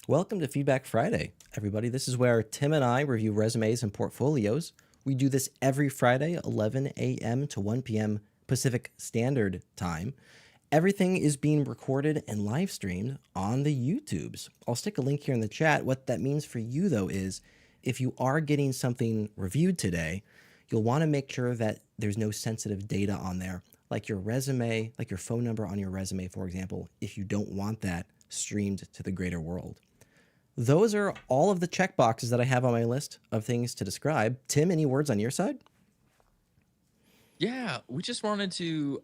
Welcome to Feedback Friday, everybody. This is where Tim and I review resumes and portfolios. We do this every Friday, 11 a.m. to 1 p.m. Pacific Standard Time. Everything is being recorded and live streamed on the YouTubes. I'll stick a link here in the chat. What that means for you, though, is if you are getting something reviewed today, you'll want to make sure that there's no sensitive data on there, like your resume, like your phone number on your resume, for example, if you don't want that streamed to the greater world. Those are all of the checkboxes that I have on my list of things to describe. Tim, any words on your side? Yeah, we just wanted to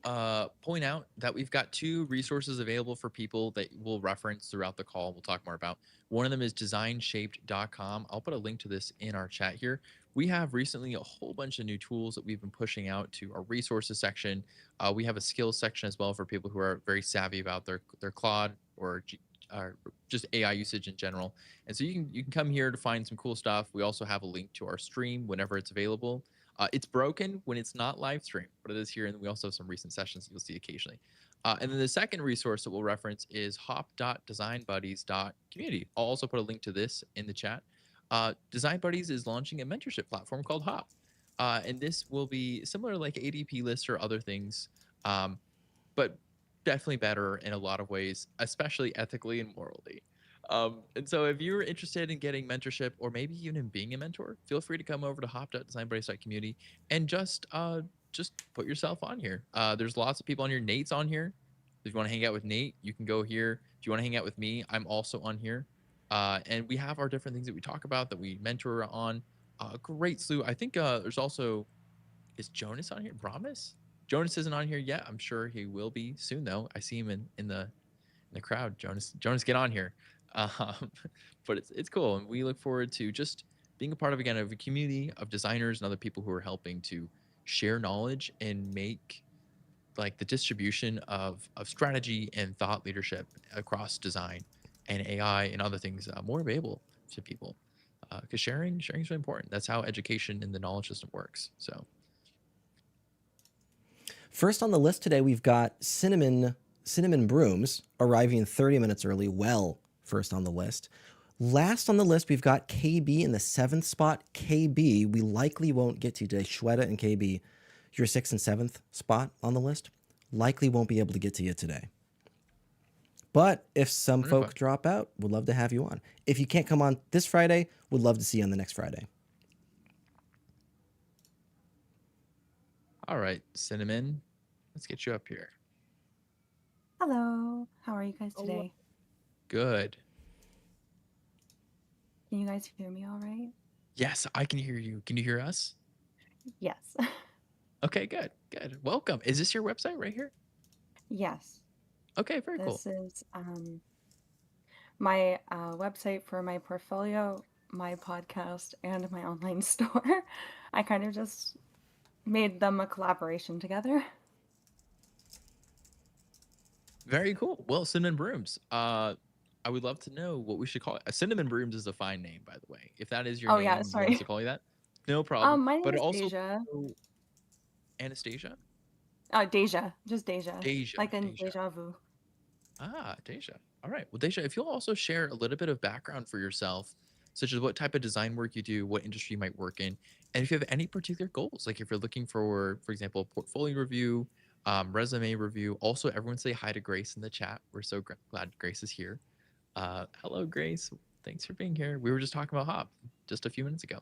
point out that we've got two resources available for people that we'll reference throughout the call. We'll talk more about. One of them is designshaped.com. I'll put a link to this in our chat here. We have recently a whole bunch of new tools that we've been pushing out to our resources section. We have a skills section as well for people who are very savvy about their Claude or just AI usage in general. And so you can come here to find some cool stuff. We also have a link to our stream whenever it's available. It's broken when it's not live stream, but it is here. And we also have some recent sessions that you'll see occasionally. And then the second resource that we'll reference is hop.designbuddies.community. I'll also put a link to this in the chat. Design Buddies is launching a mentorship platform called Hop. And this will be similar like ADP lists or other things, but definitely better in a lot of ways, especially ethically and morally. And so if you're interested in getting mentorship or maybe even in being a mentor, feel free to come over to hop.designbuddies.community and just put yourself on here. There's lots of people on here. Nate's on here. If you want to hang out with Nate, you can go here. If you want to hang out with me, I'm also on here. And we have our different things that we talk about that we mentor on. Great slew. I think there's also, is Jonas on here? Promise? Jonas isn't on here yet. I'm sure he will be soon though. I see him in the crowd. Jonas, get on here. Um, but it's cool, and we look forward to just being a part of again of a community of designers and other people who are helping to share knowledge and make like the distribution of strategy and thought leadership across design and AI and other things more available to people. Because sharing is really important. That's how education in the knowledge system works. So First on the list today, we've got CinnamonBrooms arriving 30 minutes early. Well, first on the list. Last on the list, we've got KB in the 7th spot. KB, we likely won't get to today. Shweta and KB, your 6th and 7th spot on the list, likely won't be able to get to you today. But if some wonderful. folk drop out, we'd love to have you on. If you can't come on this Friday, we'd love to see you on the next Friday. All right, Cinnamon, let's get you up here. Hello. How are you guys Oh, today? good. Can you guys hear me all right? Yes, I can hear you. Can you hear us? Yes. Okay, good. Welcome. Is this your website right here? Yes. Okay, very cool. This is my website for my portfolio, my podcast, and my online store. I kind of just made them a collaboration together. Very cool. Well, Cinnamon Brooms. I would love to know what we should call it. Cinnamon Brooms is a fine name, by the way. If that is your Oh name, yeah, you want us sorry. to call you that? No problem. My name But is also Deja. Anastasia? Oh, Deja. Just Deja. Deja. Like in Deja. Deja Vu. Ah, Deja. All right. Well, Deja, if you'll also share a little bit of background for yourself, such as what type of design work you do, what industry you might work in, and if you have any particular goals, like if you're looking for example, a portfolio review, resume review. Also, everyone say hi to Grace in the chat. We're so glad Grace is here. Hello, Grace. Thanks for being here. We were just talking about Hop just a few minutes ago.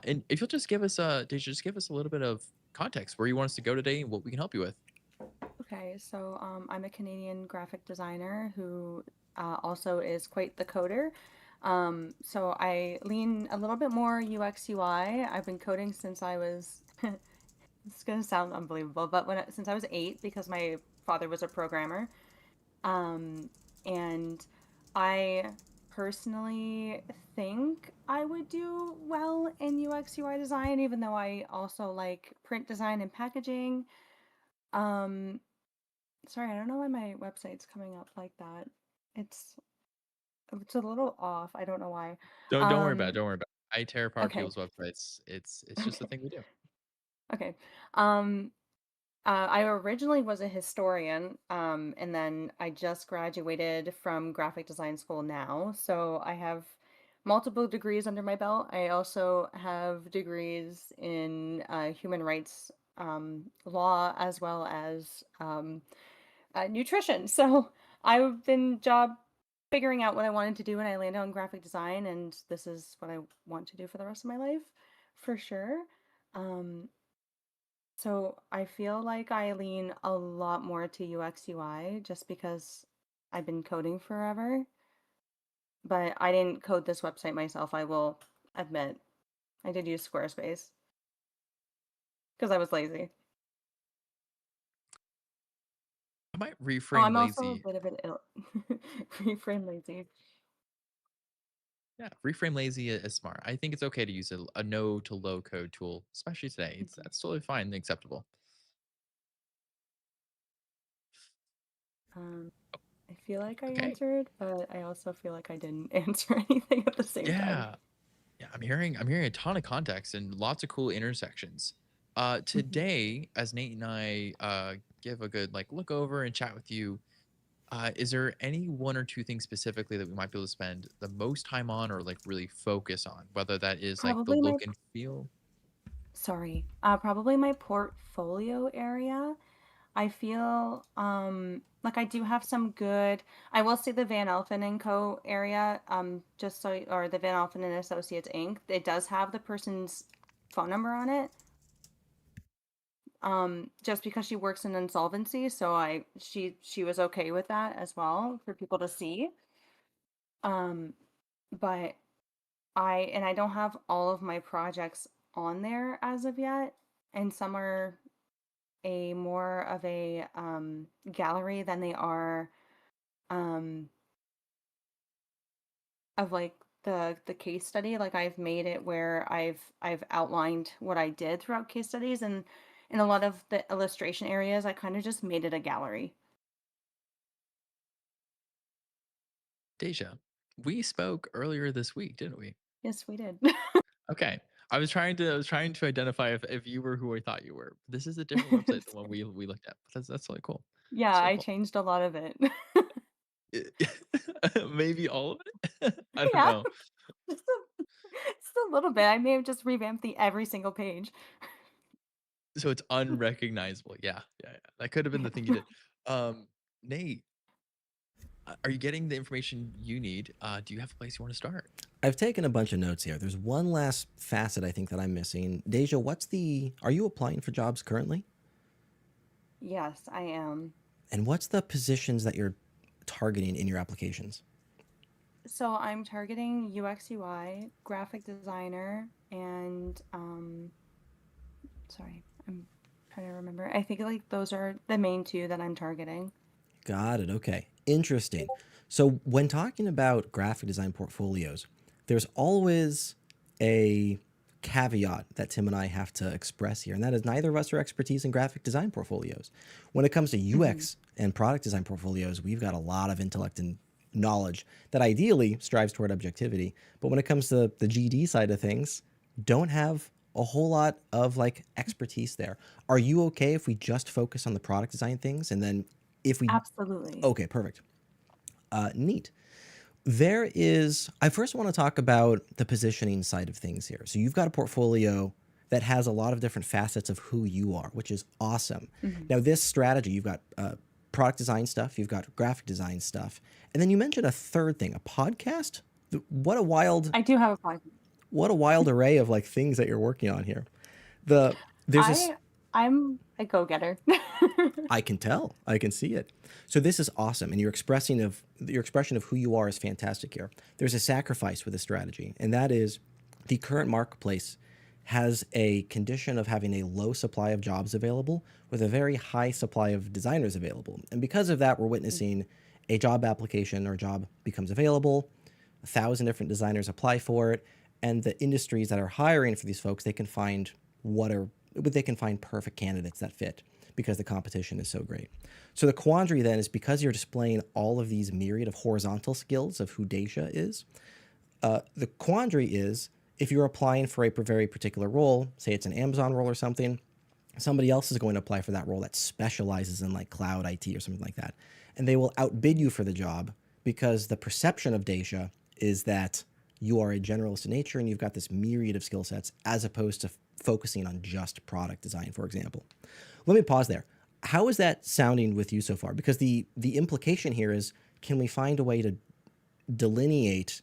And if you'll just give us, Deja, just give us a little bit of context where you want us to go today and what we can help you with. Okay, so I'm a Canadian graphic designer who also is quite the coder. So I lean a little bit more UX UI. I've been coding since I was, it's gonna sound unbelievable, but since I was 8 because my father was a programmer. And I personally think I would do well in UX UI design, even though I also like print design and packaging. Um, Sorry, I don't know why my website's coming up like that. It's it's a little off. I don't know why. Don't worry about it. Um, Don't worry about it. I tear apart okay. people's websites. It's just a Okay. thing we do. Okay. Um, I originally was a historian, and then I just graduated from graphic design school now. So I have multiple degrees under my belt. I also have degrees in human rights law as well as nutrition. So I've been job figuring out what I wanted to do, and I landed on graphic design, and this is what I want to do for the rest of my life, for sure. Um, so I feel like I lean a lot more to UX UI just because I've been coding forever, but I didn't code this website myself, I will admit. I did use Squarespace because I was lazy. I might Oh, reframe I'm also a lazy. bit of an ill reframe lazy. Yeah, reframe lazy is smart. I think it's okay to use a no to low code tool, especially today. It's Mhm. That's totally fine and acceptable. Um, I feel like I Okay. answered, but I also feel like I didn't answer anything at the same time. Yeah. Yeah, I'm hearing a ton of context and lots of cool intersections. Mhm. Today, as Nate and I give a good like look over and chat with you, is there any one or two things specifically that we might be able to spend the most time on or like really focus on? Whether that is like the Probably my look and feel. sorry, probably my portfolio area. I feel like I do have some good. I will say the Van Alphen and Co. area, just so or the Van Alphen and Associates Inc. It does have the person's phone number on it. Just because she works in insolvency, so she was okay with that as well for people to see. Um, but I don't have all of my projects on there as of yet, and some are a more of a gallery than they are um of like the case study. Like I've made it where I've outlined what I did throughout case studies, and in a lot of the illustration areas I kind of just made it a gallery. Deja, we spoke earlier this week, didn't we? Yes, we did. Okay. I was trying to identify if you were who I thought you were. This is a different website than what we looked at. But that's really cool. Yeah, So I cool. changed a lot of it. Maybe all of it? I don't Yeah, know. just just a little bit. I may have just revamped the every single page. So it's unrecognizable. Yeah, yeah, yeah. That could have been the thing you did. Nate, are you getting the information you need? Do you have a place you want to start? I've taken a bunch of notes here. There's one last facet I think that I'm missing. Deja, are you applying for jobs currently? Yes, I am. And what's the positions that you're targeting in your applications? So I'm targeting UX UI, graphic designer, and sorry, I'm trying to remember. I think like those are the main two that I'm targeting. Got it. Okay. Interesting. So when talking about graphic design portfolios, there's always a caveat that Tim and I have to express here, and that is neither of us are expertise in graphic design portfolios. When it comes to Hmm. UX and product design portfolios, we've got a lot of intellect and knowledge that ideally strives toward objectivity. But when it comes to the GD side of things, don't have a whole lot of like expertise there. Are you okay if we just focus on the product design things and then if we Absolutely. okay, perfect. Neat. I first want to talk about the positioning side of things here. So you've got a portfolio that has a lot of different facets of who you are, which is awesome. Hmm. Now, this strategy, you've got product design stuff, you've got graphic design stuff, and then you mentioned a third thing, a podcast. What a wild, I do have a podcast. what a wild array of like things that you're working on here. The there's this I'm a go-getter. I can tell. I can see it. So this is awesome, and your expression of who you are is fantastic here. There's a sacrifice with a strategy, and that is the current marketplace has a condition of having a low supply of jobs available with a very high supply of designers available. And because of that, we're witnessing a job application or job becomes available, 1,000 different designers apply for it, and the industries that are hiring for these folks, they can find perfect candidates that fit because the competition is so great. So the quandary then is because you're displaying all of these myriad of horizontal skills of who Dacia is, the quandary is if you're applying for a very particular role, say it's an Amazon role or something, somebody else is going to apply for that role that specializes in like cloud IT or something like that. And they will outbid you for the job because the perception of Deja is that you are a generalist in nature and you've got this myriad of skill sets as opposed to focusing on just product design, for example. Let me pause there. How is that sounding with you so far? Because the implication here is, can we find a way to delineate,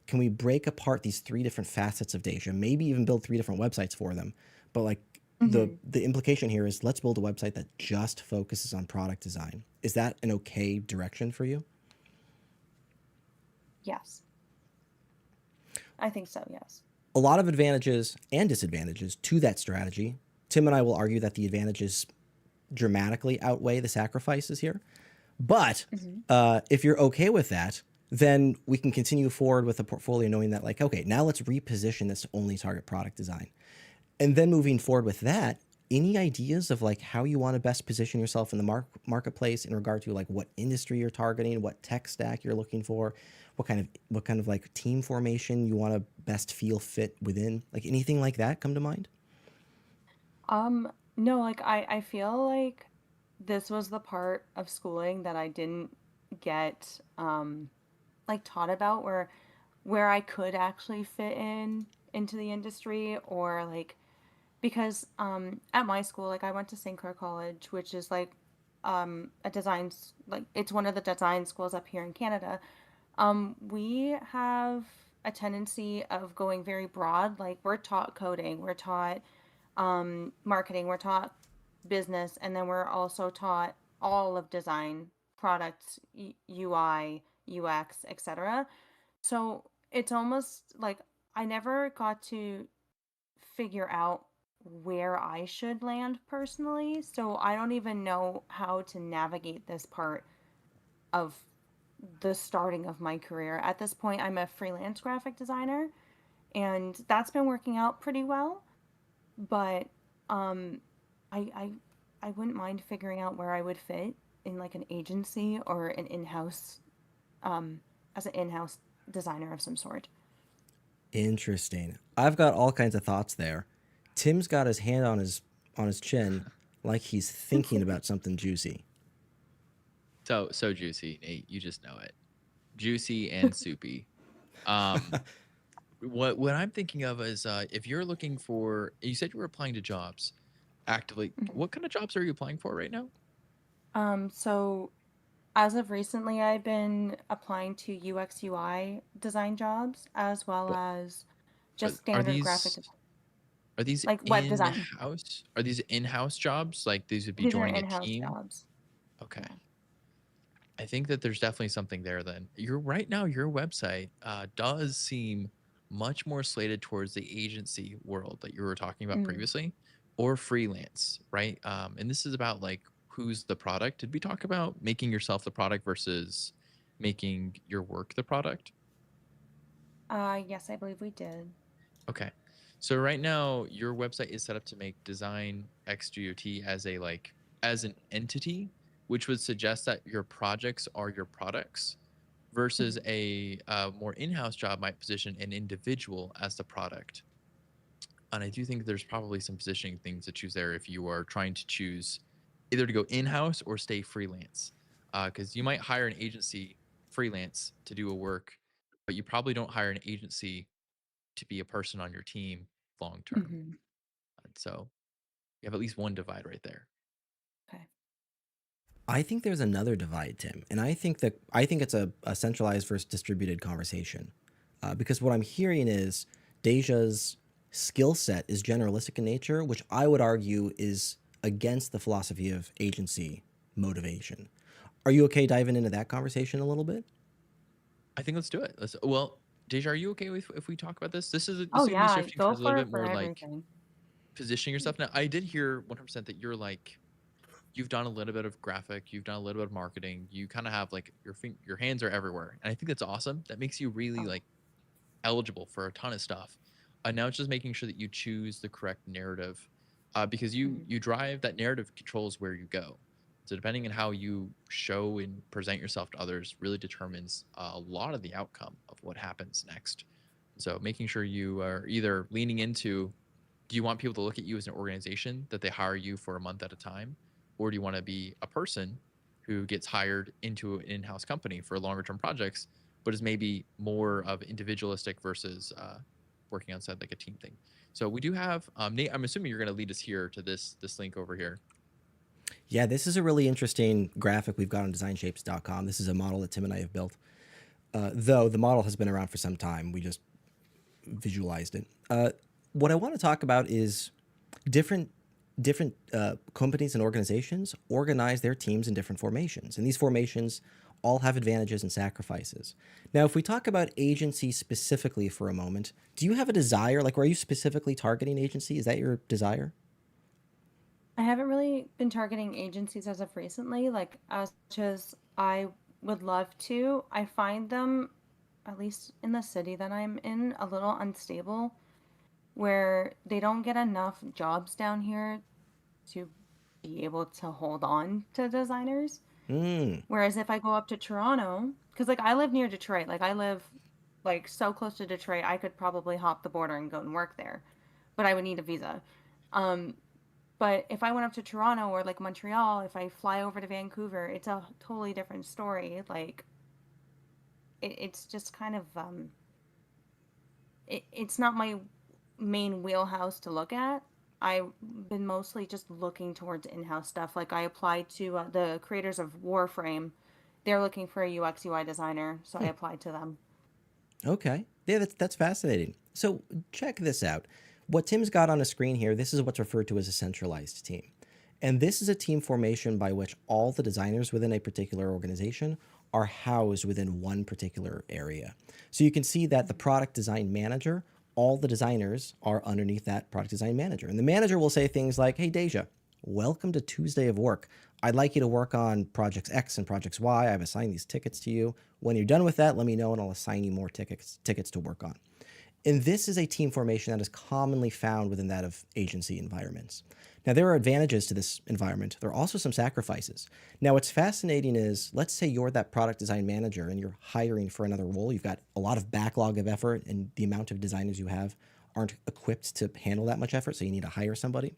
can we break apart these three different facets of Deja, maybe even build three different websites for them? But like Hmm. the implication here is, let's build a website that just focuses on product design. Is that an okay direction for you? Yes, I think so. Yes. A lot of advantages and disadvantages to that strategy. Tim and I will argue that the advantages dramatically outweigh the sacrifices here. But Hmm. if you're okay with that, then we can continue forward with the portfolio knowing that, like, okay, now let's reposition this to only target product design. And then moving forward with that, any ideas of like how you want to best position yourself in the marketplace in regard to like what industry you're targeting, what tech stack you're looking for, what kind of like team formation you want to best feel fit within, like anything like that come to mind? No, like I feel like this was the part of schooling that I didn't get like taught about where I could actually fit in into the industry or like because at my school like I went to St. Clair College, which is like a like it's one of the design schools up here in Canada. We have a tendency of going very broad. Like we're taught coding, we're taught marketing, we're taught business, and then we're also taught all of design, products, UI, UX, etc. So it's almost like I never got to figure out where I should land personally. So I don't even know how to navigate this part of the starting of my career. At this point, I'm a freelance graphic designer, and that's been working out pretty well. But um, I, I, I wouldn't mind figuring out where I would fit in like an agency or an in-house, um, as an in-house designer of some sort. Interesting. I've got all kinds of thoughts there. Tim's got his hand on his chin like he's thinking about something juicy. So juicy, Nate. You just know it. Juicy and soupy. Um, what I'm thinking of is if you're looking for, you said you were applying to jobs actively. Mhm. What kind of jobs are you applying for right now? So as of recently, I've been applying to UX UI design jobs as well What as are, just are standard graphic these? design, Are these like web in design. house? Are these in house jobs? Like these would be These are joining a in-house team? jobs. Okay. Yeah. I think that there's definitely something there then. You're right now, your website does seem much more slated towards the agency world that you were talking about Mm. previously or freelance, right? And this is about like who's the product. Did we talk about making yourself the product versus making your work the product? Yes, I believe we did. Okay. So right now your website is set up to make design XGOT as a like as an entity, which would suggest that your projects are your products versus Mhm. a more in-house job might position an individual as the product. And I do think there's probably some positioning things to choose there if you are trying to choose either to go in-house or stay freelance. Because you might hire an agency freelance to do a work, but you probably don't hire an agency to be a person on your team long term. Mhm. And so you have at least one divide right there. Okay. I think there's another divide, Tim, and I think it's a centralized versus distributed conversation, because what I'm hearing is Deja's skill set is generalistic in nature, which I would argue is against the philosophy of agency motivation. Are you okay diving into that conversation a little bit? I think let's do it. Let's well, Deja, are you okay with if we talk about this? This Oh is gonna be yeah, shifting go towards a little for bit it for more like everything. positioning yourself. Now, I did hear 100% that you're like you've done a little bit of graphic, you've done a little bit of marketing, you kind of have like your hands are everywhere, and I think that's awesome. That makes you really Oh. like eligible for a ton of stuff. Now it's just making sure that you choose the correct narrative, because Mhm. you drive that narrative controls where you go. So depending on how you show and present yourself to others, really determines a lot of the outcome of what happens next. So making sure you are either leaning into Do you want people to look at you as an organization that they hire you for a month at a time? Or do you want to be a person who gets hired into an in-house company for longer term projects, but is maybe more of individualistic versus working outside like a team thing? So we do have Nate. I'm assuming you're going to lead us here to this link over here. Yeah, this is a really interesting graphic we've got on designshapes.com. This is a model that Tim and I have built. Though the model has been around for some time, we just visualized it. What I want to talk about is different companies and organizations organize their teams in different formations, and these formations all have advantages and sacrifices. Now, if we talk about agency specifically for a moment, do you have a desire? Like, are you specifically targeting agency? Is that your desire? I haven't really been targeting agencies as of recently, like as much as I would love to. I find them, at least in the city that I'm in, a little unstable, where they don't get enough jobs down here to be able to hold on to designers. Mm. Whereas if I go up to Toronto, because like I live near Detroit, like I live like so close to Detroit, I could probably hop the border and go and work there, but I would need a visa. Um, but if I went up to Toronto or like Montreal, if I fly over to Vancouver, it's a totally different story. Like it's just kind of it's not my main wheelhouse to look at. I've been mostly just looking towards in-house stuff. Like I applied to the creators of Warframe. They're looking for a UX UI designer, so I applied to them. Okay. Yeah, that's fascinating. So check this out. What Tim's got on a screen here, this is what's referred to as a centralized team. And this is a team formation by which all the designers within a particular organization are housed within one particular area. So you can see that the product design manager, all the designers are underneath that product design manager. And the manager will say things like, hey, Deja, welcome to Tuesday of work. I'd like you to work on projects X and projects Y. I've assigned these tickets to you. When you're done with that, let me know and I'll assign you more tickets to work on. And this is a team formation that is commonly found within that of agency environments. Now, there are advantages to this environment. There are also some sacrifices. Now, what's fascinating is, let's say you're that product design manager and you're hiring for another role. You've got a lot of backlog of effort and the amount of designers you have aren't equipped to handle that much effort, so you need to hire somebody.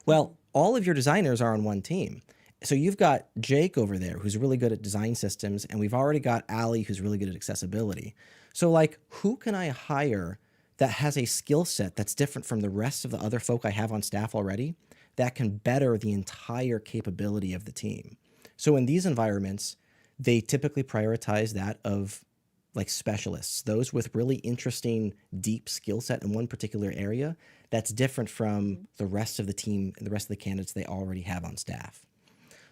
Well, all of your designers are on one team. So you've got Jake over there who's really good at design systems, and we've already got Allie who's really good at accessibility. So like, who can I hire that has a skill set that's different from the rest of the other folk I have on staff already that can better the entire capability of the team? So in these environments, they typically prioritize that of like specialists, those with really interesting, deep skill set in one particular area that's different from the rest of the team and the rest of the candidates they already have on staff.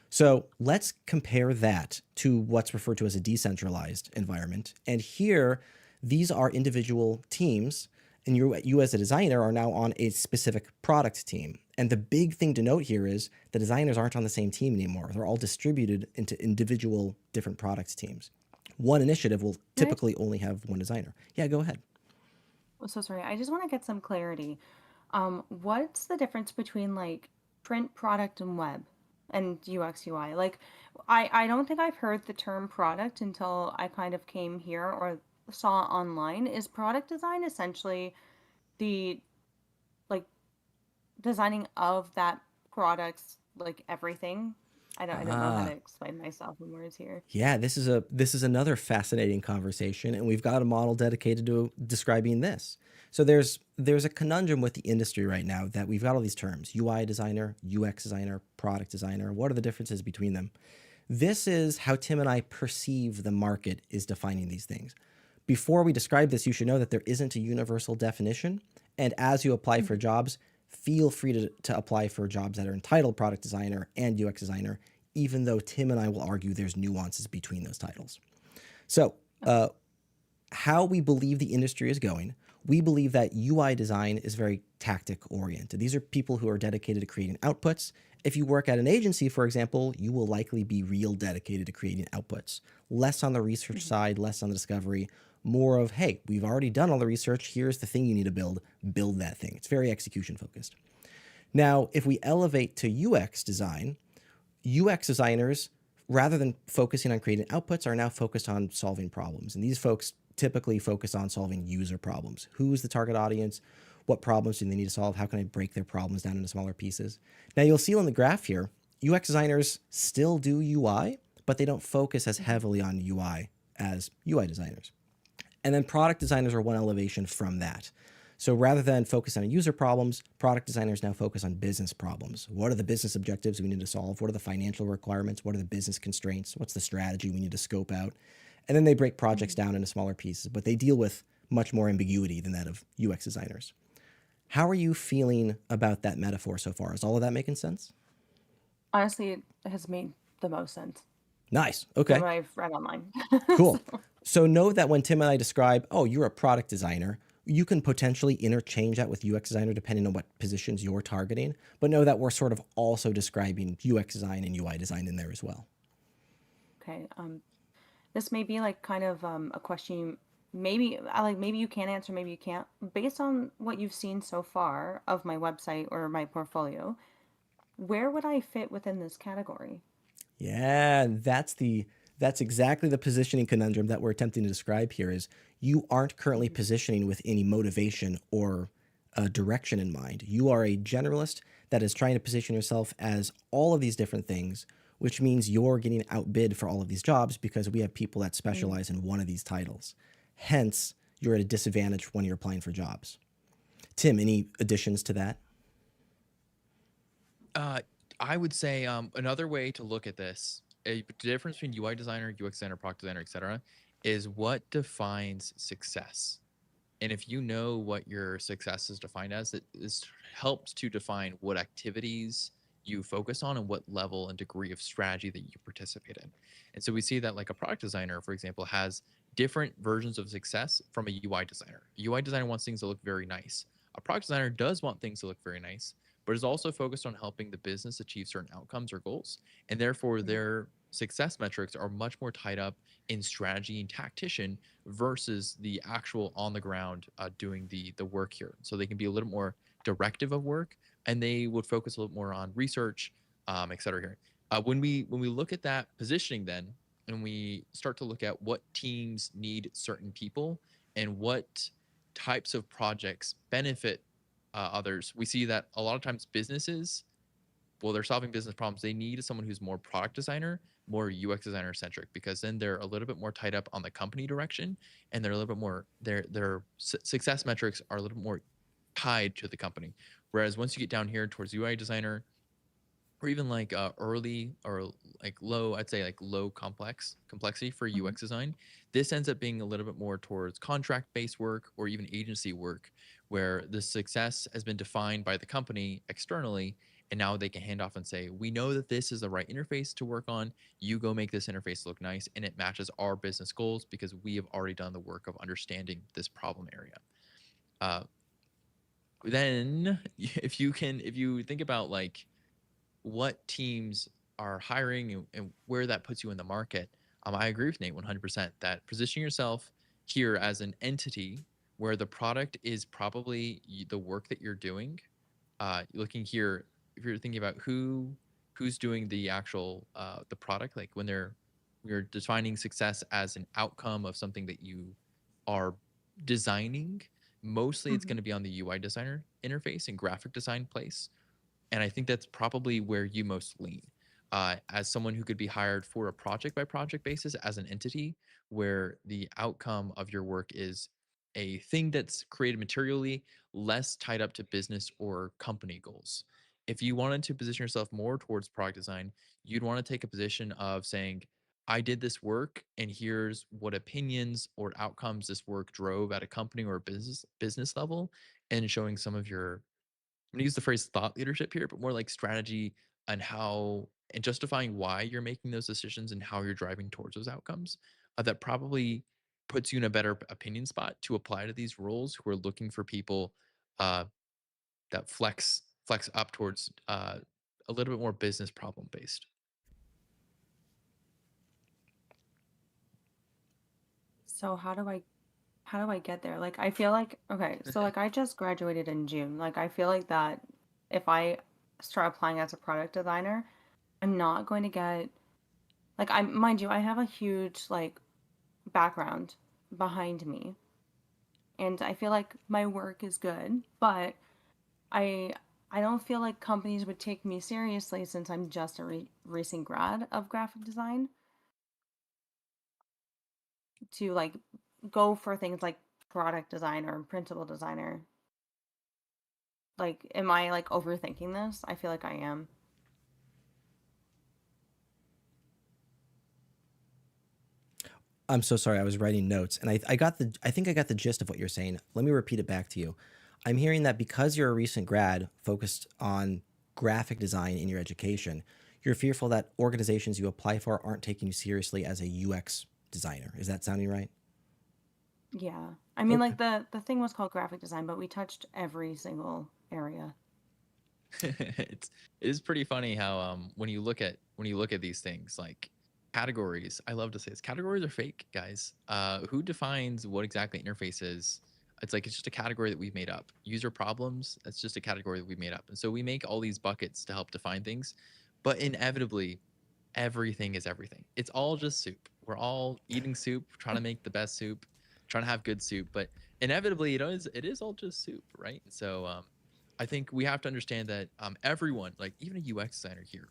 So let's compare that to what's referred to as a decentralized environment. And here, these are individual teams, and you as a designer are now on a specific product team. And the big thing to note here is the designers aren't on the same team anymore. They're all distributed into individual different product teams. One initiative will typically only have one designer. Yeah, go ahead. Oh, so sorry. I just want to get some clarity. What's the difference between like print, product, and web and UX UI? Like, I don't think I've heard the term product until I kind of came here or saw it online. Is product design essentially the like designing of that product's like everything? I don't know how to explain myself in words here. Yeah, this is another fascinating conversation, and we've got a model dedicated to describing this. So there's a conundrum with the industry right now that we've got all these terms: UI designer, UX designer, product designer. What are the differences between them? This is how Tim and I perceive the market is defining these things. Before we describe this, you should know that there isn't a universal definition, and as you apply for jobs, feel free to apply for jobs that are entitled product designer and UX designer, even though Tim and I will argue there's nuances between those titles. So how we believe the industry is going, we believe that UI design is very tactic oriented. These are people who are dedicated to creating outputs. If you work at an agency, for example, you will likely be real dedicated to creating outputs. Less on the research side, less on the discovery, more of, hey, we've already done all the research. Here's the thing you need to build that thing. It's very execution focused. Now, if we elevate to UX design, UX designers, rather than focusing on creating outputs, are now focused on solving problems. And these folks typically focus on solving user problems. Who's the target audience? What problems do they need to solve? How can I break their problems down into smaller pieces? Now you'll see on the graph here, UX designers still do UI, but they don't focus as Mhm. heavily on UI as UI designers. And then product designers are one elevation from that. So rather than focus on user problems, product designers now focus on business problems. What are the business objectives we need to solve? What are the financial requirements? What are the business constraints? What's the strategy we need to scope out? And then they break projects Mhm. down into smaller pieces, but they deal with much more ambiguity than that of UX designers. How are you feeling about that metaphor so far? Is all of that making sense? Honestly, it has made the most sense Nice. from Okay. what I've read online. Cool. So, So know that when Tim and I describe, oh, you're a product designer, you can potentially interchange that with UX designer depending on what positions you're targeting. But know that we're sort of also describing UX design and UI design in there as well. okay. This may be like kind of a question maybe like maybe you can answer, maybe you can't. Based on what you've seen so far of my website or my portfolio, where would I fit within this category? Yeah, that's exactly the positioning conundrum that we're attempting to describe here is you aren't currently Mhm. positioning with any motivation or direction in mind. You are a generalist that is trying to position yourself as all of these different things, which means you're getting outbid for all of these jobs because we have people that Mm. specialize in one of these titles. Hence, you're at a disadvantage when you're applying for jobs. Tim, any additions to that? Uh, I would say another way to look at this, a difference between UI designer, UX designer, product designer, etc., is what defines success. And if you know what your success is defined as, it is, helps to define what activities you focus on and what level and degree of strategy that you participate in. And so we see that like a product designer, for example, has different versions of success from a UI designer. A UI designer wants things to look very nice. A product designer does want things to look very nice, but is also focused on helping the business achieve certain outcomes or goals. And therefore, Mm. their success metrics are much more tied up in strategy and tactician versus the actual on the ground doing the work here. So they can be a little more directive of work, and they would focus a little more on research, et cetera. Here, when we look at that positioning, then, and we start to look at what teams need certain people and what types of projects benefit others, we see that a lot of times businesses, well, they're solving business problems. They need someone who's more product designer, more UX designer centric, because then they're a little bit more tied up on the company direction, and they're a little bit more their success metrics are a little bit more tied to the company. Whereas once you get down here towards UI designer, or even like early or like low, I'd say like low complexity for Mhm. UX design, this ends up being a little bit more towards contract based work or even agency work, where the success has been defined by the company externally, and now they can hand off and say, we know that this is the right interface to work on, you go make this interface look nice and it matches our business goals because we have already done the work of understanding this problem area. uh, then if you think about like what teams are hiring and where that puts you in the market, I agree with Nate 100% that position yourself here as an entity where the product is probably the work that you're doing. Looking here, if you're thinking about who's doing the actual the product, like when we're defining success as an outcome of something that you are designing, mostly it's going Mhm. to be on the UI designer interface and graphic design place, and I think that's probably where you most lean. As someone who could be hired for a project by project basis as an entity, where the outcome of your work is a thing that's created materially, less tied up to business or company goals. If you wanted to position yourself more towards product design, you'd want to take a position of saying, I did this work and here's what opinions or outcomes this work drove at a company or a business level, and showing some of your, I'm gonna use the phrase thought leadership here, but more like strategy and how and justifying why you're making those decisions and how you're driving towards those outcomes. That probably puts you in a better opinion spot to apply to these roles who are looking for people uh, that flex up towards a little bit more business problem based. So how do I get there? Like I feel like okay, so like I just graduated in June. Like I feel like that if I start applying as a product designer, I'm not going to get like I mind you, I have a huge like background behind me. and I feel like my work is good, but I I don't feel like companies would take me seriously since I'm just a recent grad of graphic design to like go for things like product designer and principal designer. Like, am I like overthinking this? I feel like I am. I'm so sorry. I was writing notes, and I got the. I think I got the gist of what you're saying. Let me repeat it back to you. I'm hearing that because you're a recent grad focused on graphic design in your education, you're fearful that organizations you apply for aren't taking you seriously as a UX designer. Is that sounding right? Yeah. I mean, Okay. like the thing was called graphic design, but we touched every single area. It is pretty funny how when you look at these things like categories, I love to say this, categories are fake, guys. Who defines what exactly interface is? It's like it's just a category that we've made up. User problems, that's just a category that we made up. And so we make all these buckets to help define things, but inevitably everything is everything. It's all just soup. We're all eating soup, trying to make the best soup, trying to have good soup, but inevitably it is all just soup, right? And so I think we have to understand that everyone, like even a UX designer here,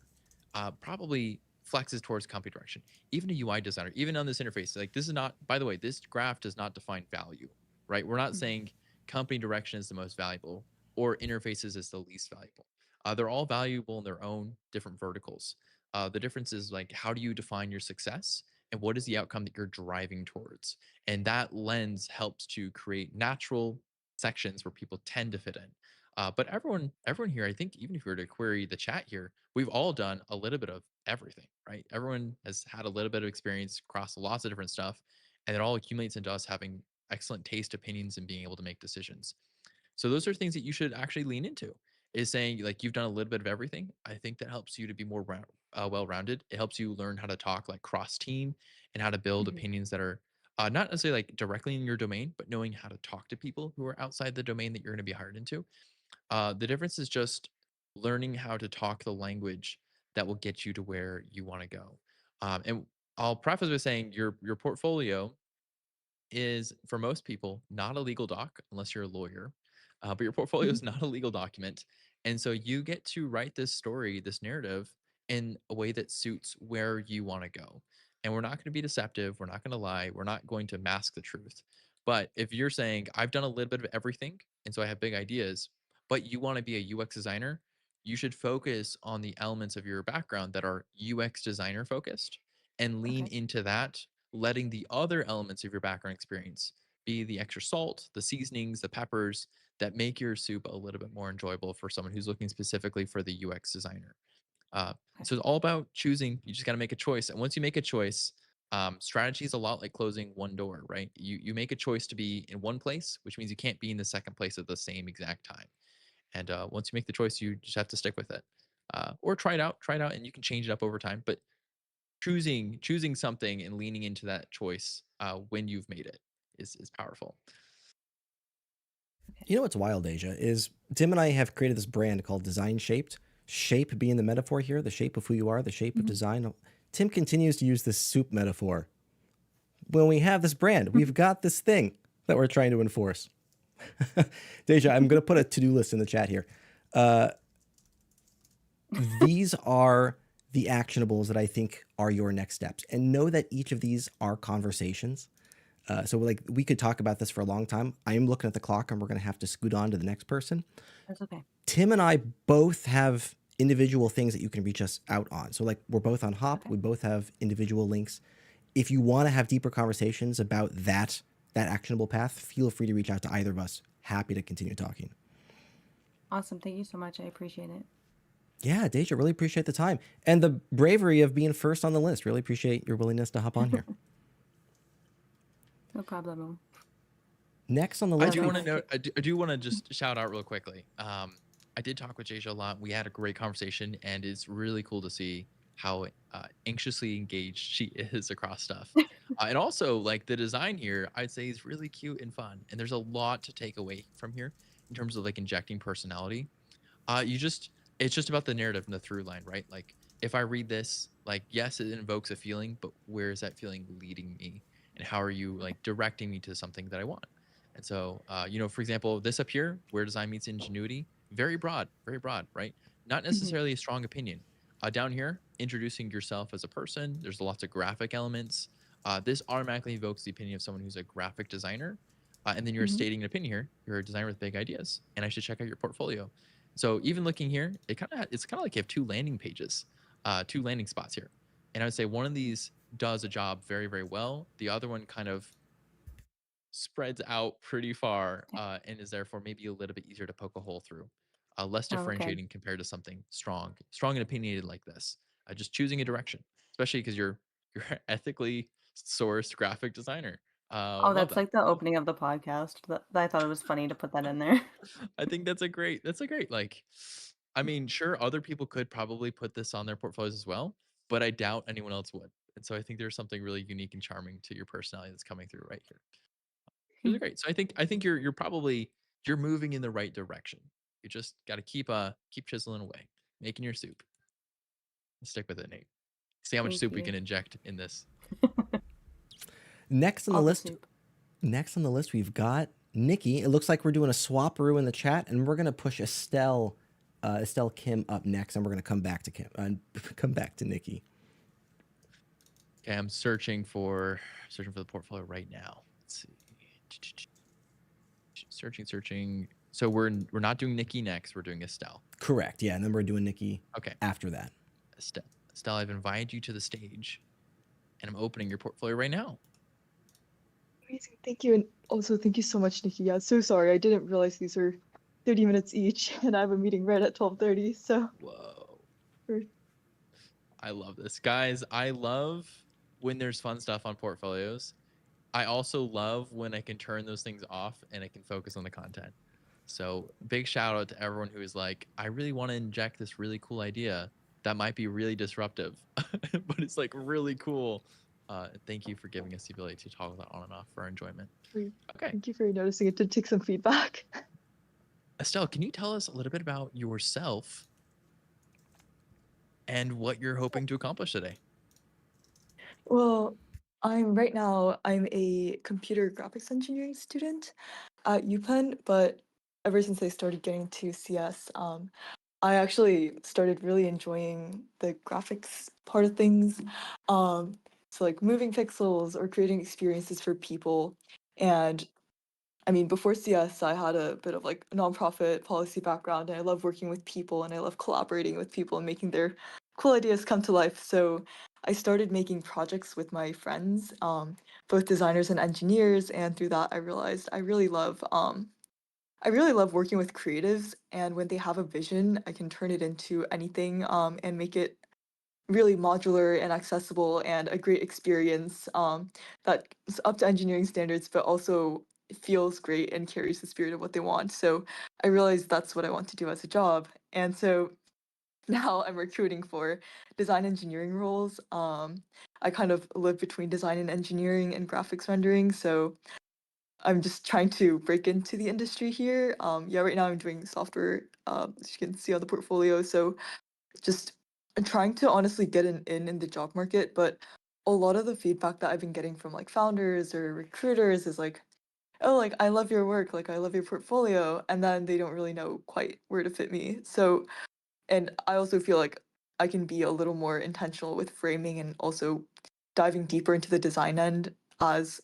probably flexes towards company direction. Even a UI designer, even on this interface, like this is not. By the way, this graph does not define value, right? We're not Mhm. saying company direction is the most valuable or interfaces is the least valuable. They're all valuable in their own different verticals. The difference is like how do you define your success and what is the outcome that you're driving towards, and that lens helps to create natural sections where people tend to fit in. But everyone here, I think, even if you were to query the chat here, we've all done a little bit of everything, right? Everyone has had a little bit of experience across lots of different stuff, and it all accumulates into us having excellent taste, opinions, and being able to make decisions. So those are things that you should actually lean into. Is saying like you've done a little bit of everything. I think that helps you to be more well-rounded. It helps you learn how to talk like cross-team and how to build Mhm. opinions that are not necessarily like directly in your domain, but knowing how to talk to people who are outside the domain that you're going to be hired into. The difference is just learning how to talk the language that will get you to where you want to go. And I'll preface by saying your portfolio is for most people not a legal doc unless you're a lawyer, but your portfolio Mhm. is not a legal document, and so you get to write this story, this narrative, in a way that suits where you want to go. And we're not going to be deceptive. We're not going to lie. We're not going to mask the truth. But if you're saying I've done a little bit of everything, and so I have big ideas, but you want to be a UX designer, you should focus on the elements of your background that are UX designer focused and lean Okay. into that, letting the other elements of your background experience be the extra salt, the seasonings, the peppers that make your soup a little bit more enjoyable for someone who's looking specifically for the UX designer. Okay. So it's all about choosing. You just got to make a choice. And once you make a choice, strategy is a lot like closing one door, right? You make a choice to be in one place, which means you can't be in the second place at the same exact time. And once you make the choice, you just have to stick with it, or try it out, and you can change it up over time. But choosing something and leaning into that choice when you've made it is powerful. Okay. You know what's wild, Asia, is Tim and I have created this brand called Design Shaped. Shape being the metaphor here, the shape of who you are, the shape of Mhm. design. Tim continues to use this soup metaphor. When we have this brand, we've got this thing that we're trying to enforce. Deja, I'm going to put a to do list in the chat here. These are the actionables that I think are your next steps. And know that each of these are conversations. So, like, we could talk about this for a long time. I am looking at the clock and we're going to have to scoot on to the next person. That's okay. Tim and I both have individual things that you can reach us out on. So, like, we're both on Hop. Okay. We both have individual links. If you want to have deeper conversations about that actionable path, feel free to reach out to either of us. Happy to continue talking. Awesome. Thank you so much. I appreciate it. Yeah, Deja, really appreciate the time and the bravery of being first on the list. Really appreciate your willingness to hop on here. No problem. Next on the I I don't list, do know we want to why. know. I do want to just shout out real quickly. I did talk with Jasia a lot. We had a great conversation, and it's really cool to see how anxiously engaged she is across stuff. And also, like the design here, I'd say is really cute and fun. And there's a lot to take away from here in terms of like injecting personality. You just it's just about the narrative and the through line, right? Like if I read this, like yes, it invokes a feeling, but where is that feeling leading me, and how are you like directing me to something that I want? And so, for example, this up here, where design meets ingenuity, very broad, right? Not Mhm. necessarily a strong opinion. Down here, introducing yourself as a person, there's lots of graphic elements. This automatically evokes the opinion of someone who's a graphic designer. And then you're Mhm. stating an opinion here. You're a designer with big ideas, and I should check out your portfolio. So even looking here, it's kind of like you have two landing pages, two landing spots here. And I would say one of these does a job very, very well. The other one kind of spreads out pretty far and is therefore maybe a little bit easier to poke a hole through. Less Oh, okay. differentiating compared to something strong and opinionated like this. Just choosing a direction, especially because you're ethically sourced graphic designer. Oh, Love that's that. like the opening of the podcast. I thought it was funny to put that in there. I think that's a great like. I mean, sure, other people could probably put this on their portfolios as well, but I doubt anyone else would. And so I think there's something really unique and charming to your personality that's coming through right here. Really great. So I think you're moving in the right direction. You just got to keep chiseling away, making your soup. Stick with it, Nate. See how much Thank soup we you. can inject in this. Next on the All the list, soup. we've got Nikki. It looks like we're doing a swap-roo in the chat, and we're gonna push Estelle Kim up next, and we're gonna come back to Kim, come back to Nikki. Okay, I'm searching for the portfolio right now. Let's see. Searching. So we're not doing Nikki next. We're doing Estelle. Correct. Yeah, and then we're doing Nikki Okay, after that. Estelle, I've invited you to the stage, and I'm opening your portfolio right now. Amazing. Thank you. And also thank you so much, Nikki. Yeah, so sorry. I didn't realize these were 30 minutes each, and I have a meeting right at 12:30. So Whoa. for I love this. Guys, I love when there's fun stuff on portfolios. I also love when I can turn those things off and I can focus on the content. So, big shout out to everyone who is like, I really want to inject this really cool idea that might be really disruptive, but it's like really cool. Thank you for giving us the ability to toggle that on and off for our enjoyment. Okay. thank you for noticing it. To take some feedback. Estelle, can you tell us a little bit about yourself and what you're hoping to accomplish today? Well, right now I'm a computer graphics engineering student at UPenn, but ever since I started getting to CS, I actually started really enjoying the graphics part of things. Um, so like moving pixels or creating experiences for people. And I mean, before CS, I had a bit of like a nonprofit policy background, and I love working with people and I love collaborating with people and making their cool ideas come to life. So I started making projects with my friends, both designers and engineers, and through that, I really love working with creatives, and when they have a vision, I can turn it into anything, and make it really modular and accessible and a great experience, that's up to engineering standards, but also feels great and carries the spirit of what they want. So I realized that's what I want to do as a job. And so now I'm recruiting for design engineering roles. I kind of live between design and engineering and graphics rendering. So I'm just trying to break into the industry here. Yeah, right now I'm doing software, as you can see on the portfolio. So just trying to honestly get an in the job market. But a lot of the feedback that I've been getting from like founders or recruiters is like, oh, like I love your work, like I love your portfolio, and then they don't really know quite where to fit me. So, and I also feel like I can be a little more intentional with framing and also diving deeper into the design end, as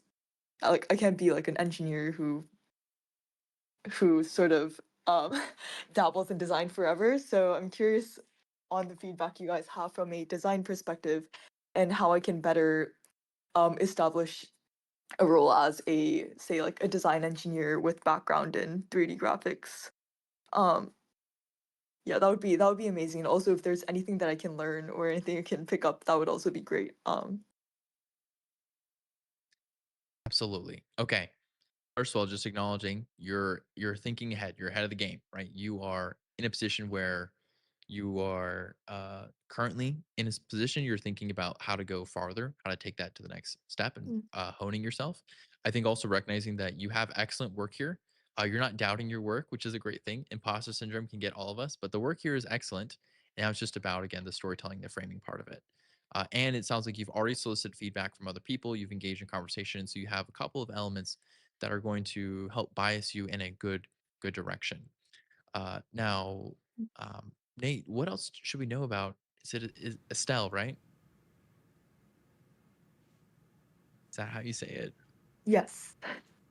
like I can't be like an engineer who sort of um, dabbles in design forever. So I'm curious on the feedback you guys have from a design perspective and how I can better establish a role as a, say, like a design engineer with background in 3D graphics. Um, yeah, that would be amazing. And also, if there's anything that I can learn or anything I can pick up, that would also be great. Absolutely. Okay. First of all, just acknowledging you're thinking ahead. You're ahead of the game, right? You are in a position where you are currently in a position you're thinking about how to go farther, how to take that to the next step, and Mm, honing yourself. I think also recognizing that you have excellent work here. You're not doubting your work, which is a great thing. Imposter syndrome can get all of us, but the work here is excellent. Now it's just about again the storytelling, the framing part of it. And it sounds like you've already solicited feedback from other people. You've engaged in conversation, so you have a couple of elements that are going to help bias you in a good direction. Now, Nate, what else should we know about? Is Estelle, right? Is that how you say it? Yes.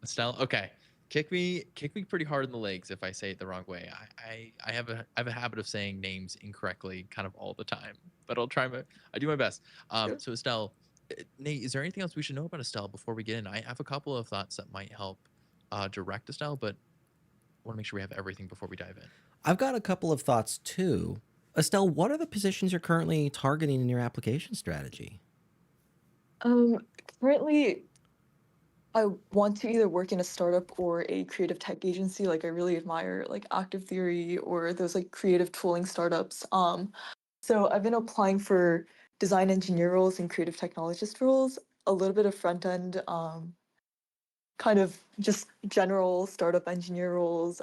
Estelle? Okay. Kick me pretty hard in the legs if I say it the wrong way. I have a habit of saying names incorrectly kind of all the time, but I do my best. Sure. So Estelle, Nate, is there anything else we should know about Estelle before we get in? I have a couple of thoughts that might help direct Estelle, but I want to make sure we have everything before we dive in. I've got a couple of thoughts too. Estelle, what are the positions you're currently targeting in your application strategy? Um, Currently, I want to either work in a startup or a creative tech agency. Like I really admire like Active Theory or those like creative tooling startups. So I've been applying for design engineer roles and creative technologist roles, a little bit of front end, kind of just general startup engineer roles.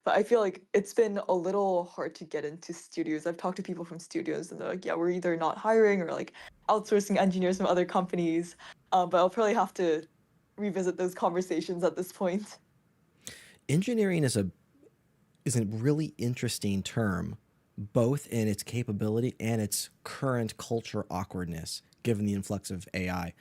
But I feel like it's been a little hard to get into studios. I've talked to people from studios and they're like, yeah, we're either not hiring or like outsourcing engineers from other companies. But I'll probably have to revisit those conversations at this point. Engineering is a really interesting term, both in its capability and its current culture awkwardness, given the influx of AI.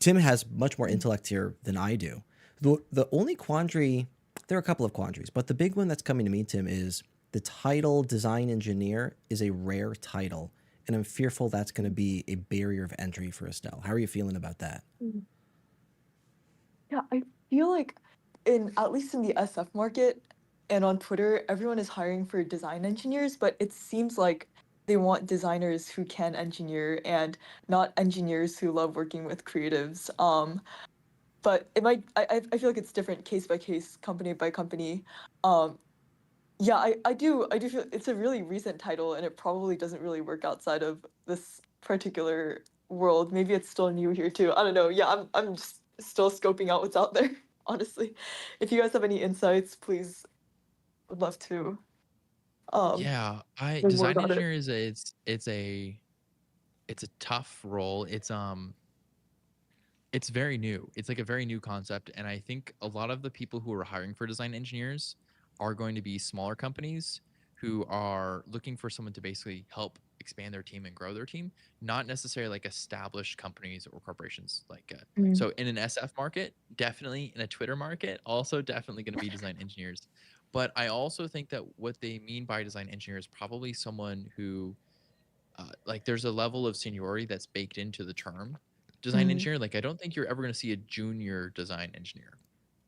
Tim has much more intellect here than I do. The only quandary, there are a couple of quandaries, but the big one that's coming to me, Tim, is the title design engineer is a rare title, and I'm fearful that's going to be a barrier of entry for Estelle. How are you feeling about that? Mm. Yeah, I feel like in at least in the SF market and on Twitter, everyone is hiring for design engineers, but it seems like they want designers who can engineer and not engineers who love working with creatives. But it might I feel like it's different case by case, company by company. Um, yeah, I do feel it's a really recent title and it probably doesn't really work outside of this particular world. Maybe it's still new here too. I don't know. Yeah, I'm just still scoping out what's out there, honestly. If you guys have any insights, please would love to um Yeah, I learn more design about it. engineer is it's a tough role. It's very new. It's like a very new concept. And I think a lot of the people who are hiring for design engineers are going to be smaller companies who are looking for someone to basically help expand their team and grow their team, not necessarily like established companies or corporations. Mm, So in an SF market, definitely in a Twitter market, also definitely going to be design engineers. But I also think that what they mean by design engineer is probably someone who like there's a level of seniority that's baked into the term design mm, engineer. Like I don't think you're ever going to see a junior design engineer,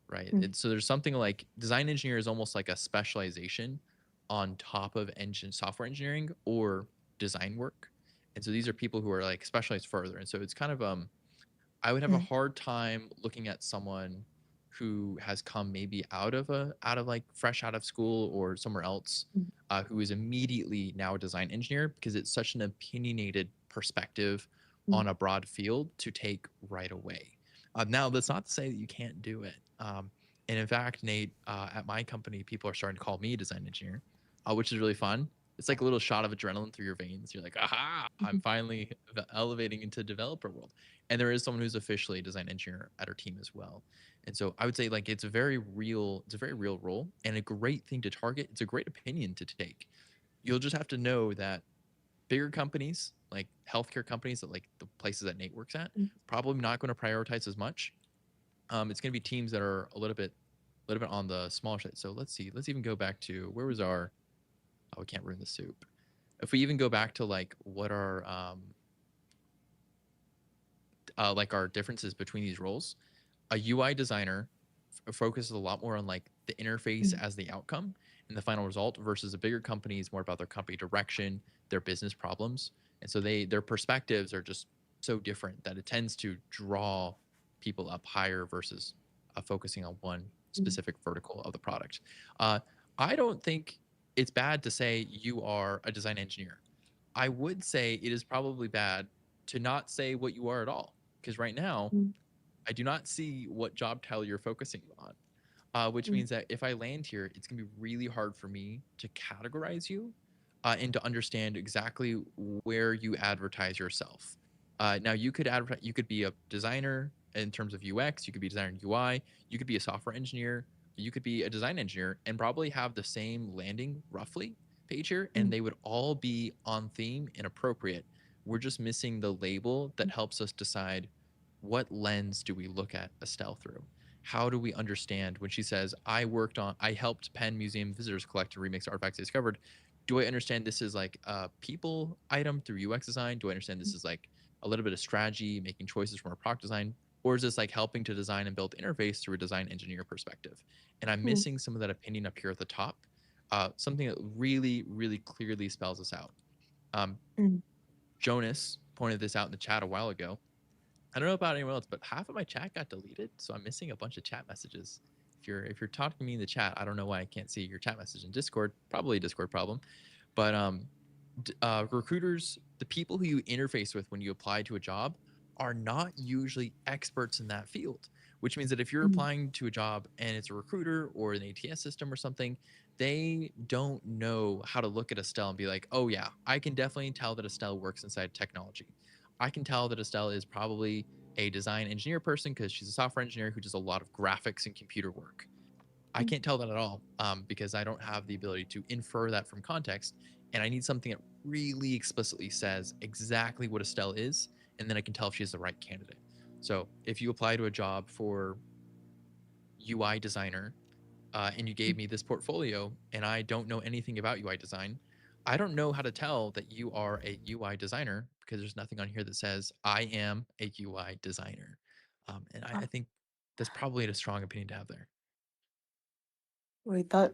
right? mm, So there's something like design engineer is almost like a specialization on top of engine software engineering or design work. And so these are people who are like specialized further. And so it's kind of I would have a mm, hard time looking at someone who has come maybe out of like fresh out of school or somewhere else, mm, who is immediately now a design engineer because it's such an opinionated perspective mm, on a broad field to take right away. Now that's not to say that you can't do it. And in fact, Nate, at my company, people are starting to call me a design engineer, which is really fun. It's like a little shot of adrenaline through your veins. You're like, aha, I'm mhm, finally elevating into developer world. And there is someone who's officially a design engineer at our team as well. And so I would say like it's a very real role and a great thing to target. It's a great opinion to take. You'll just have to know that bigger companies like healthcare companies that like the places that Nate works at mm. probably not going to prioritize as much. It's going to be teams that are a little bit on the smaller side. So let's see. Let's even go back to where was our oh, we can't ruin the soup. If we even go back to like our differences between these roles, a UI designer focuses a lot more on like the interface Mm, as the outcome and the final result versus a bigger company is more about their company direction, their business problems. And so their perspectives are just so different that it tends to draw people up higher versus focusing on one mm, specific vertical of the product. Uh, I don't think it's bad to say you are a design engineer. I would say it is probably bad to not say what you are at all. Because right now, mm, I do not see what job title you're focusing on, which mm, means that if I land here, it's going to be really hard for me to categorize you and to understand exactly where you advertise yourself. Now, you could advertise, you could be a designer, in terms of UX, you could be a designer in UI, you could be a software engineer, you could be a design engineer, and probably have the same landing roughly page here, and Mm. they would all be on theme and appropriate. We're just missing the label that helps us decide what lens do we look at Estelle through. How do we understand when she says, I helped Penn Museum visitors collect and remix artifacts they discovered? Do I understand this is like a people item through UX design? Do I understand this is like a little bit of strategy, making choices from a product design? Or is this like helping to design and build interface through a design engineer perspective? And I'm Mm. missing some of that opinion up here at the top, something that really, really clearly spells us out. Um, Mm. Jonas pointed this out in the chat a while ago. I don't know about anyone else, but half of my chat got deleted, so I'm missing a bunch of chat messages. If you're talking to me in the chat, I don't know why I can't see your chat message in Discord. Probably a Discord problem. But recruiters, the people who you interface with when you apply to a job, are not usually experts in that field. Which means that if you're Mm. applying to a job and it's a recruiter or an ATS system or something, they don't know how to look at Estelle and be like, oh yeah, I can definitely tell that Estelle works inside technology. I can tell that Estelle is probably a design engineer person because she's a software engineer who does a lot of graphics and computer work. I Mm. can't tell that at all because I don't have the ability to infer that from context. And I need something that really explicitly says exactly what Estelle is, and then I can tell if she's the right candidate. So if you apply to a job for UI designer and you gave me this portfolio and I don't know anything about UI design, I don't know how to tell that you are a UI designer because there's nothing on here that says I am a UI designer. And I think that's probably a strong opinion to have there. Wait, that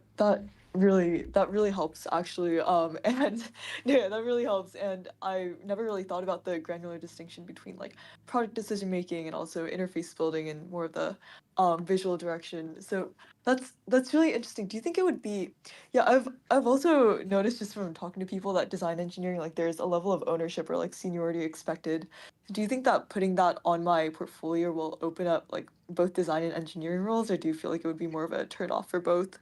really helps actually. And yeah, that really helps. And I never really thought about the granular distinction between like product decision making and also interface building and more of the visual direction. So that's really interesting. Do you think it would be, yeah, I've also noticed just from talking to people that design engineering, like there's a level of ownership or like seniority expected. Do you think that putting that on my portfolio will open up like both design and engineering roles, or do you feel like it would be more of a turn off for both?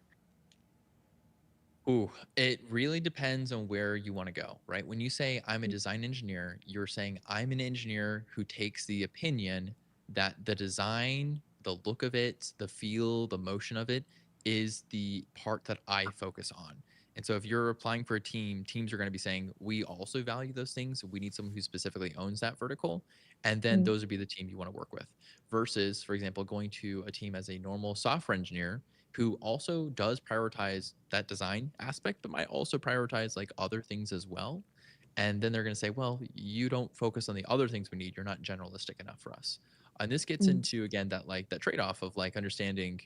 Ooh, it really depends on where you want to go, right? When you say I'm a design engineer, you're saying I'm an engineer who takes the opinion that the design, the look of it, the feel, the motion of it is the part that I focus on. And so if you're applying for a team, teams are going to be saying, we also value those things. We need someone who specifically owns that vertical. And then Mm. those would be the team you want to work with. Versus, for example, going to a team as a normal software engineer who also does prioritize that design aspect, but might also prioritize like other things as well. And then they're going to say, well, you don't focus on the other things we need. You're not generalistic enough for us. And this gets Mm. into, again, that like that trade-off of like understanding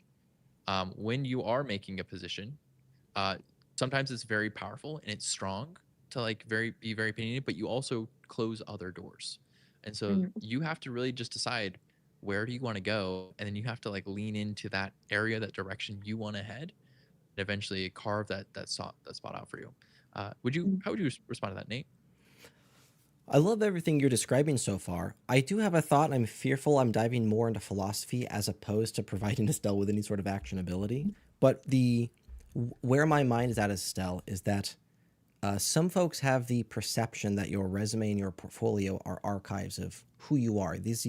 when you are making a position, uh, sometimes it's very powerful and it's strong to like be very opinionated, but you also close other doors. And so Mm. you have to really just decide where do you want to go, and then you have to like lean into that area, that direction you want to head, and eventually carve that spot out for you. Mm. How would you respond to that, Nate? I love everything you're describing so far. I do have a thought, and I'm fearful I'm diving more into philosophy as opposed to providing Estelle with any sort of actionability. But where my mind is at, Estelle, is that some folks have the perception that your resume and your portfolio are archives of who you are. These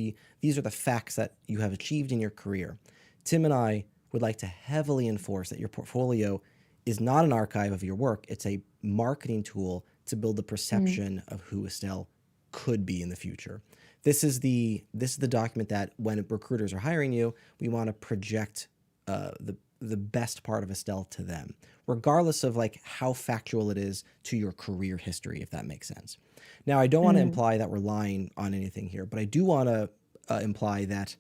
are the facts that you have achieved in your career. Tim and I would like to heavily enforce that your portfolio is not an archive of your work. It's a marketing tool to build the Mm. perception of who Estelle could be in the future. This is the document that when recruiters are hiring you, we want to project the best part of Estelle to them, regardless of like how factual it is to your career history, if that makes sense. Now, I don't want to Mm. imply that we're lying on anything here, but I do want to imply that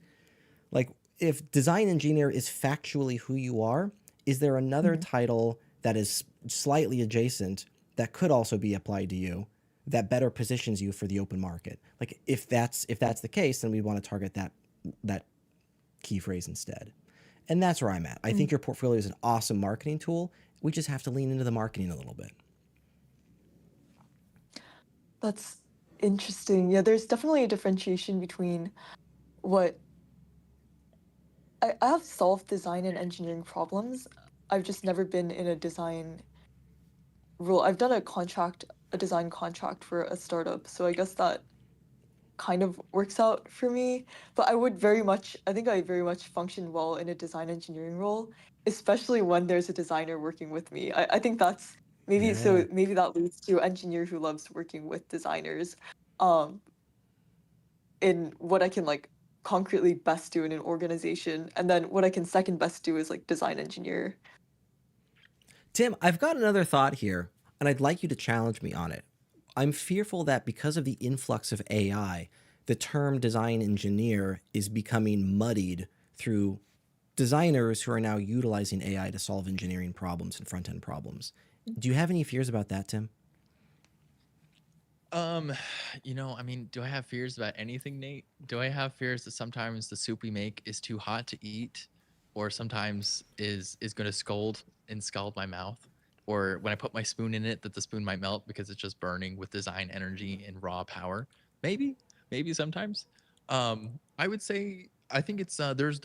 like if design engineer is factually who you are, is there another Mm. title that is slightly adjacent that could also be applied to you that better positions you for the open market? Like if that's the case, then we want to target that key phrase instead. And that's where I'm at. I Mm. think your portfolio is an awesome marketing tool. We just have to lean into the marketing a little bit. That's interesting. Yeah, there's definitely a differentiation between what I have solved design and engineering problems. I've just never been in a design role. I've done a design contract for a startup. So I guess that kind of works out for me. But I think I very much function well in a design engineering role, especially when there's a designer working with me. I think that's Yeah. maybe that leads to engineer who loves working with designers. Um, in what I can like concretely best do in an organization, and then what I can second best do is like design engineer. Tim, I've got another thought here, and I'd like you to challenge me on it. I'm fearful that because of the influx of AI, the term design engineer is becoming muddied through designers who are now utilizing AI to solve engineering problems and front end problems. Do you have any fears about that, Tim? Um, I mean, do I have fears about anything, Nate? Do I have fears that sometimes the soup we make is too hot to eat, or sometimes is going to scald my mouth, or when I put my spoon in it, that the spoon might melt because it's just burning with design energy and raw power? Maybe, maybe sometimes. I would say I think it's there's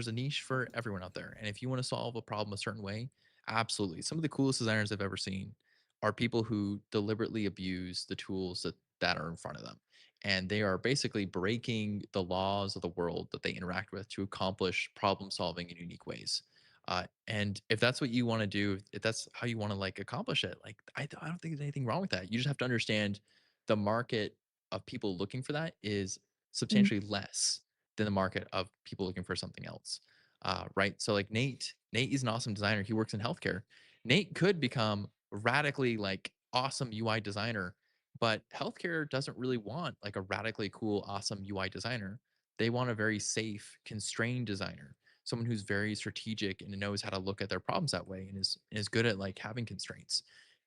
a niche for everyone out there, and if you want to solve a problem a certain way, absolutely. Some of the coolest designers I've ever seen are people who deliberately abuse the tools that are in front of them. And they are basically breaking the laws of the world that they interact with to accomplish problem solving in unique ways. And if that's what you want to do, if that's how you want to like accomplish it, like I don't think there's anything wrong with that. You just have to understand the market of people looking for that is Mm, substantially less than the market of people looking for something else. Right. So like Nate is an awesome designer. He works in healthcare. Nate could become radically like awesome UI designer, but healthcare doesn't really want like a radically cool, awesome UI designer. They want a very safe, constrained designer, someone who's very strategic and knows how to look at their problems that way and is good at like having constraints.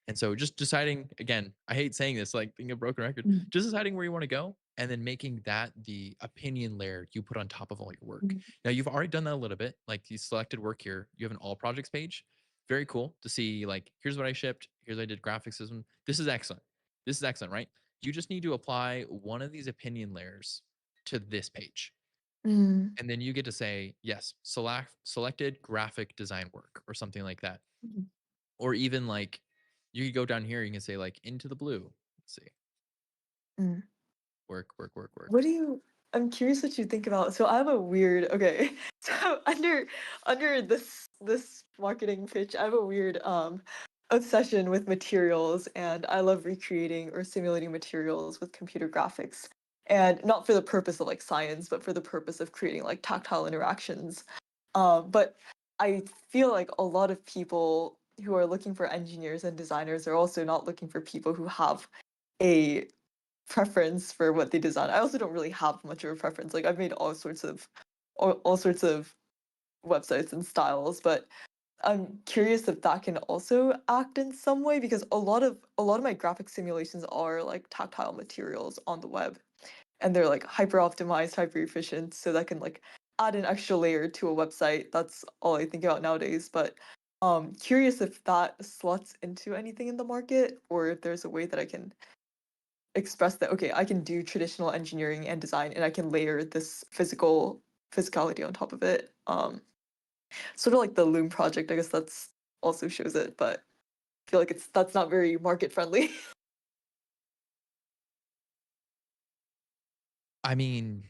And so just deciding again, I hate saying this, like being a broken record, mm, just deciding where you want to go and then making that the opinion layer you put on top of all your work. mm, Now you've already done that a little bit, like you selected work here. You have an all projects page, very cool to see like here's what I shipped, here's what I did graphic system. This is excellent. This is excellent, right? You just need to apply one of these opinion layers to this page. mm, And then you get to say, yes, selected graphic design work or something like that. mm, Or even like you could go down here, you can say like into the blue. Let's see. mm. Work, work, work, What work. do you I'm curious what you think about. So I have a weird okay. So under this marketing pitch, I have a weird obsession with materials, and I love recreating or simulating materials with computer graphics. And not for the purpose of like science, but for the purpose of creating like tactile interactions. But I feel like a lot of people who are looking for engineers and designers are also not looking for people who have a preference for what they design. I also don't really have much of a preference. Like I've made all sorts of websites and styles, but I'm curious if that can also act in some way because a lot of my graphic simulations are like tactile materials on the web, and they're like hyper optimized, hyper efficient, so that can like add an extra layer to a website. That's all I think about nowadays. But curious if that slots into anything in the market, or if there's a way that I can express that okay, I can do traditional engineering and design, and I can layer this physicality on top of it. Sort of like the Loom project. I guess that's also shows it, but I feel like that's not very market friendly. I mean,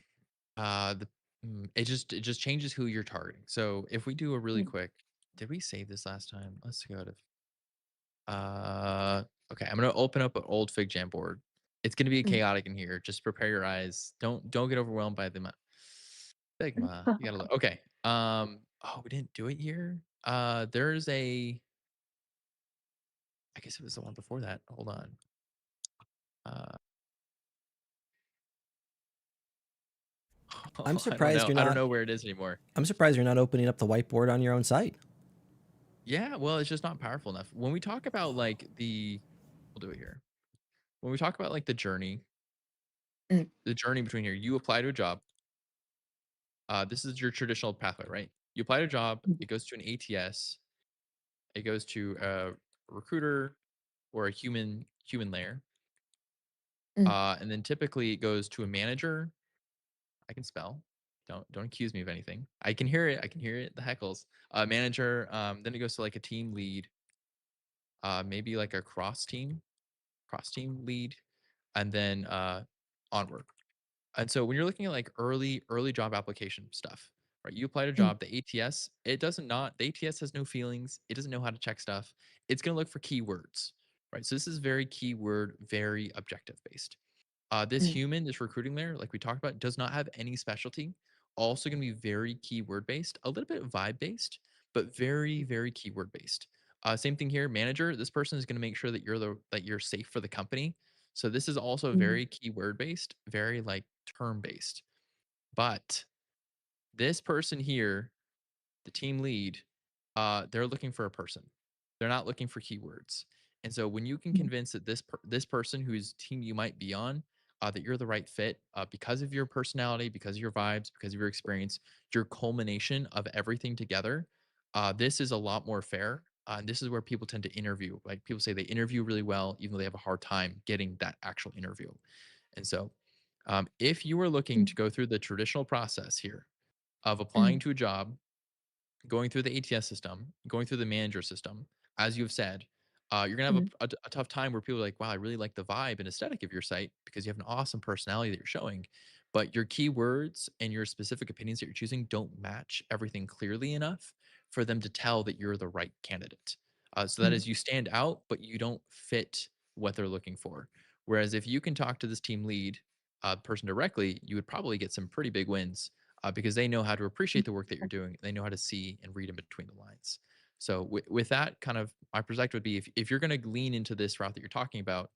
the it just changes who you're targeting. So if we do a really Mm, quick, did we save this last time? Let's go to okay, I'm gonna open up an old Fig Jam board. It's gonna be mm, chaotic in here. Just prepare your eyes. Don't get overwhelmed by the amount. Figma. You gotta look. Okay. Oh, we didn't do it here. There's a. I guess it was the one before that. Hold on. Uh, I'm I don't surprised know. you're I don't not. know where it is anymore. I'm surprised you're not opening up the whiteboard on your own site. Yeah, well, it's just not powerful enough. When we talk about we'll do it here. When we talk about like mm, the journey between here, you apply to a job. This is your traditional pathway, right? You apply to a job, mm, it goes to an ATS, it goes to a recruiter or a human layer, mm, and then typically it goes to a manager. I can spell. Don't accuse me of anything. I can hear it. I can hear it. The heckles. Manager. Then it goes to like a team lead. Maybe like a cross team lead, and then onward. And so when you're looking at like early job application stuff, right? You applied a Mm, job, the ATS, the ATS has no feelings. It doesn't know how to check stuff. It's going to look for keywords, right? So this is very keyword, very objective based. mm, This recruiting layer, like we talked about, does not have any specialty. Also going to be very keyword based, a little bit vibe based, but very keyword based. Same thing here, manager. This person is going to make sure that you're safe for the company. So this is also mm, very keyword based, very like term based. But this person here, the team lead, they're looking for a person. They're not looking for keywords. And so when you can mm, convince that this person whose team you might be on, that you're the right fit because of your personality, because of your vibes, because of your experience, your culmination of everything together, this is a lot more fair. And this is where people tend to interview. Like people say they interview really well, even though they have a hard time getting that actual interview. And so, if you were looking mm, to go through the traditional process here of applying mm, to a job, going through the ATS system, going through the manager system, as you've said, you're gonna have mm, a tough time where people are like, "Wow, I really like the vibe and aesthetic of your site because you have an awesome personality that you're showing, but your keywords and your specific opinions that you're choosing don't match everything clearly enough for them to tell that you're the right candidate." So that mm, is, you stand out, but you don't fit what they're looking for. Whereas if you can talk to this team lead person directly, you would probably get some pretty big wins because they know how to appreciate the work that you're doing. They know how to see and read in between the lines. So with that kind of, my perspective would be, if you're going to lean into this route that you're talking about,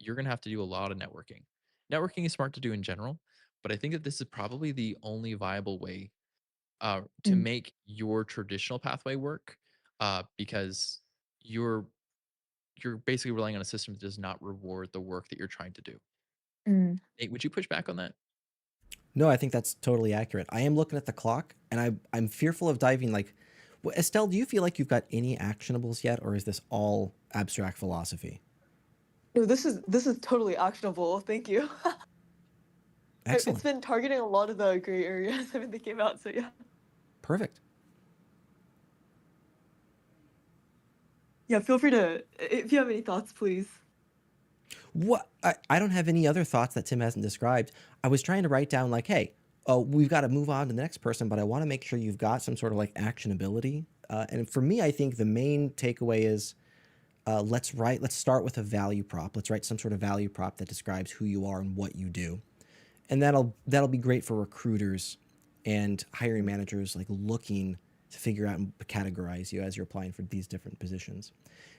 you're going to have to do a lot of networking. Networking is smart to do in general, but I think that this is probably the only viable way to mm, make your traditional pathway work because you're you're basically relying on a system that does not reward the work that you're trying to do. mm. Nate, would you push back on that? No, I think that's totally accurate. I am looking at the clock, and I'm fearful of diving. Like, Estelle, do you feel like you've got any actionables yet, or is this all abstract philosophy? No, this is totally actionable. Thank you. It's Excellent, been targeting a lot of the gray areas I've been thinking about, so yeah. perfect. Yeah, feel free to, if you have any thoughts, please. What I don't have any other thoughts that Tim hasn't described. I was trying to write down like, hey, oh, we've got to move on to the next person, but I want to make sure you've got some sort of like actionability. And for me, I think the main takeaway is let's start with a value prop. Let's write some sort of value prop that describes who you are and what you do, and that'll be great for recruiters and hiring managers like looking to figure out and categorize you as you're applying for these different positions.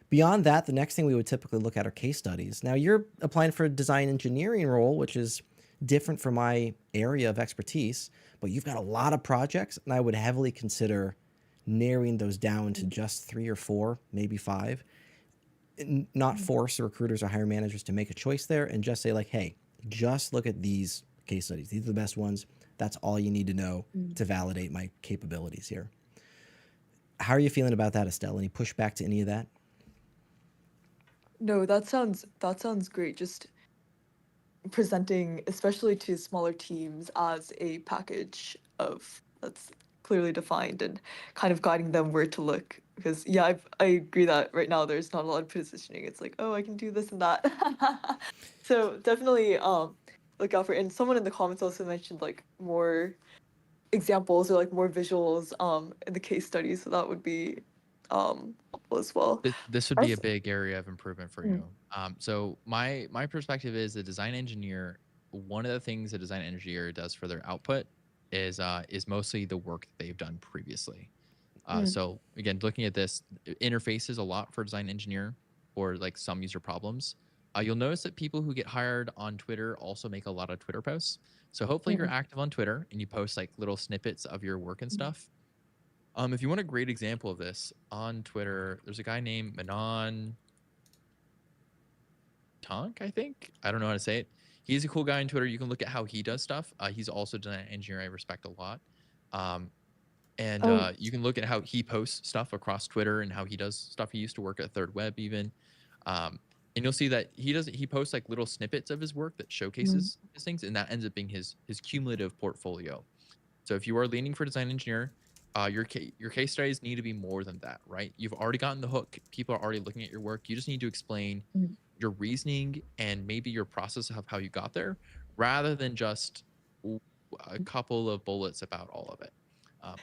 Beyond that, the next thing we would typically look at are case studies. Now you're applying for a design engineering role, which is different from my area of expertise, but you've got a lot of projects, and I would heavily consider narrowing those down to just 3 or 4, maybe 5, not force the recruiters or hiring managers to make a choice there, and just say like, hey, just look at these case studies. These are the best ones. That's all you need to know Mm. to validate my capabilities here. How are you feeling about that, Estelle? Any pushback to any of that? No, that sounds great. Just presenting, especially to smaller teams, as a package of that's clearly defined and kind of guiding them where to look. Because yeah, I agree that right now there's not a lot of positioning. It's like, oh, I can do this and that. So definitely look out for it. And someone in the comments also mentioned like more examples or like more visuals in the case studies. So that would be helpful as well. This would be a As- big area of improvement for mm, you. So my perspective is a design engineer. One of the things a design engineer does for their output is mostly the work that they've done previously. mm, So again, looking at this, interfaces a lot for design engineer or like some user problems. You'll notice that people who get hired on Twitter also make a lot of Twitter posts. So hopefully you're mm, active on Twitter and you post like little snippets of your work and mm, stuff. If you want a great example of this on Twitter, there's a guy named Manon Tonk, I think. I don't know how to say it. He's a cool guy on Twitter. You can look at how he does stuff. He's also done an engineer I respect a lot. Um, and oh, you can look at how he posts stuff across Twitter and how he does stuff. He used to work at Third Web even. Um, and you'll see that he posts like little snippets of his work that mm, showcases his things, and that ends up being his cumulative portfolio. So if you are leaning for design engineer, your case studies need to be more than that, right? You've already gotten the hook. People are already looking at your work. You just need to explain mm, your reasoning and maybe your process of how you got there, rather than just a couple of bullets about all of it.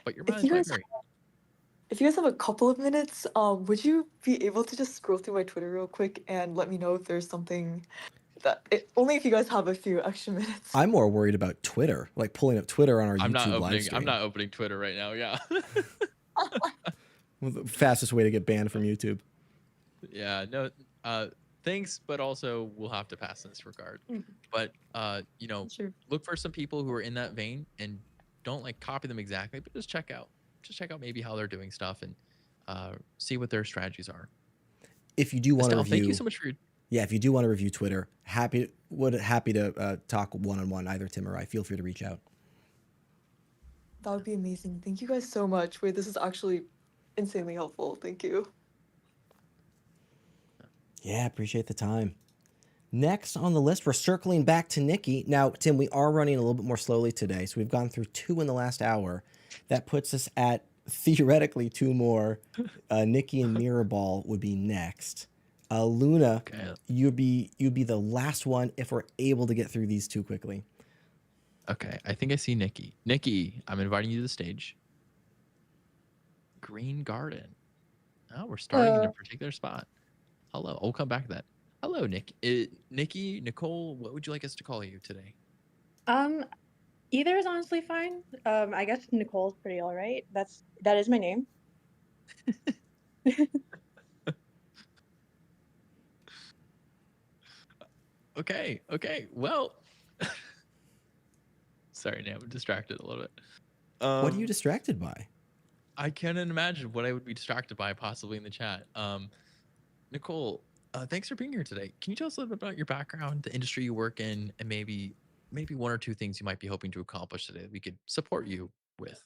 But your If mind is you quite guys merry. if you guys have a couple of minutes, would you be able to just scroll through my Twitter real quick and let me know if there's something only if you guys have a few extra minutes. I'm more worried about Twitter, like pulling up Twitter on our I'm not YouTube live opening. stream. I'm not opening Twitter right now. Yeah. The fastest way to get banned from YouTube. Yeah. No. Thanks, but also we'll have to pass in this regard. But Sure. look for some people who are in that vein and don't like copy them exactly, but just check out maybe how they're doing stuff and see what their strategies are. If you do want to Estelle, review, thank you so much for your. yeah, if you do want to review Twitter, happy to talk one-on-one, either Tim or I. Feel free to reach out. That would be amazing. Thank you guys so much. Wait, this is actually insanely helpful. Thank you. Yeah, appreciate the time. Next on the list, we're circling back to Nikkie. Now, Tim, we are running a little bit more slowly today, so we've gone through 2 in the last hour. That puts us at theoretically 2 more. Nikkie and Mirrorball would be next. Luna, Okay. you'd be the last one if we're able to get through these 2 quickly. Okay, I think I see Nikkie. Nikkie, I'm inviting you to the stage. Green Garden. Oh, we're starting in a particular spot. Hello. I'll come back to that. Hello, Nick. Nikkie, Nicole, what would you like us to call you today? Either is honestly fine. I guess Nicole's pretty all right. That is my name. Okay. Well, sorry, Nate, I'm distracted a little bit. What are you distracted by? I can't imagine what I would be distracted by possibly in the chat. Nicole, thanks for being here today. Can you tell us a little bit about your background, the industry you work in, and maybe 1 or 2 things you might be hoping to accomplish today that we could support you with?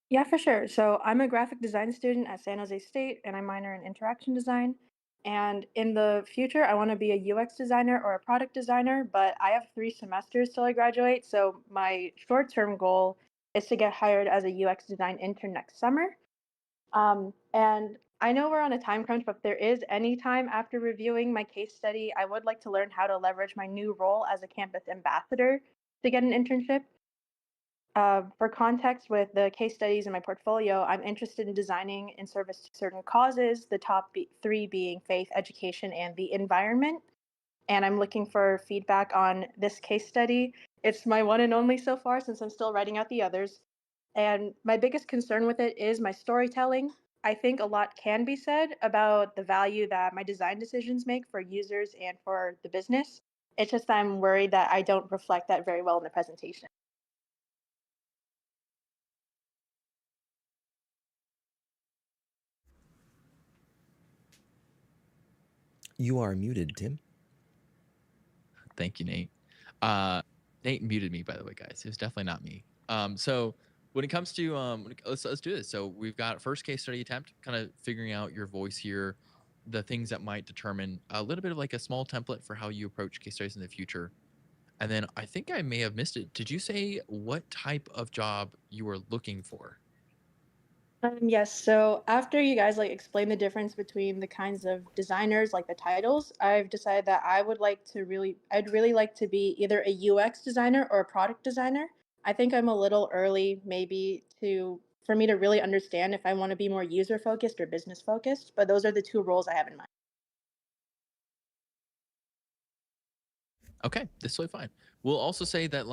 Yeah, for sure. So I'm a graphic design student at San Jose State, and I minor in interaction design. And in the future, I want to be a UX designer or a product designer, but I have 3 semesters till I graduate. So my short-term goal is to get hired as a UX design intern next summer. And I know we're on a time crunch, but if there is any time after reviewing my case study, I would like to learn how to leverage my new role as a campus ambassador to get an internship. For context, with the case studies in my portfolio, I'm interested in designing in service to certain causes, the top 3 being faith, education, and the environment. And I'm looking for feedback on this case study. It's my one and only so far since I'm still writing out the others. And my biggest concern with it is my storytelling. I think a lot can be said about the value that my design decisions make for users and for the business. It's just that I'm worried that I don't reflect that very well in the presentation. You are muted, Tim. Thank you, Nate. Nate muted me, by the way, guys. It was definitely not me. So when it comes to let's do this. So we've got first case study attempt, kind of figuring out your voice here, the things that might determine a little bit of like a small template for how you approach case studies in the future. And then I think I may have missed it. Did you say what type of job you were looking for? Yes, so after you guys explain the difference between the kinds of designers, like the titles, I've decided that I'd really like to be either a UX designer or a product designer. I think I'm a little early maybe for me to really understand if I want to be more user focused or business focused, but those are the 2 roles I have in mind. Okay, this is totally fine. We'll also say that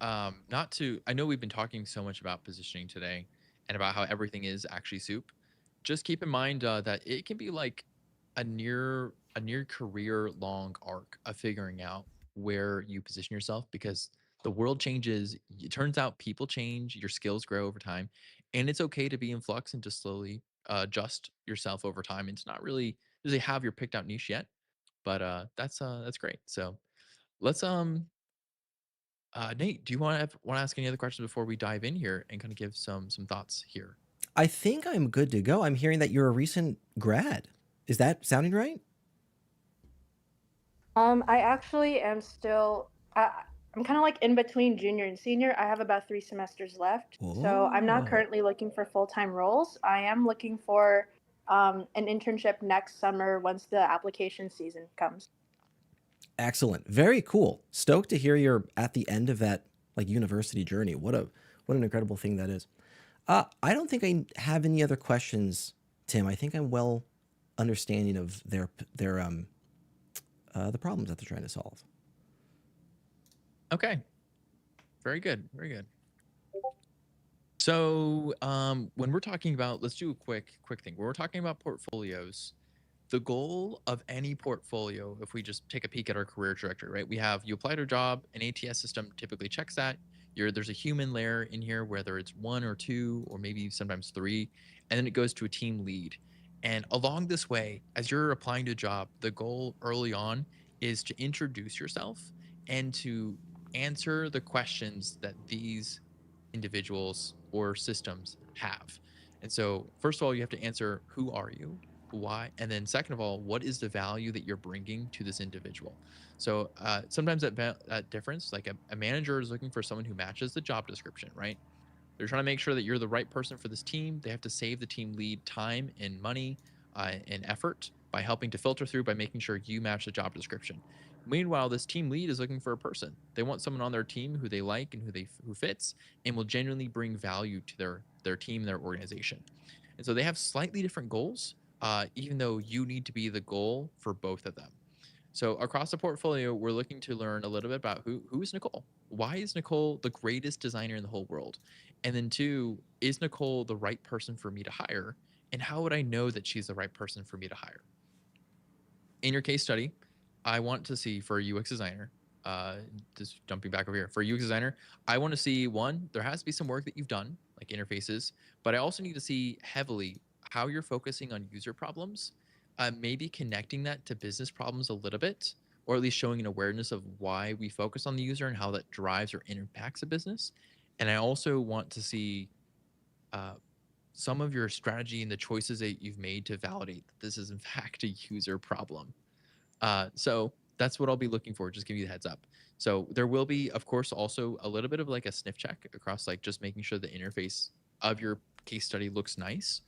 I know we've been talking so much about positioning today and about how everything is actually soup. Just keep in mind that it can be like a near career long arc of figuring out where you position yourself, because the world changes. It turns out people change, your skills grow over time, and it's okay to be in flux and to slowly adjust yourself over time. And it's not really have your picked out niche yet, but that's great. So let's Nate, do you want to ask any other questions before we dive in here and kind of give some thoughts here? I think I'm good to go. I'm hearing that you're a recent grad. Is that sounding right? I actually am still. I'm kind of in between junior and senior. I have about 3 semesters left, so I'm not currently looking for full-time roles. I am looking for an internship next summer once the application season comes. Excellent. Very cool. Stoked to hear you're at the end of that like university journey. What an incredible thing that is. I don't think I have any other questions, Tim. I think I'm well understanding of their the problems that they're trying to solve. Okay. Very good. Very good. So when we're talking about, let's do a quick thing. When we're talking about portfolios, the goal of any portfolio, if we just take a peek at our career trajectory, right? We have you apply to a job, an ATS system typically checks that. There's a human layer in here, whether it's one or two, or maybe sometimes three, and then it goes to a team lead. And along this way, as you're applying to a job, the goal early on is to introduce yourself and to answer the questions that these individuals or systems have. And so, first of all, you have to answer, who are you? Why? And then second of all, what is the value that you're bringing to this individual? So sometimes that difference, like a manager is looking for someone who matches the job description, right? They're trying to make sure that you're the right person for this team. They have to save the team lead time and money and effort by helping to filter through, by making sure you match the job description. Meanwhile, this team lead is looking for a person. They want someone on their team who they like and who fits and will genuinely bring value to their team, their organization. And so they have slightly different goals, even though you need to be the goal for both of them. So across the portfolio, we're looking to learn a little bit about who is Nicole? Why is Nicole the greatest designer in the whole world? And then two, is Nicole the right person for me to hire? And how would I know that she's the right person for me to hire? In your case study, I want to see, for a UX designer, just jumping back over here, for a UX designer, I want to see, one, there has to be some work that you've done, like interfaces, but I also need to see heavily how you're focusing on user problems, maybe connecting that to business problems a little bit, or at least showing an awareness of why we focus on the user and how that drives or impacts a business. And I also want to see some of your strategy and the choices that you've made to validate that this is in fact a user problem. So that's what I'll be looking for. Just give you the heads up. So there will be, of course, also a little bit of like a sniff check across, like just making sure the interface of your case study looks nice.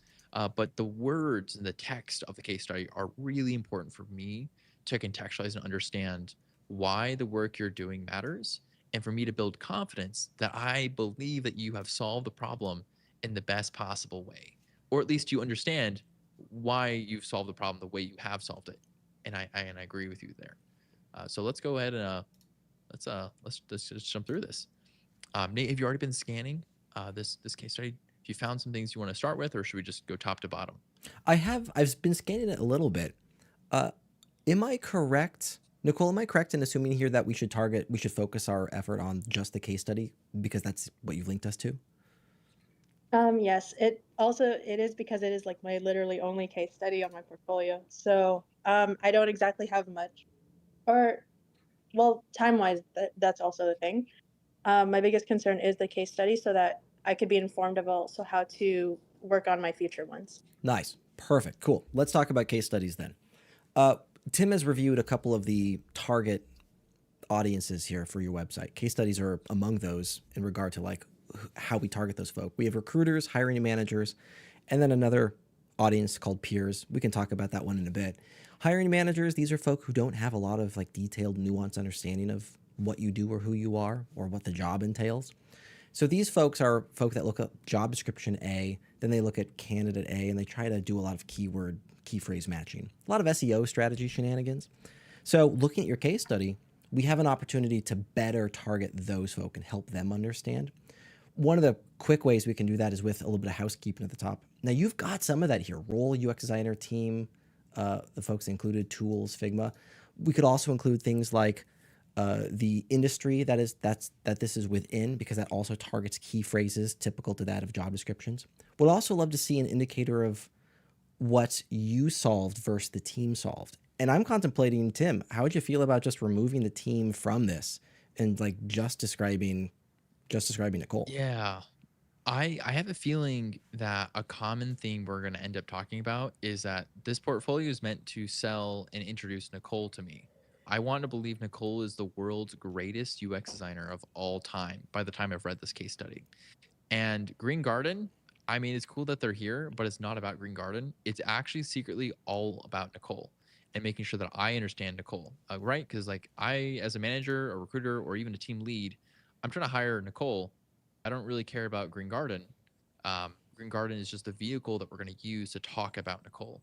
But the words and the text of the case study are really important for me to contextualize and understand why the work you're doing matters, and for me to build confidence that I believe that you have solved the problem in the best possible way, or at least you understand why you've solved the problem the way you have solved it. And I agree with you there. So let's go ahead and let's just jump through this. Nate, have you already been scanning this case study? Have you found some things you want to start with, or should we just go top to bottom? I've been scanning it a little bit. Am I correct, Nicole? Am I correct in assuming here that we should focus our effort on just the case study because that's what you've linked us to? Yes, it is because it is like my literally only case study on my portfolio. So I don't exactly have much, or well, time-wise, that's also the thing. My biggest concern is the case study, so that I could be informed of also how to work on my future ones. Nice. Perfect. Cool. Let's talk about case studies then. Tim has reviewed a couple of the target audiences here for your website. Case studies are among those in regard to like how we target those folk. We have recruiters, hiring managers, and then another audience called peers. We can talk about that one in a bit. Hiring managers, these are folk who don't have a lot of like detailed, nuanced understanding of what you do or who you are or what the job entails. So these folks are folk that look up job description A, then they look at candidate A, and they try to do a lot of keyword, key phrase matching, a lot of SEO strategy shenanigans. So looking at your case study, we have an opportunity to better target those folk and help them understand. One of the quick ways we can do that is with a little bit of housekeeping at the top. Now you've got some of that here: role, UX designer, team, the folks included, tools, Figma. We could also include things like the industry that this is within, because that also targets key phrases typical to that of job descriptions. Would also love to see an indicator of what you solved versus the team solved. And I'm contemplating, Tim, how would you feel about just removing the team from this and like just describing Nicole? Yeah. I have a feeling that a common theme we're going to end up talking about is that this portfolio is meant to sell and introduce Nicole to me. I want to believe Nicole is the world's greatest UX designer of all time by the time I've read this case study. And Green Garden, I mean, it's cool that they're here, but it's not about Green Garden. It's actually secretly all about Nicole. and making sure that I understand Nicole, right? Because like I, as a manager, a recruiter, or even a team lead, I'm trying to hire Nicole. I don't really care about Green Garden. Green Garden is just the vehicle that we're going to use to talk about Nicole.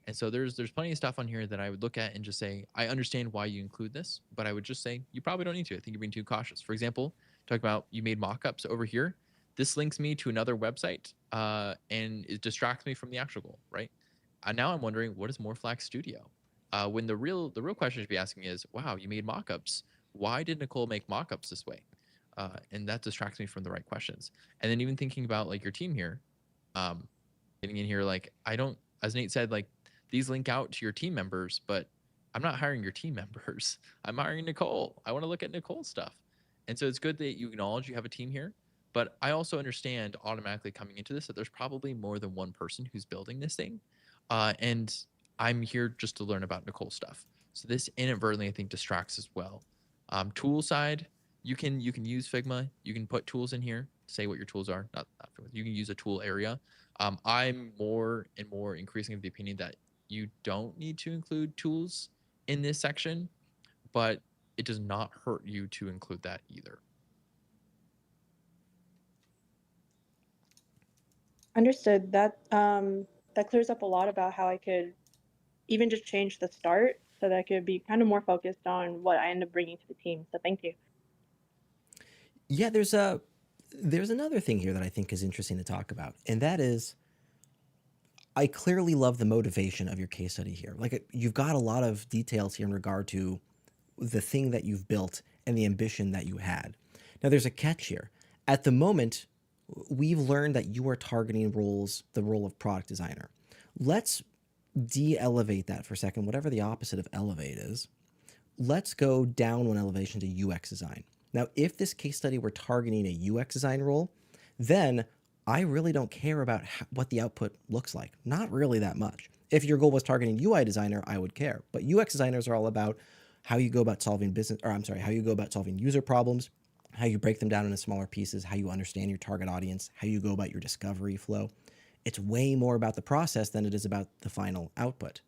And so there's plenty of stuff on here that I would look at and just say, I understand why you include this, but I would just say you probably don't need to. I think you're being too cautious. For example, talk about you made mock-ups over here. This links me to another website, and it distracts me from the actual goal, right? Now I'm wondering, what is Morflax Studio? When the real question you should be asking is, wow, you made mock-ups. Why did Nicole make mock-ups this way? And that distracts me from the right questions. And then even thinking about like your team here, um, getting in here, like I don't, as Nate said, like these link out to your team members, but I'm not hiring your team members. I'm hiring Nicole. I want to look at Nicole's stuff. And so it's good that you acknowledge you have a team here, but I also understand automatically coming into this that there's probably more than one person who's building this thing. And I'm here just to learn about Nicole's stuff. So this inadvertently, I think, distracts as well. Tool side, you can use Figma. You can put tools in here. Say what your tools are. Not Figma. You can use a tool area. I'm more and more increasing of the opinion that you don't need to include tools in this section, but it does not hurt you to include that either. Understood. That clears up a lot about how I could even just change the start so that I could be kind of more focused on what I end up bringing to the team. So thank you. Yeah, there's another thing here that I think is interesting to talk about, and that is I clearly love the motivation of your case study here. Like you've got a lot of details here in regard to the thing that you've built and the ambition that you had. Now there's a catch here. At the moment, we've learned that you are targeting the role of product designer. Let's de-elevate that for a second, whatever the opposite of elevate is. Let's go down one elevation to UX design. Now, if this case study were targeting a UX design role, then I really don't care about what the output looks like. Not really that much. If your goal was targeting UI designer, I would care. But UX designers are all about how you go about solving how you go about solving user problems, how you break them down into smaller pieces, how you understand your target audience, how you go about your discovery flow. It's way more about the process than it is about the final output.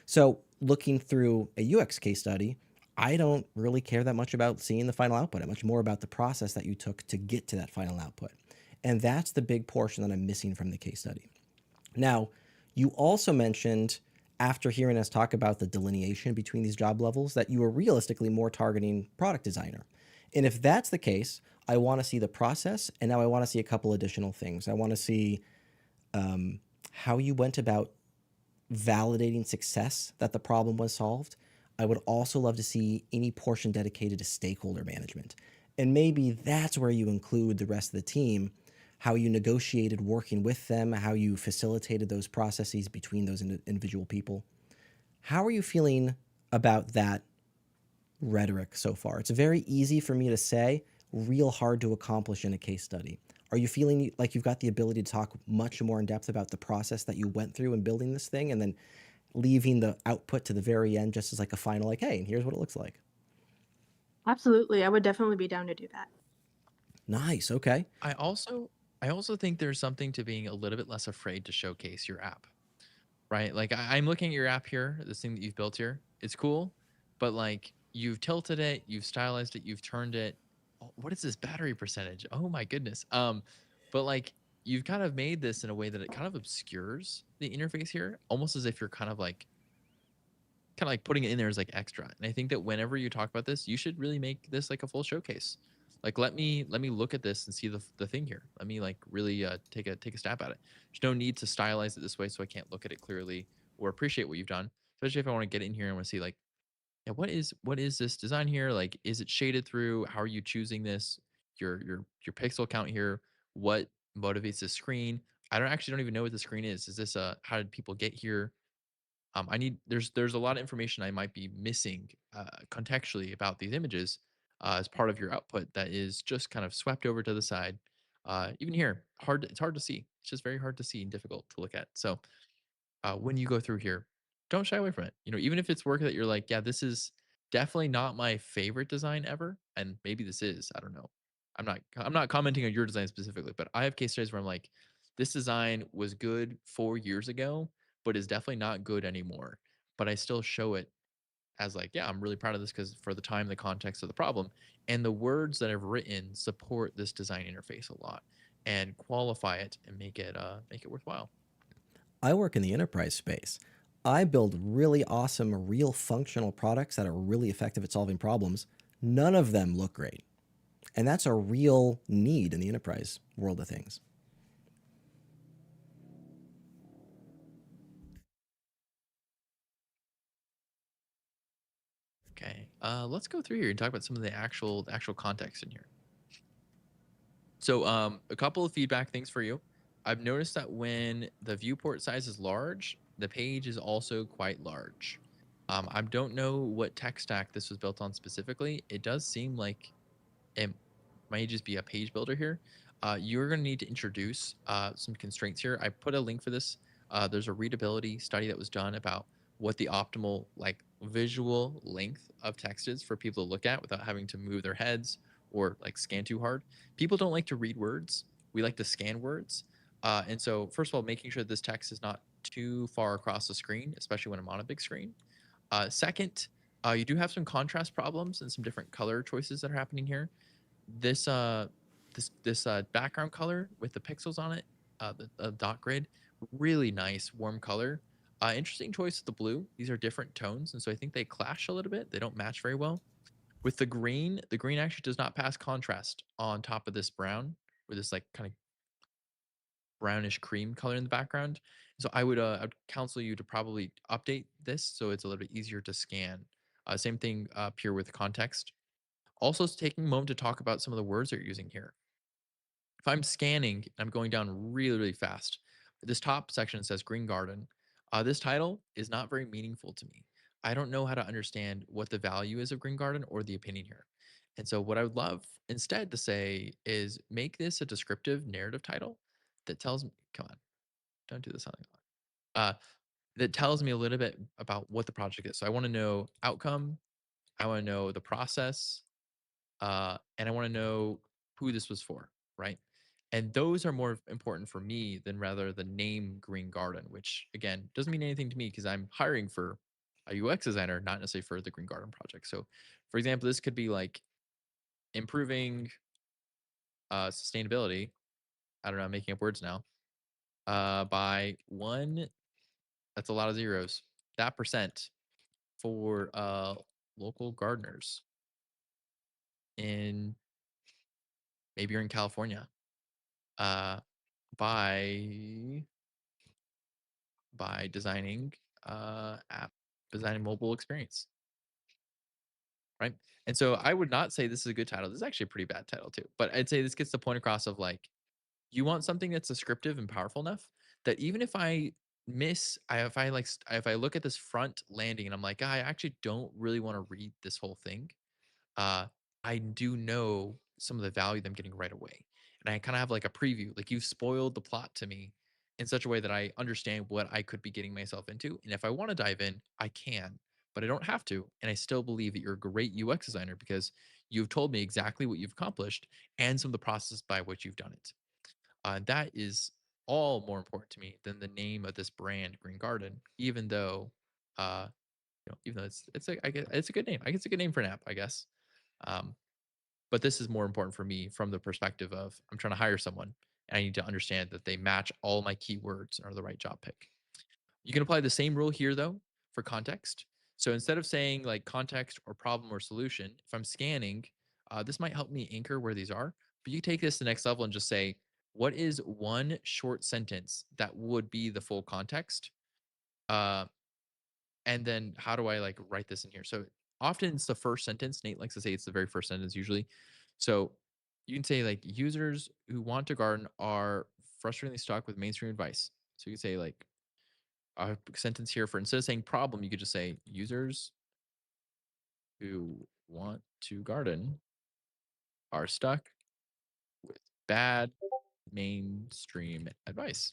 So looking through a UX case study, I don't really care that much about seeing the final output. I'm much more about the process that you took to get to that final output. And that's the big portion that I'm missing from the case study. Now, you also mentioned, after hearing us talk about the delineation between these job levels, that you were realistically more targeting product designer. And if that's the case, I want to see the process, and now I want to see a couple additional things. I want to see how you went about validating success that the problem was solved. I would also love to see any portion dedicated to stakeholder management. And maybe that's where you include the rest of the team, how you negotiated working with them, how you facilitated those processes between those individual people. How are you feeling about that rhetoric so far? It's very easy for me to say, real hard to accomplish in a case study. Are you feeling like you've got the ability to talk much more in depth about the process that you went through in building this thing, and then leaving the output to the very end just as like a final, like, hey, and here's what it looks like? Absolutely. I would definitely be down to do that. Nice. Okay. I also think there's something to being a little bit less afraid to showcase your app, right? Like I'm looking at your app here, this thing that you've built here. It's cool, but like you've tilted it, you've stylized it, you've turned it. Oh, what is this battery percentage? Oh my goodness. But like you've kind of made this in a way that it kind of obscures the interface here, almost as if you're kind of like putting it in there as like extra. And I think that whenever you talk about this, you should really make this like a full showcase. Like let me look at this and see the thing here. Let me like really take a stab at it. There's no need to stylize it this way so I can't look at it clearly or appreciate what you've done. Especially if I want to get in here and want to see like, yeah, what is this design here? Like, is it shaded through? How are you choosing this? Your pixel count here. What motivates the screen? I don't even know what the screen is. Is this how did people get here? I need there's a lot of information I might be missing contextually about these images as part of your output that is just kind of swept over to the side. Even here, it's hard to see. It's just very hard to see and difficult to look at. So when you go through here, don't shy away from it. Even if it's work that you're like, yeah, this is definitely not my favorite design ever, and maybe this is. I don't know. I'm not commenting on your design specifically, but I have case studies where I'm like, this design was good 4 years ago, but is definitely not good anymore. but I still show it as like, yeah, I'm really proud of this because for the time, the context of the problem, and the words that I've written support this design interface a lot and qualify it and make it worthwhile. I work in the enterprise space. I build really awesome, real functional products that are really effective at solving problems. None of them look great. And that's a real need in the enterprise world of things. Okay, let's go through here and talk about some of the actual context in here. So, a couple of feedback things for you. I've noticed that when the viewport size is large, the page is also quite large. I don't know what tech stack this was built on specifically. It does seem like it might just be a page builder here. You're going to need to introduce some constraints here. I put a link for this. There's a readability study that was done about what the optimal like visual length of text is for people to look at without having to move their heads or like scan too hard. People don't like to read words. We like to scan words. And so first of all, making sure this text is not too far across the screen, especially when I'm on a big screen. Second, you do have some contrast problems and some different color choices that are happening here. This background color with the pixels on it, the dot grid, really nice warm color. Interesting choice with the blue. These are different tones, and so I think they clash a little bit. They don't match very well. With the green actually does not pass contrast on top of this brown, or this like kind of brownish cream color in the background. So I would counsel you to probably update this so it's a little bit easier to scan. Same thing pure with context. Also, it's taking a moment to talk about some of the words that you're using here. If I'm scanning, I'm going down really, really fast. This top section says Green Garden. This title is not very meaningful to me. I don't know how to understand what the value is of Green Garden or the opinion here. And so, what I would love instead to say is make this a descriptive narrative title that tells me, come on, don't do this on uh, that tells me a little bit about what the project is. So, I want to know outcome, I want to know the process, and I want to know who this was for, right? And those are more important for me than rather the name Green Garden, which again doesn't mean anything to me because I'm hiring for a UX designer, not necessarily for the Green Garden project. So, for example, this could be like improving sustainability. I don't know, I'm making up words now. By one, that's a lot of zeros. That percent for local gardeners in maybe you're in California. Uh, by designing app designing mobile experience, right? And so I would not say this is a good title. This is actually a pretty bad title too, but I'd say this gets the point across of like you want something that's descriptive and powerful enough that even if I if I look at this front landing and I'm like, "Ah, I actually don't really want to read this whole thing, uh, I do know some of the value that I'm getting right away. And I kind of have like a preview. Like you've spoiled the plot to me in such a way that I understand what I could be getting myself into. And if I want to dive in, I can, but I don't have to. And I still believe that you're a great UX designer because you've told me exactly what you've accomplished and some of the process by which you've done it. That is all more important to me than the name of this brand, Green Garden, even though, even though I guess it's a good name. I guess it's a good name for an app, I guess. Um, but this is more important for me from the perspective of I'm trying to hire someone and I need to understand that they match all my keywords and are the right job pick. You can apply the same rule here though for context. So instead of saying like context or problem or solution, if I'm scanning, this might help me anchor where these are. But you take this to the next level and just say, what is one short sentence that would be the full context? Uh, and then how do I like write this in here? So often it's the first sentence. Nate likes to say it's the very first sentence usually. So you can say like users who want to garden are frustratingly stuck with mainstream advice. So you can say like a sentence here for instead of saying problem, you could just say users who want to garden are stuck with bad mainstream advice.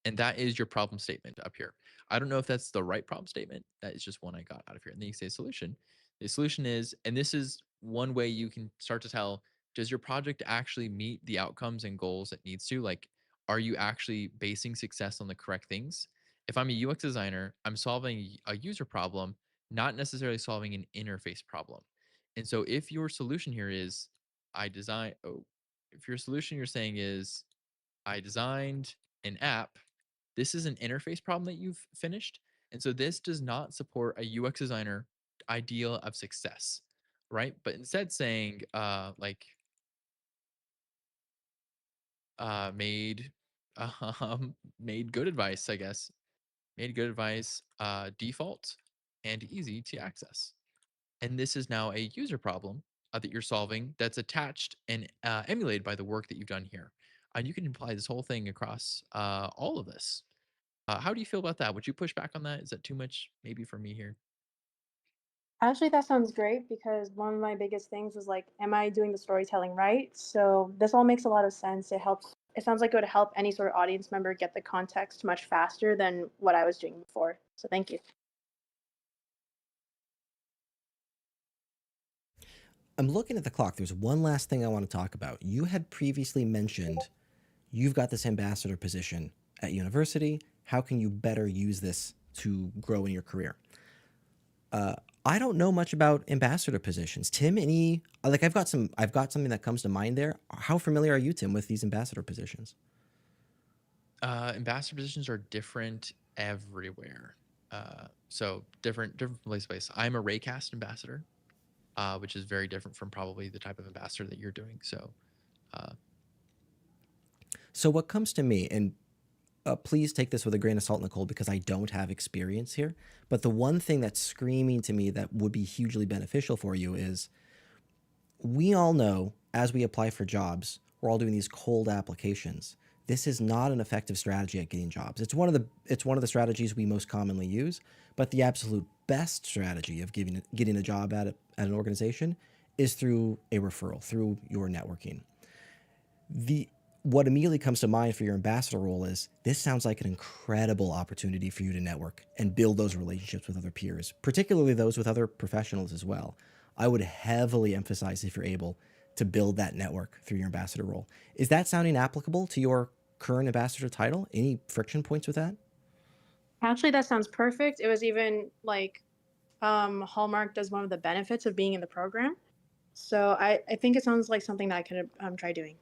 And that is your problem statement up here. I don't know if that's the right problem statement. That is just one I got out of here. And then you say solution. The solution is, and this is one way you can start to tell, does your project actually meet the outcomes and goals it needs to? Like, are you actually basing success on the correct things? If I'm a UX designer, I'm solving a user problem, not necessarily solving an interface problem. And so if your solution here is I design oh, if your solution you're saying is I designed an app, this is an interface problem that you've finished. And so this does not support a UX designer ideal of success, right? But instead saying made made good advice, I guess. Made good advice default and easy to access. And this is now a user problem that you're solving that's attached and emulated by the work that you've done here. And you can apply this whole thing across all of this. How do you feel about that? Would you push back on that? Is that too much maybe for me here? Actually, that sounds great because one of my biggest things is like, am I doing the storytelling right? So this all makes a lot of sense. It helps. It sounds like it would help any sort of audience member get the context much faster than what I was doing before. So thank you. I'm looking at the clock. There's one last thing I want to talk about. You had previously mentioned you've got this ambassador position at university. How can you better use this to grow in your career? I don't know much about ambassador positions. Tim, any like I've got something that comes to mind there. How familiar are you, Tim, with these ambassador positions? Ambassador positions are different everywhere. So different from place to place. I'm a Raycast ambassador, which is very different from probably the type of ambassador that you're doing. So what comes to me, and please take this with a grain of salt, Nicole, because I don't have experience here. But the one thing that's screaming to me that would be hugely beneficial for you is we all know as we apply for jobs, we're all doing these cold applications. This is not an effective strategy at getting jobs. It's one of the strategies we most commonly use, but the absolute best strategy of getting a job at an organization is through a referral, through your networking. What immediately comes to mind for your ambassador role is this sounds like an incredible opportunity for you to network and build those relationships with other peers, particularly those with other professionals as well. I would heavily emphasize if you're able to build that network through your ambassador role. Is that sounding applicable to your current ambassador title? Any friction points with that? Actually, that sounds perfect. It was even like hallmarked as one of the benefits of being in the program. So I think it sounds like something that I could try doing.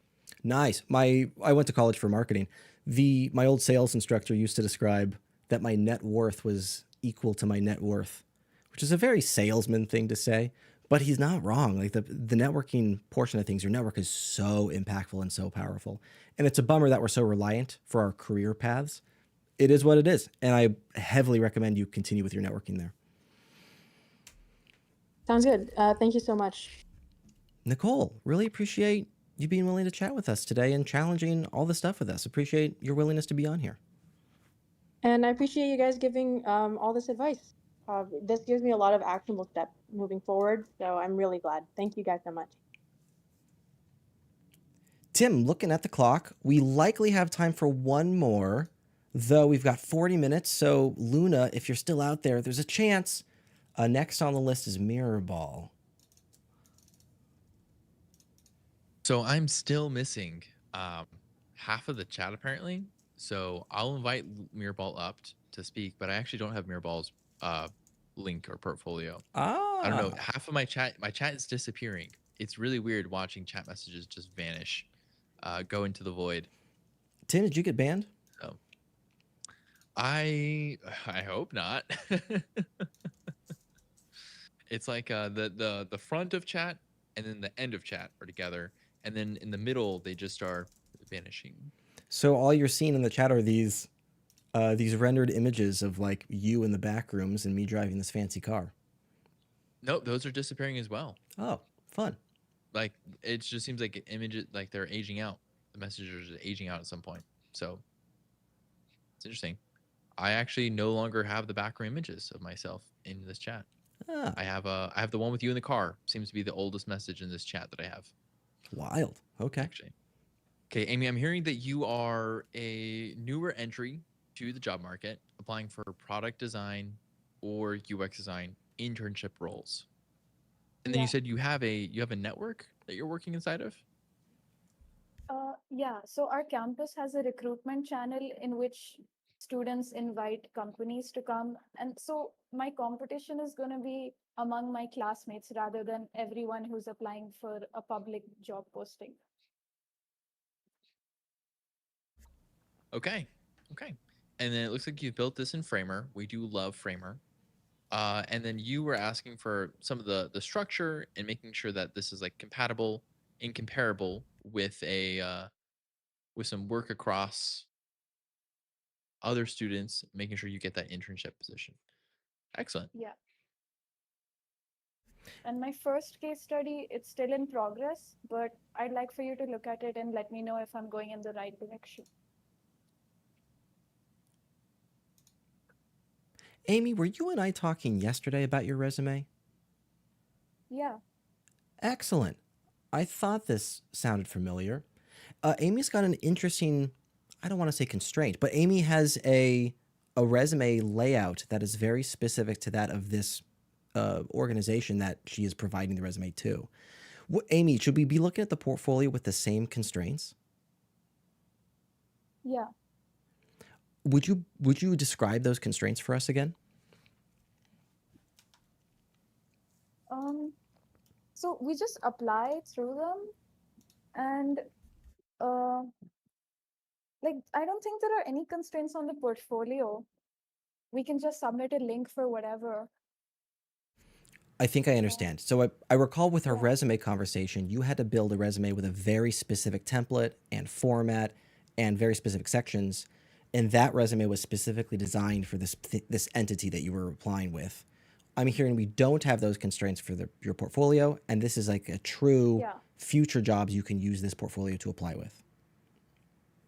Nice. I went to college for marketing. My old sales instructor used to describe that my net worth was equal to my net worth, which is a very salesman thing to say, but he's not wrong. Like the networking portion of things, your network is so impactful and so powerful. And it's a bummer that we're so reliant for our career paths. It is what it is. And I heavily recommend you continue with your networking there. Sounds good. Thank you so much. Nicole, really appreciate you being willing to chat with us today and challenging all this stuff with us. Appreciate your willingness to be on here. And I appreciate you guys giving all this advice. This gives me a lot of actionable steps moving forward. So I'm really glad. Thank you guys so much. Tim, looking at the clock, we likely have time for one more, though we've got 40 minutes. So, Luna, if you're still out there, there's a chance. Next on the list is Mirrorball. So I'm still missing half of the chat apparently. So I'll invite Mirrorball up to speak, but I actually don't have Mirrorball's link or portfolio. I don't know. Half of my chat is disappearing. It's really weird watching chat messages just vanish, go into the void. Tim, did you get banned? So I hope not. It's like the front of chat and then the end of chat are together, and then in the middle they just are vanishing. So all you're seeing in the chat are these rendered images of like you in the back rooms and me driving this fancy car. Nope, those are disappearing as well. Oh, fun. Like it just seems like images like they're aging out. The messages are aging out at some point. So it's interesting. I actually no longer have the background images of myself in this chat. I have the one with you in the car. Seems to be the oldest message in this chat that I have. Wild. Okay. Actually. Okay, Amy, I'm hearing that you are a newer entry to the job market, applying for product design or UX design internship roles. And then you said you have a network that you're working inside of? Yeah, so our campus has a recruitment channel in which students invite companies to come. And so my competition is going to be among my classmates rather than everyone who's applying for a public job posting. Okay. Okay. And then it looks like you built this in Framer. We do love Framer. And then you were asking for some of the structure and making sure that this is like compatible and comparable with with some work across other students, making sure you get that internship position. Excellent. Yeah. And my first case study, it's still in progress, but I'd like for you to look at it and let me know if I'm going in the right direction. Amy, were you and I talking yesterday about your resume? Yeah. Excellent. I thought this sounded familiar. Amy's got an interesting, I don't want to say constraint, but Amy has a resume layout that is very specific to that of this organization that she is providing the resume to. Amy, should we be looking at the portfolio with the same constraints? Yeah. Would you describe those constraints for us again? So we just apply through them, and like I don't think there are any constraints on the portfolio. We can just submit a link for whatever. I think I understand. So I recall with our Yeah. resume conversation, you had to build a resume with a very specific template and format and very specific sections, and that resume was specifically designed for this entity that you were applying with. I'm hearing we don't have those constraints for your portfolio, and this is like a true Yeah. future jobs you can use this portfolio to apply with.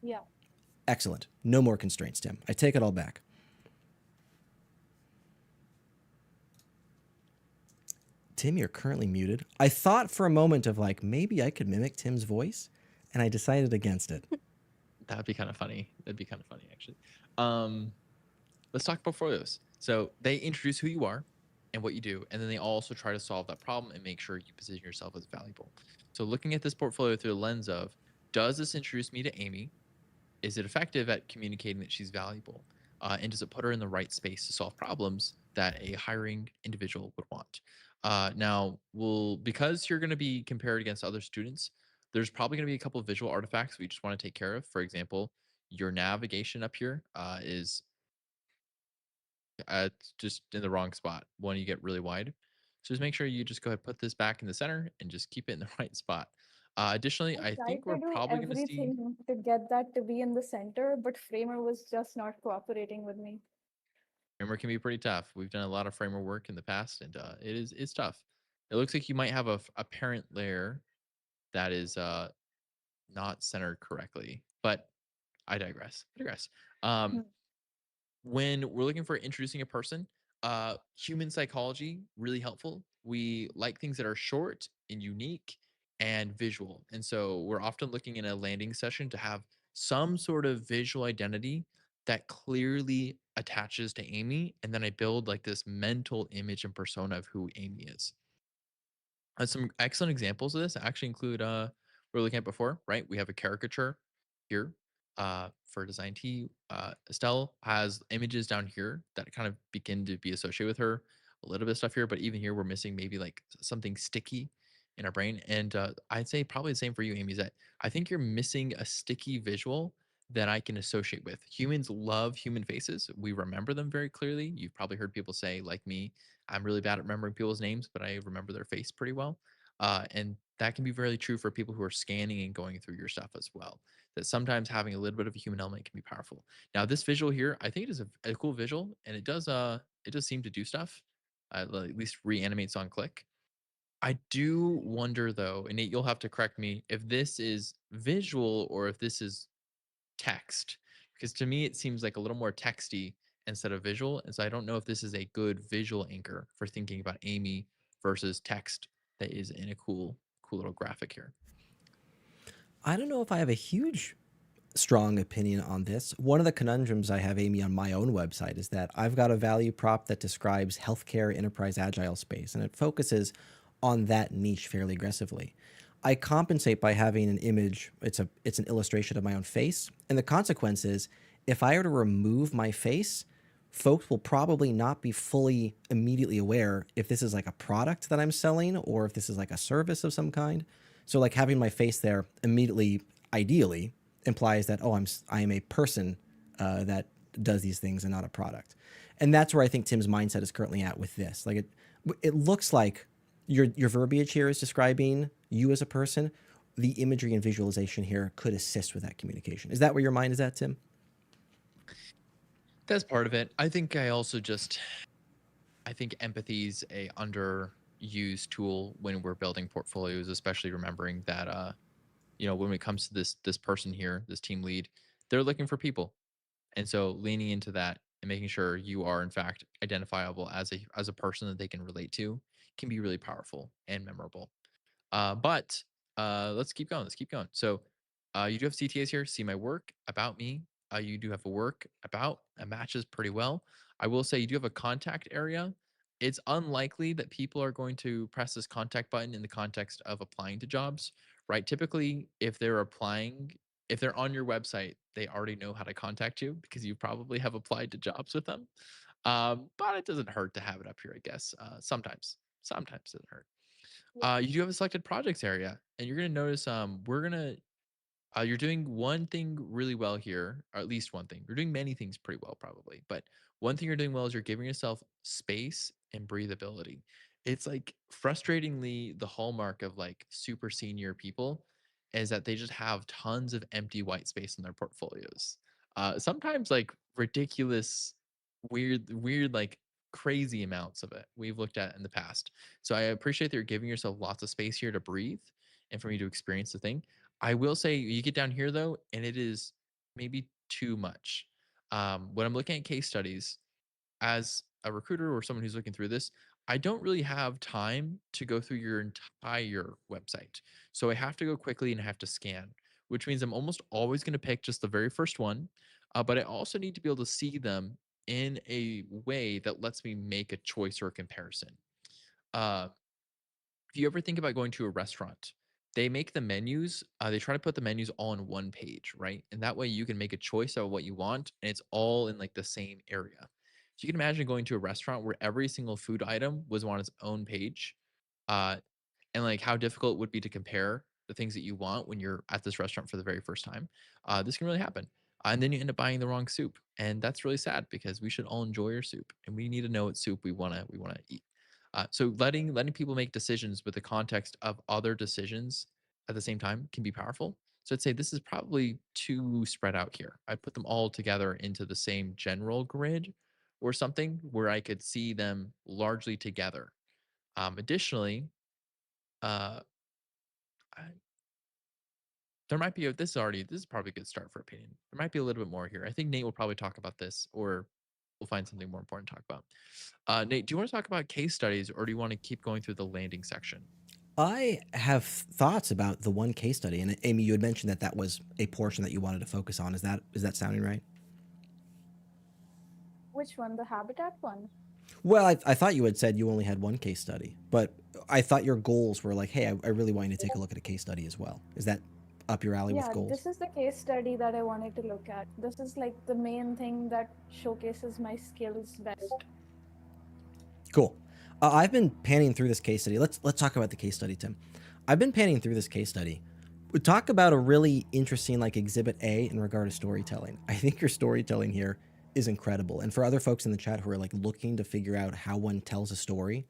Yeah. Excellent. No more constraints, Tim. I take it all back. Tim, you're currently muted. I thought for a moment of like, maybe I could mimic Tim's voice, and I decided against it. That would be kind of funny. That'd be kind of funny, actually. Let's talk portfolios. So they introduce who you are and what you do, and then they also try to solve that problem and make sure you position yourself as valuable. So looking at this portfolio through the lens of, does this introduce me to Amy? Is it effective at communicating that she's valuable? And does it put her in the right space to solve problems that a hiring individual would want? Now, because you're going to be compared against other students, there's probably going to be a couple of visual artifacts we just want to take care of. For example, your navigation up here is just in the wrong spot when you get really wide. So just make sure you just go ahead, put this back in the center and just keep it in the right spot. Additionally, I I tried think to we're do probably going to see. everything to get that to be in the center, but Framer was just not cooperating with me. Framer can be pretty tough. We've done a lot of Framer work in the past, and it's tough. It looks like you might have a parent layer that is not centered correctly, but I digress. Um, when we're looking for introducing a person, human psychology really helpful. We like things that are short and unique and visual, and so we're often looking in a landing session to have some sort of visual identity that clearly attaches to Amy, and then I build like this mental image and persona of who Amy is. Some excellent examples of this actually include we were looking at before, right? We have a caricature here for design T. Estelle has images down here that kind of begin to be associated with her. A little bit of stuff here, but even here we're missing maybe like something sticky in our brain. And I'd say probably the same for you, Amy. Is that I think you're missing a sticky visual that I can associate with. Humans love human faces. We remember them very clearly. You've probably heard people say, like me, I'm really bad at remembering people's names, but I remember their face pretty well. And that can be very true for people who are scanning and going through your stuff as well. That sometimes having a little bit of a human element can be powerful. Now, this visual here, I think it is a cool visual, and it does seem to do stuff. At least reanimates on click. I do wonder though, and Nate, you'll have to correct me if this is visual or if this is text, because to me it seems like a little more texty instead of visual, and so I don't know if this is a good visual anchor for thinking about Amy versus text that is in a cool little graphic here. I don't know if I have a huge strong opinion on this. One of the conundrums I have, Amy, on my own website is that I've got a value prop that describes healthcare enterprise agile space, and it focuses on that niche fairly aggressively. I compensate by having an image. It's an illustration of my own face, and the consequence is if I were to remove my face, folks will probably not be fully immediately aware if this is like a product that I'm selling or if this is like a service of some kind. So like having my face there immediately, ideally, implies that, oh, I am a person that does these things and not a product. And that's where I think Tim's mindset is currently at with this. Like it looks like your verbiage here is describing you as a person. The imagery and visualization here could assist with that communication. Is that where your mind is at, Tim? That's part of it. I think I think empathy's a underused tool when we're building portfolios, especially remembering that when it comes to this person here, this team lead, they're looking for people. And so leaning into that and making sure you are in fact identifiable as a person that they can relate to can be really powerful and memorable. But let's keep going. Let's keep going. So you do have CTAs here. See my work, about me. You do have a work about. It matches pretty well. I will say you do have a contact area. It's unlikely that people are going to press this contact button in the context of applying to jobs, right? Typically, if they're applying, if they're on your website, they already know how to contact you because you probably have applied to jobs with them. But it doesn't hurt to have it up here, I guess. Sometimes it doesn't hurt. Yeah. You do have a selected projects area, and you're gonna notice you're doing one thing really well here, or at least one thing. You're doing many things pretty well, probably, but one thing you're doing well is you're giving yourself space and breathability. It's like frustratingly the hallmark of like super senior people is that they just have tons of empty white space in their portfolios. Sometimes like ridiculous, weird, like crazy amounts of it we've looked at in the past. So I appreciate that you're giving yourself lots of space here to breathe and for me to experience the thing. I will say you get down here though, and it is maybe too much. When I'm looking at case studies as a recruiter or someone who's looking through this, I don't really have time to go through your entire website. So I have to go quickly and I have to scan, which means I'm almost always going to pick just the very first one. But I also need to be able to see them in a way that lets me make a choice or a comparison. Uh, if you ever think about going to a restaurant, they make the menus, they try to put the menus all in one page, right? And that way you can make a choice of what you want and it's all in like the same area. So you can imagine going to a restaurant where every single food item was on its own page. Uh, and like how difficult it would be to compare the things that you want when you're at this restaurant for the very first time. This can really happen. And then you end up buying the wrong soup. And that's really sad because we should all enjoy our soup and we need to know what soup we wanna eat. So letting people make decisions with the context of other decisions at the same time can be powerful. So I'd say this is probably too spread out here. I'd put them all together into the same general grid or something where I could see them largely together. Additionally, uh, I, there might be this is probably a good start for opinion. There might be a little bit more here. I think Nate will probably talk about this, or we'll find something more important to talk about. Nate, do you want to talk about case studies, or do you want to keep going through the landing section? I have thoughts about the one case study, and Amy, you had mentioned that that was a portion that you wanted to focus on. Is that sounding right? Which one? The habitat one? Well, I thought you had said you only had one case study, but I thought your goals were like, hey, I really want you to take a look at a case study as well. Is that up your alley with Yeah, goals? this is the case study that I wanted to look at. This is like the main thing that showcases my skills best. Cool. I've been panning through this case study. Let's talk about the case study, Tim. I've been panning through this case study. We talk about a really interesting like exhibit A in regard to storytelling. I think your storytelling here is incredible. And for other folks in the chat who are like looking to figure out how one tells a story,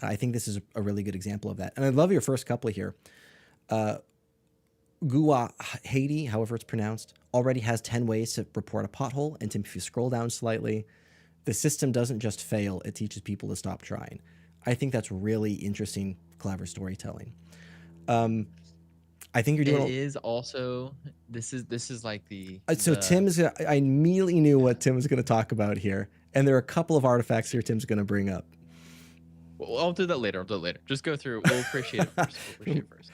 I think this is a really good example of that. And I love your first couple here. Gua Haiti, however it's pronounced, already has 10 ways to report a pothole. And Tim, if you scroll down slightly, the system doesn't just fail, it teaches people to stop trying. I think that's really interesting, clever storytelling. I think you're doing. It is also this is like So Tim's. I immediately knew what Tim was going to talk about here, and there are a couple of artifacts here Tim's going to bring up. Well, I'll do that later. Just go through. We'll appreciate it first.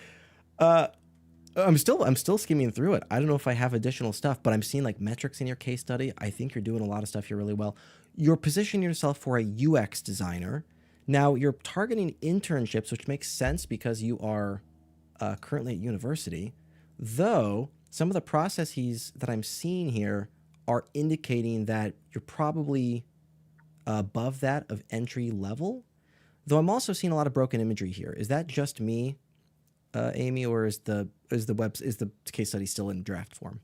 I'm still skimming through it. I don't know if I have additional stuff, but I'm seeing like metrics in your case study. I think you're doing a lot of stuff here really well. You're positioning yourself for a UX designer. Now you're targeting internships, which makes sense because you are currently at university. Though some of the processes that I'm seeing here are indicating that you're probably above that of entry level. Though I'm also seeing a lot of broken imagery here. Is that just me, Amy, or is the case study still in draft form?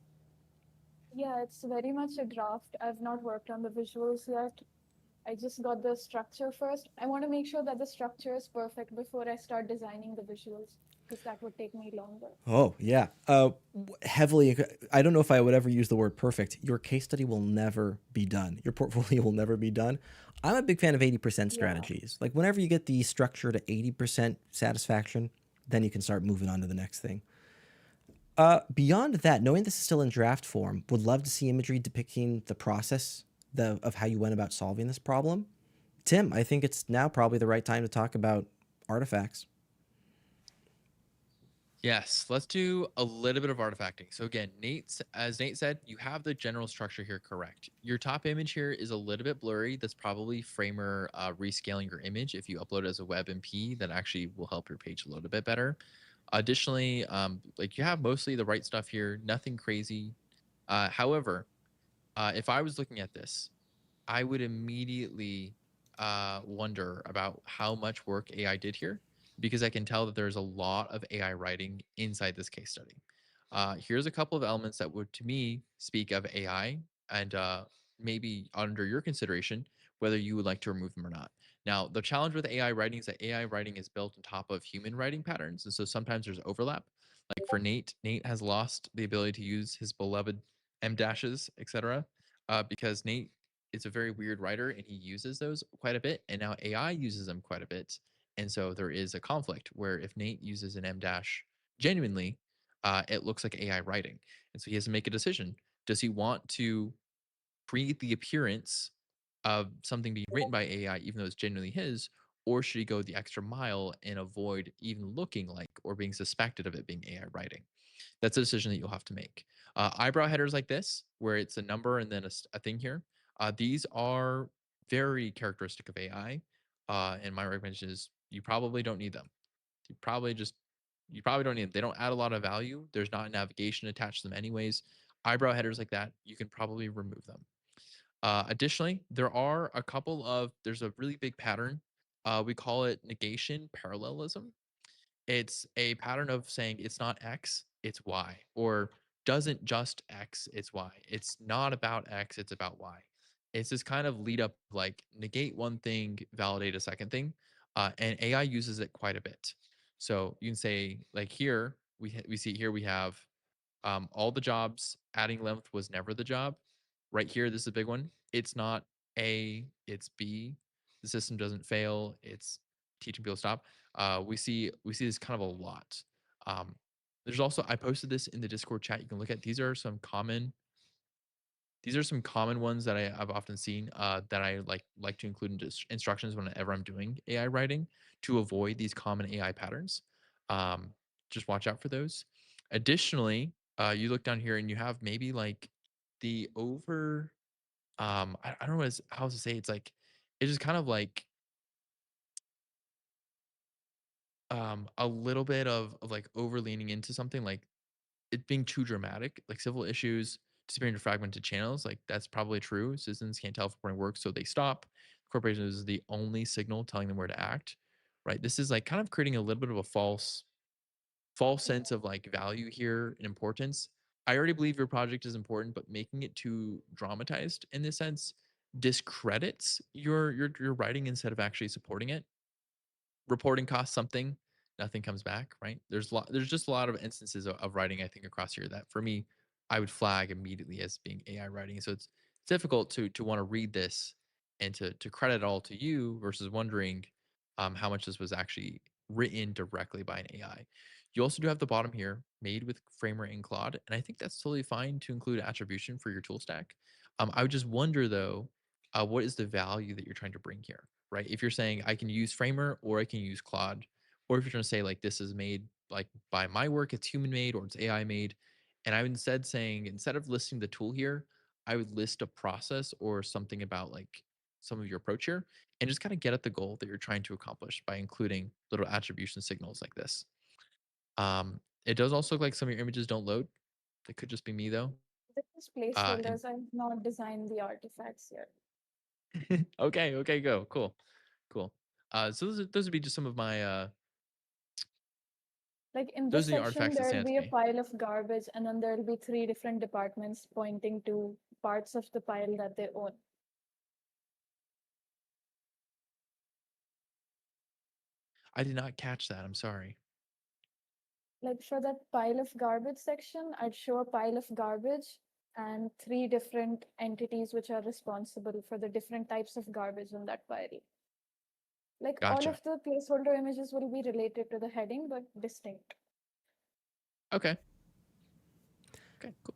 Yeah, it's very much a draft. I've not worked on the visuals yet. I just got the structure first. I want to make sure that the structure is perfect before I start designing the visuals, because that would take me longer. Oh yeah, heavily. I don't know if I would ever use the word perfect. Your case study will never be done. Your portfolio will never be done. I'm a big fan of 80% Yeah. strategies. Like whenever you get the structure to 80% satisfaction, then you can start moving on to the next thing. Beyond that, knowing this is still in draft form, would love to see imagery depicting the process of how you went about solving this problem. Tim, I think it's now probably the right time to talk about artifacts. Yes, let's do a little bit of artifacting. So again, as Nate said, you have the general structure here correct. Your top image here is a little bit blurry. That's probably Framer rescaling your image. If you upload it as a WebMP, that actually will help your page a little bit better. Additionally, like you have mostly the right stuff here, nothing crazy. However, if I was looking at this, I would immediately wonder about how much work AI did here, because I can tell that there's a lot of AI writing inside this case study. Here's a couple of elements that would, to me, speak of AI, and maybe under your consideration whether you would like to remove them or not. Now, the challenge with AI writing is that AI writing is built on top of human writing patterns, and so sometimes there's overlap. Like for Nate has lost the ability to use his beloved M dashes, etc., because Nate is a very weird writer and he uses those quite a bit, and now AI uses them quite a bit. And so there is a conflict where if Nate uses an M dash genuinely, it looks like AI writing. And so he has to make a decision. Does he want to create the appearance of something being written by AI, even though it's genuinely his, or should he go the extra mile and avoid even looking like or being suspected of it being AI writing? That's a decision that you'll have to make. Eyebrow headers like this, where it's a number and then a thing here, these are very characteristic of AI. And my recommendation is you probably don't need them. You probably just you probably don't need them. They don't add a lot of value. There's not navigation attached to them anyways. Eyebrow headers like that, you can probably remove them. Additionally, there's a really big pattern. We call it negation parallelism. It's a pattern of saying it's not X, it's Y, or doesn't just X, it's Y. It's not about X, it's about Y. It's this kind of lead up, like negate one thing, validate a second thing, and AI uses it quite a bit. So you can say, like here, we see here we have all the jobs, adding length was never the job. Right here, this is a big one. It's not A, it's B. The system doesn't fail. It's teaching people to stop. We see this kind of a lot. Um, there's also I posted this in the Discord chat. You can look at these are some common ones that I've often seen that I like to include in instructions whenever I'm doing AI writing to avoid these common AI patterns. Um, just watch out for those. Additionally, you look down here and you have maybe like the over. I don't know how to say it. It's like it's just kind of like a little bit of like over leaning into something like it being too dramatic, like civil issues disappearing into fragmented channels, like that's probably true. Citizens can't tell if reporting works, so they stop. Corporation is the only signal telling them where to act, right? This is like kind of creating a little bit of a false sense of like value here and importance. I already believe your project is important, but making it too dramatized in this sense discredits your writing instead of actually supporting it. Reporting costs something, nothing comes back, right? There's just a lot of instances of writing I think across here that for me I would flag immediately as being AI writing. So it's difficult to want to read this and to credit it all to you versus wondering how much this was actually written directly by an AI. You also do have the bottom here made with Framer and Claude, and I think that's totally fine to include attribution for your tool stack. I would just wonder though, what is the value that you're trying to bring here? Right? If you're saying I can use Framer or I can use Claude, or if you're trying to say like this is made like by my work, it's human made or it's AI made, and I would instead saying instead of listing the tool here, I would list a process or something about like some of your approach here, and just kind of get at the goal that you're trying to accomplish by including little attribution signals like this. It does also look like some of your images don't load. That could just be me though. Just And placeholders. I've not designed the artifacts yet. okay, go. Cool. So those would be just some of my Like in those this are the section, artifacts that there'll stand out be to a me. pile of garbage, and then there'll be 3 different departments pointing to parts of the pile that they own. I did not catch that. I'm sorry. Like for that pile of garbage section, I'd show a pile of garbage and 3 different entities which are responsible for the different types of garbage in that pile. Like all Gotcha. of the placeholder images will be related to the heading, but distinct. Okay, cool.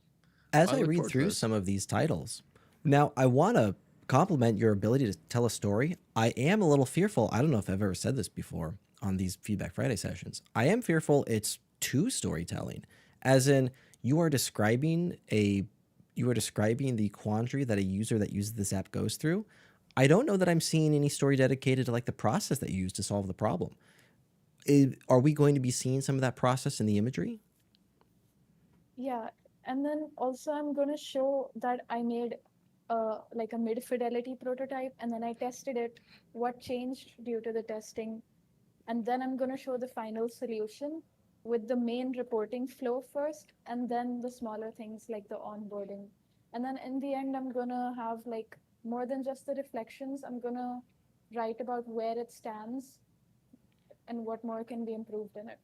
As I I look read forward to through those. some of these titles, now I want to compliment your ability to tell a story. I am a little fearful. I don't know if I've ever said this before on these Feedback Friday sessions. I am fearful it's too storytelling, as in you are describing the quandary that a user that uses this app goes through. I don't know that I'm seeing any story dedicated to like the process that you use to solve the problem. Are we going to be seeing some of that process in the imagery? Yeah, and then also I'm going to show that I made like a mid-fidelity prototype, and then I tested it, what changed due to the testing, and then I'm going to show the final solution with the main reporting flow first, and then the smaller things like the onboarding. And then in the end, I'm going to have like more than just the reflections. I'm going to write about where it stands and what more can be improved in it.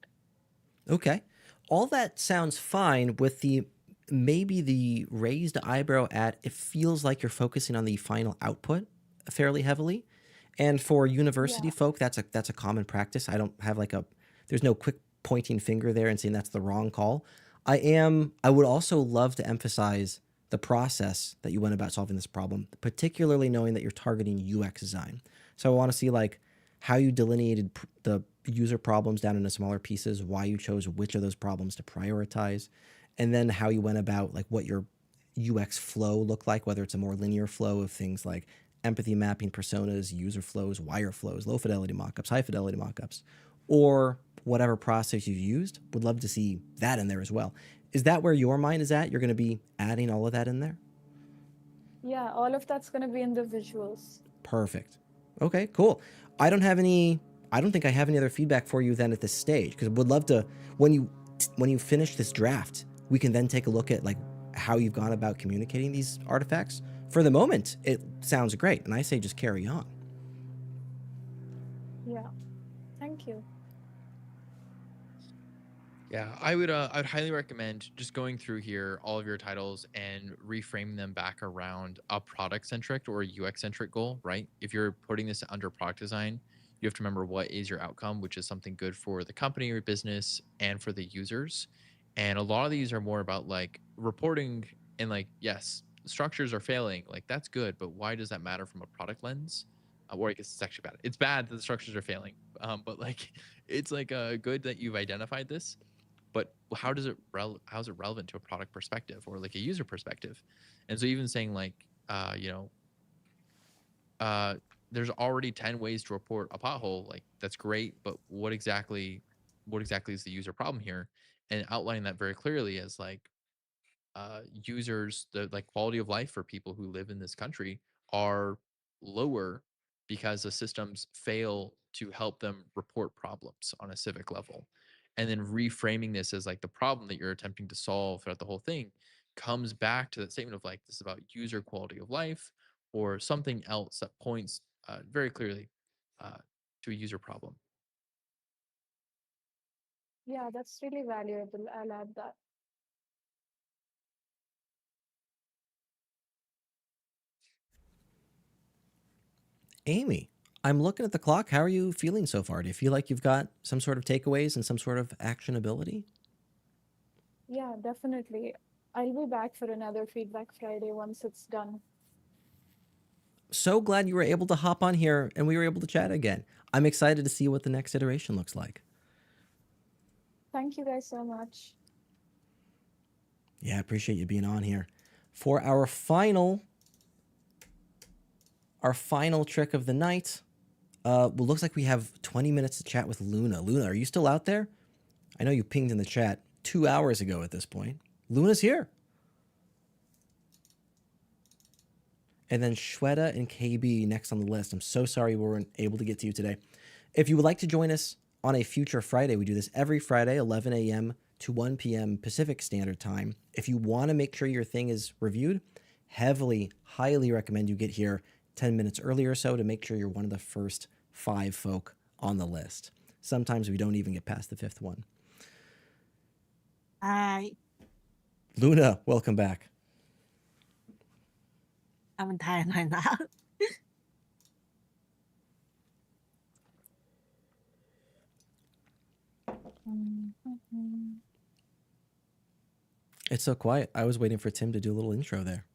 Okay. All that sounds fine with the maybe the raised eyebrow at it feels like you're focusing on the final output fairly heavily. And for university Yeah. folk, that's a common practice. I don't have like there's no quick pointing finger there and saying that's the wrong call. I would also love to emphasize the process that you went about solving this problem, particularly knowing that you're targeting UX design. So I want to see like how you delineated the user problems down into smaller pieces, why you chose which of those problems to prioritize, and then how you went about like what your UX flow looked like, whether it's a more linear flow of things like empathy mapping, personas, user flows, wire flows, low fidelity mockups, high fidelity mockups, or whatever process you've used. Would love to see that in there as well. Is that where your mind is at? You're going to be adding all of that in there? Yeah, all of that's going to be in the visuals. Perfect. Okay, cool. I don't think I have any other feedback for you then at this stage, because would love to when you finish this draft, we can then take a look at like how you've gone about communicating these artifacts. For the moment, it sounds great, and I say just carry on. Yeah. Thank you. Yeah, I would highly recommend just going through here all of your titles and reframe them back around a product centric or a UX centric goal, right? If you're putting this under product design, you have to remember what is your outcome, which is something good for the company or business and for the users. And a lot of these are more about like reporting and like, yes, structures are failing. Like that's good, but why does that matter from a product lens? Or I guess it's actually bad. It's bad that the structures are failing, but like it's like good that you've identified this, but how does it how's it relevant to a product perspective or like a user perspective? And so even saying like there's already 10 ways to report a pothole, like that's great, but what exactly is the user problem here? And outlining that very clearly as like users, the like quality of life for people who live in this country are lower because the systems fail to help them report problems on a civic level. And then reframing this as like the problem that you're attempting to solve throughout the whole thing comes back to that statement of like this is about user quality of life or something else that points very clearly uh, to a user problem. Yeah, that's really valuable. I'll add that. Amy, I'm looking at the clock. How are you feeling so far? Do you feel like you've got some sort of takeaways and some sort of actionability? Yeah, definitely. I'll be back for another Feedback Friday once it's done. So glad you were able to hop on here and we were able to chat again. I'm excited to see what the next iteration looks like. Thank you guys so much. Yeah, I appreciate you being on here. For our final trick of the night, well, looks like we have 20 minutes to chat with Luna. Luna, are you still out there? I know you pinged in the chat 2 hours ago at this point. Luna's here. And then Shweta and KB next on the list. I'm so sorry we weren't able to get to you today. If you would like to join us on a future Friday, we do this every Friday, 11 a.m. to 1 p.m. Pacific Standard Time. If you want to make sure your thing is reviewed, highly recommend you get here 10 minutes early or so to make sure you're one of the first 5 folk on the list. Sometimes we don't even get past the 5th one. Hi, Luna, welcome back. I'm in Thailand now. It's so quiet. I was waiting for Tim to do a little intro there.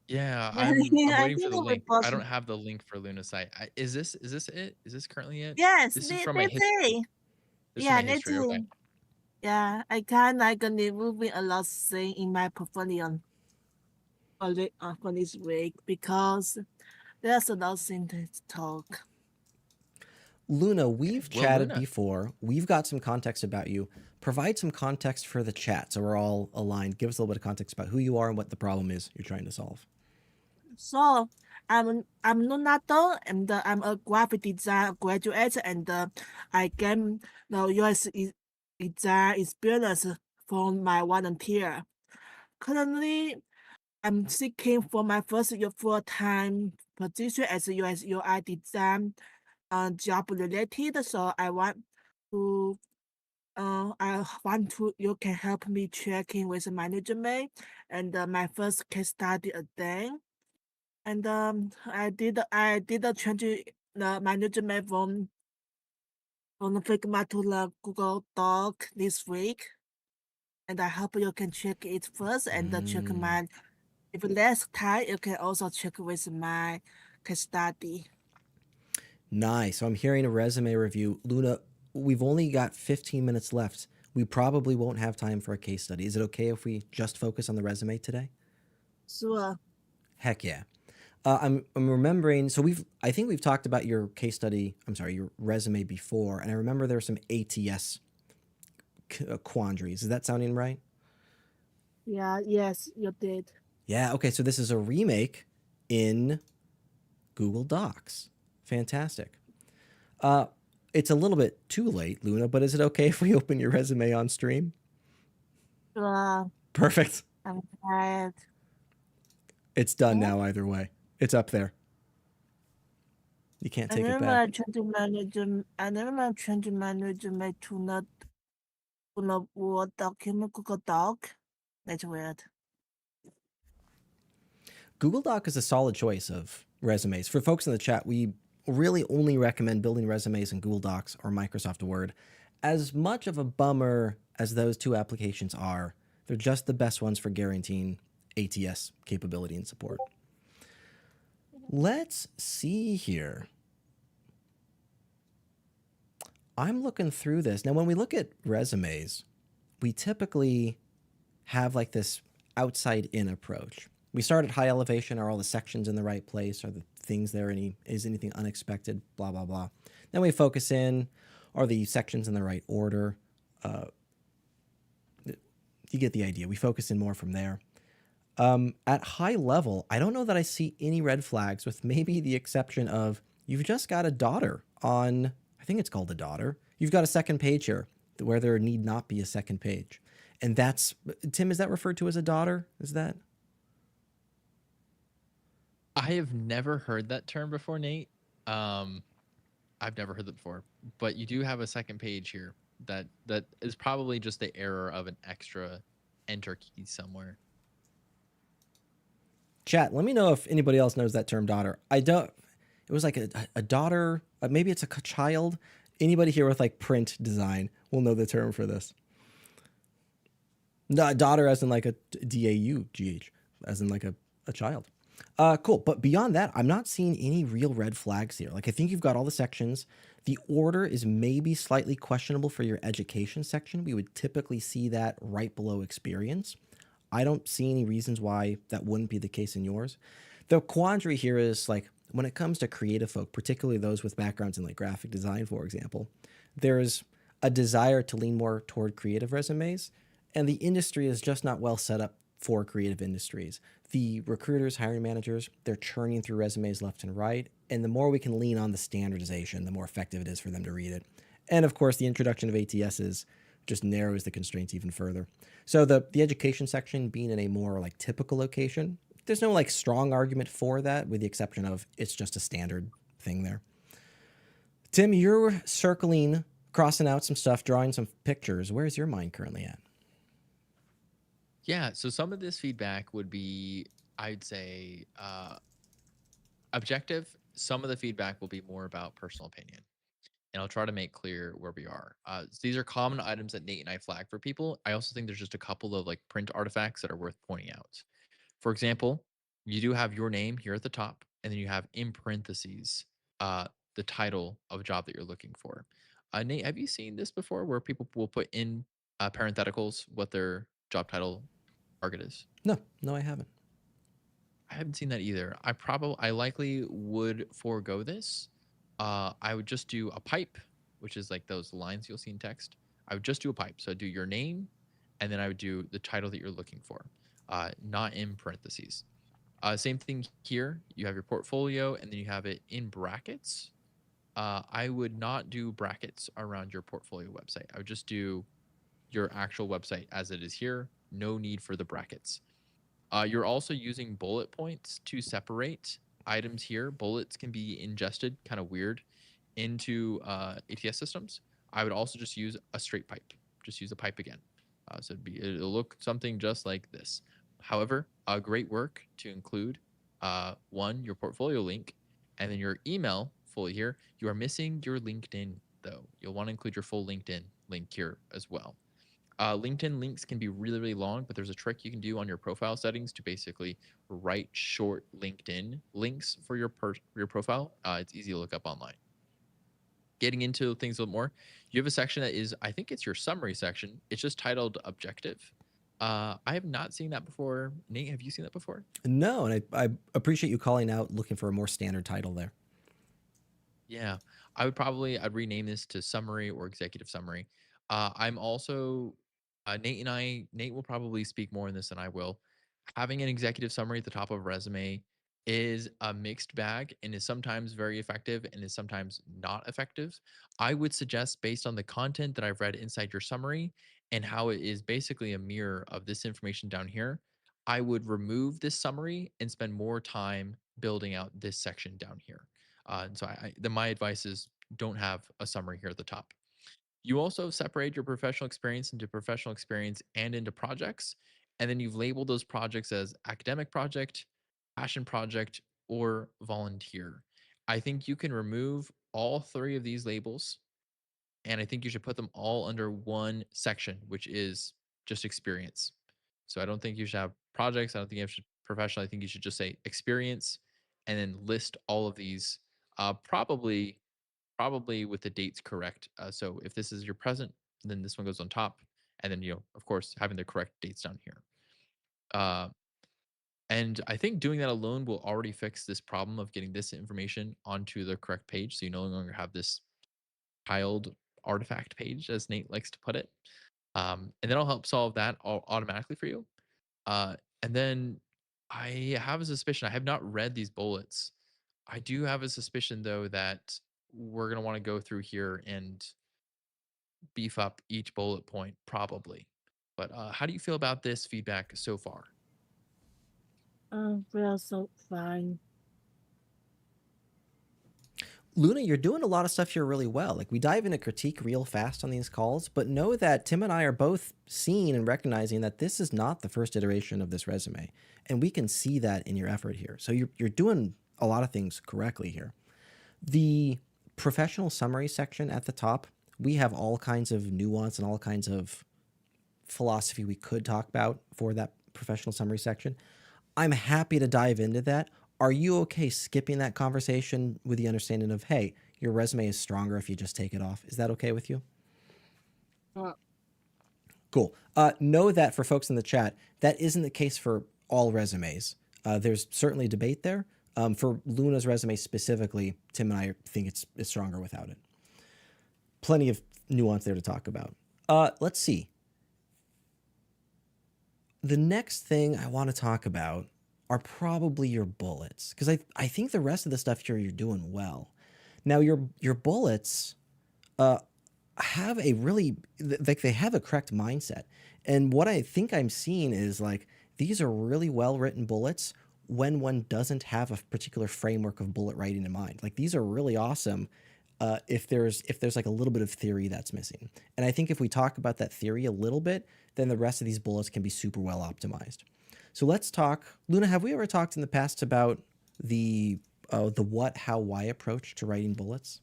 Yeah, Yeah, I'm I waiting for think the it link. was I don't possible. have the link for Luna's site. Is this it? Is this currently it? Yes, This is they from my history. say. This is from Yeah, my they history. Okay. do. Yeah, I can like removing a lot of things in my portfolio for this week because there's a lot of things to talk. Luna, we've Well, chatted Luna. before. We've got some context about you. Provide some context for the chat so we're all aligned. Give us a little bit of context about who you are and what the problem is you're trying to solve. So I'm Leonardo, and I'm a graphic design graduate, and I gained the US design experience from my volunteer. Currently, I'm seeking for my first year full-time position as a US UI design job related. So you can help me checking with management and my first case study a day. And I did change the management from the Figma to the Google Doc this week. And I hope you can check it first and check my. If less time, you can also check with my case study. Nice. So I'm hearing a resume review. Luna, we've only got 15 minutes left. We probably won't have time for a case study. Is it okay if we just focus on the resume today? Sure. Heck yeah. I'm remembering. So I think we've talked about your case study. I'm sorry, your resume before, and I remember there were some ATS quandaries. Is that sounding right? Yeah. Yes, you did. Yeah. Okay. So this is a remake in Google Docs. Fantastic. It's a little bit too late, Luna, but is it okay if we open your resume on stream? Sure. Perfect. I'm tired. It's done now either way. It's up there. You can't take it back. I never mind trying to manage my to not Word document Google Doc. That's weird. Google Doc is a solid choice of resumes. For folks in the chat, we really only recommend building resumes in Google Docs or Microsoft Word. As much of a bummer as those two applications are, they're just the best ones for guaranteeing ATS capability and support. Let's see here. I'm looking through this. Now, when we look at resumes, we typically have like this outside-in approach. We start at high elevation. Are all the sections in the right place? Are the things there? Is anything unexpected? Blah, blah, blah. Then we focus in. Are the sections in the right order? You get the idea. We focus in more from there. At high level, I don't know that I see any red flags, with maybe the exception of you've just got a daughter on, I think it's called a daughter. You've got a second page here where there need not be a second page. And that's, Tim, is that referred to as a daughter? Is that? I have never heard that term before, Nate. I've never heard that before. But you do have a second page here that is probably just the error of an extra enter key somewhere. Chat, let me know if anybody else knows that term daughter. I don't. It was like a daughter. Maybe it's a child. Anybody here with like print design will know the term for this. No, daughter as in like a D-A-U-G-H, as in like a child. Cool. But beyond that, I'm not seeing any real red flags here. Like, I think you've got all the sections. The order is maybe slightly questionable for your education section. We would typically see that right below experience. I don't see any reasons why that wouldn't be the case in yours. The quandary here is like, when it comes to creative folk, particularly those with backgrounds in like graphic design, for example, there's a desire to lean more toward creative resumes, and the industry is just not well set up for creative industries. The recruiters, hiring managers, they're churning through resumes left and right. And the more we can lean on the standardization, the more effective it is for them to read it. And of course, the introduction of ATSs just narrows the constraints even further. So the education section being in a more like typical location, there's no like strong argument for that, with the exception of it's just a standard thing there. Tim, you're circling, crossing out some stuff, drawing some pictures. Where's your mind currently at? Yeah, so some of this feedback would be, I'd say, objective. Some of the feedback will be more about personal opinion. And I'll try to make clear where we are. So these are common items that Nate and I flag for people. I also think there's just a couple of like print artifacts that are worth pointing out. For example, you do have your name here at the top, and then you have in parentheses the title of a job that you're looking for. Nate, have you seen this before where people will put in parentheticals what their job title target is? No, I haven't. I haven't seen that either. I likely would forego this. I would just do a pipe, which is like those lines you'll see in text. I would just do a pipe. So I'd do your name, and then I would do the title that you're looking for, not in parentheses. Same thing here. You have your portfolio, and then you have it in brackets. I would not do brackets around your portfolio website. I would just do your actual website as it is here. No need for the brackets. You're also using bullet points to separate items here. Bullets can be ingested kind of weird into ATS systems. I would also just use a straight pipe. Just use a pipe again. So it'll look something just like this. However, great work to include one, your portfolio link, and then your email fully here. You are missing your LinkedIn though. You'll want to include your full LinkedIn link here as well. LinkedIn links can be really, really long, but there's a trick you can do on your profile settings to basically write short LinkedIn links for your profile. It's easy to look up online. Getting into things a little more, you have a section that is, I think it's your summary section. It's just titled objective. I have not seen that before. Nate, have you seen that before? No, and I appreciate you calling out, looking for a more standard title there. Yeah, I'd rename this to summary or executive summary. I'm also Nate will probably speak more on this than I will. Having an executive summary at the top of a resume is a mixed bag and is sometimes very effective and is sometimes not effective. I would suggest, based on the content that I've read inside your summary and how it is basically a mirror of this information down here, I would remove this summary and spend more time building out this section down here. My advice is don't have a summary here at the top. You also separate your professional experience into professional experience and into projects. And then you've labeled those projects as academic project, passion project, or volunteer. I think you can remove all three of these labels. And I think you should put them all under one section, which is just experience. So I don't think you should have projects. I don't think you should professional. I think you should just say experience and then list all of these, probably with the dates correct. So if this is your present, then this one goes on top, and then of course, having the correct dates down here. And I think doing that alone will already fix this problem of getting this information onto the correct page, so you no longer have this tiled artifact page, as Nate likes to put it. And that'll help solve that automatically for you. And then I have a suspicion. I have not read these bullets. I do have a suspicion, though, that we're going to want to go through here and beef up each bullet point, probably. But how do you feel about this feedback so far? We are so fine. Luna, you're doing a lot of stuff here really well. Like, we dive into critique real fast on these calls, but know that Tim and I are both seeing and recognizing that this is not the first iteration of this resume. And we can see that in your effort here. So you're doing a lot of things correctly here. The professional summary section at the top, we have all kinds of nuance and all kinds of philosophy we could talk about for that professional summary section. I'm happy to dive into that. Are you okay skipping that conversation with the understanding of, hey, your resume is stronger if you just take it off? Is that okay with you? Cool. Know that for folks in the chat, that isn't the case for all resumes. There's certainly debate there. For Luna's resume specifically, Tim and I think it's stronger without it. Plenty of nuance there to talk about. Let's see. The next thing I want to talk about are probably your bullets, because I think the rest of the stuff here you're doing well. Now your bullets uh, have a really like they have a correct mindset, and what I think I'm seeing is like these are really well written bullets when one doesn't have a particular framework of bullet writing in mind. Like these are really awesome if there's like a little bit of theory that's missing. And I think if we talk about that theory a little bit, then the rest of these bullets can be super well optimized. So let's talk. Luna, have we ever talked in the past about the what, how, why approach to writing bullets?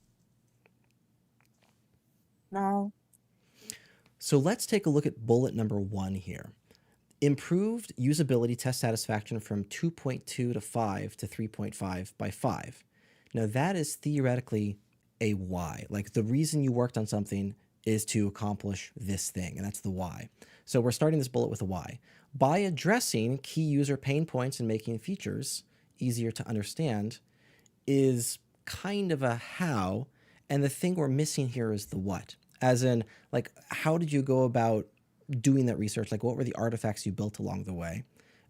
No. So let's take a look at bullet number 1 here. Improved usability test satisfaction from 2.2 to 5 to 3.5 by 5. Now that is theoretically a why. Like the reason you worked on something is to accomplish this thing, and that's the why. So we're starting this bullet with a why. By addressing key user pain points and making features easier to understand is kind of a how, and the thing we're missing here is the what. As in, like, how did you go about doing that research? Like, what were the artifacts you built along the way?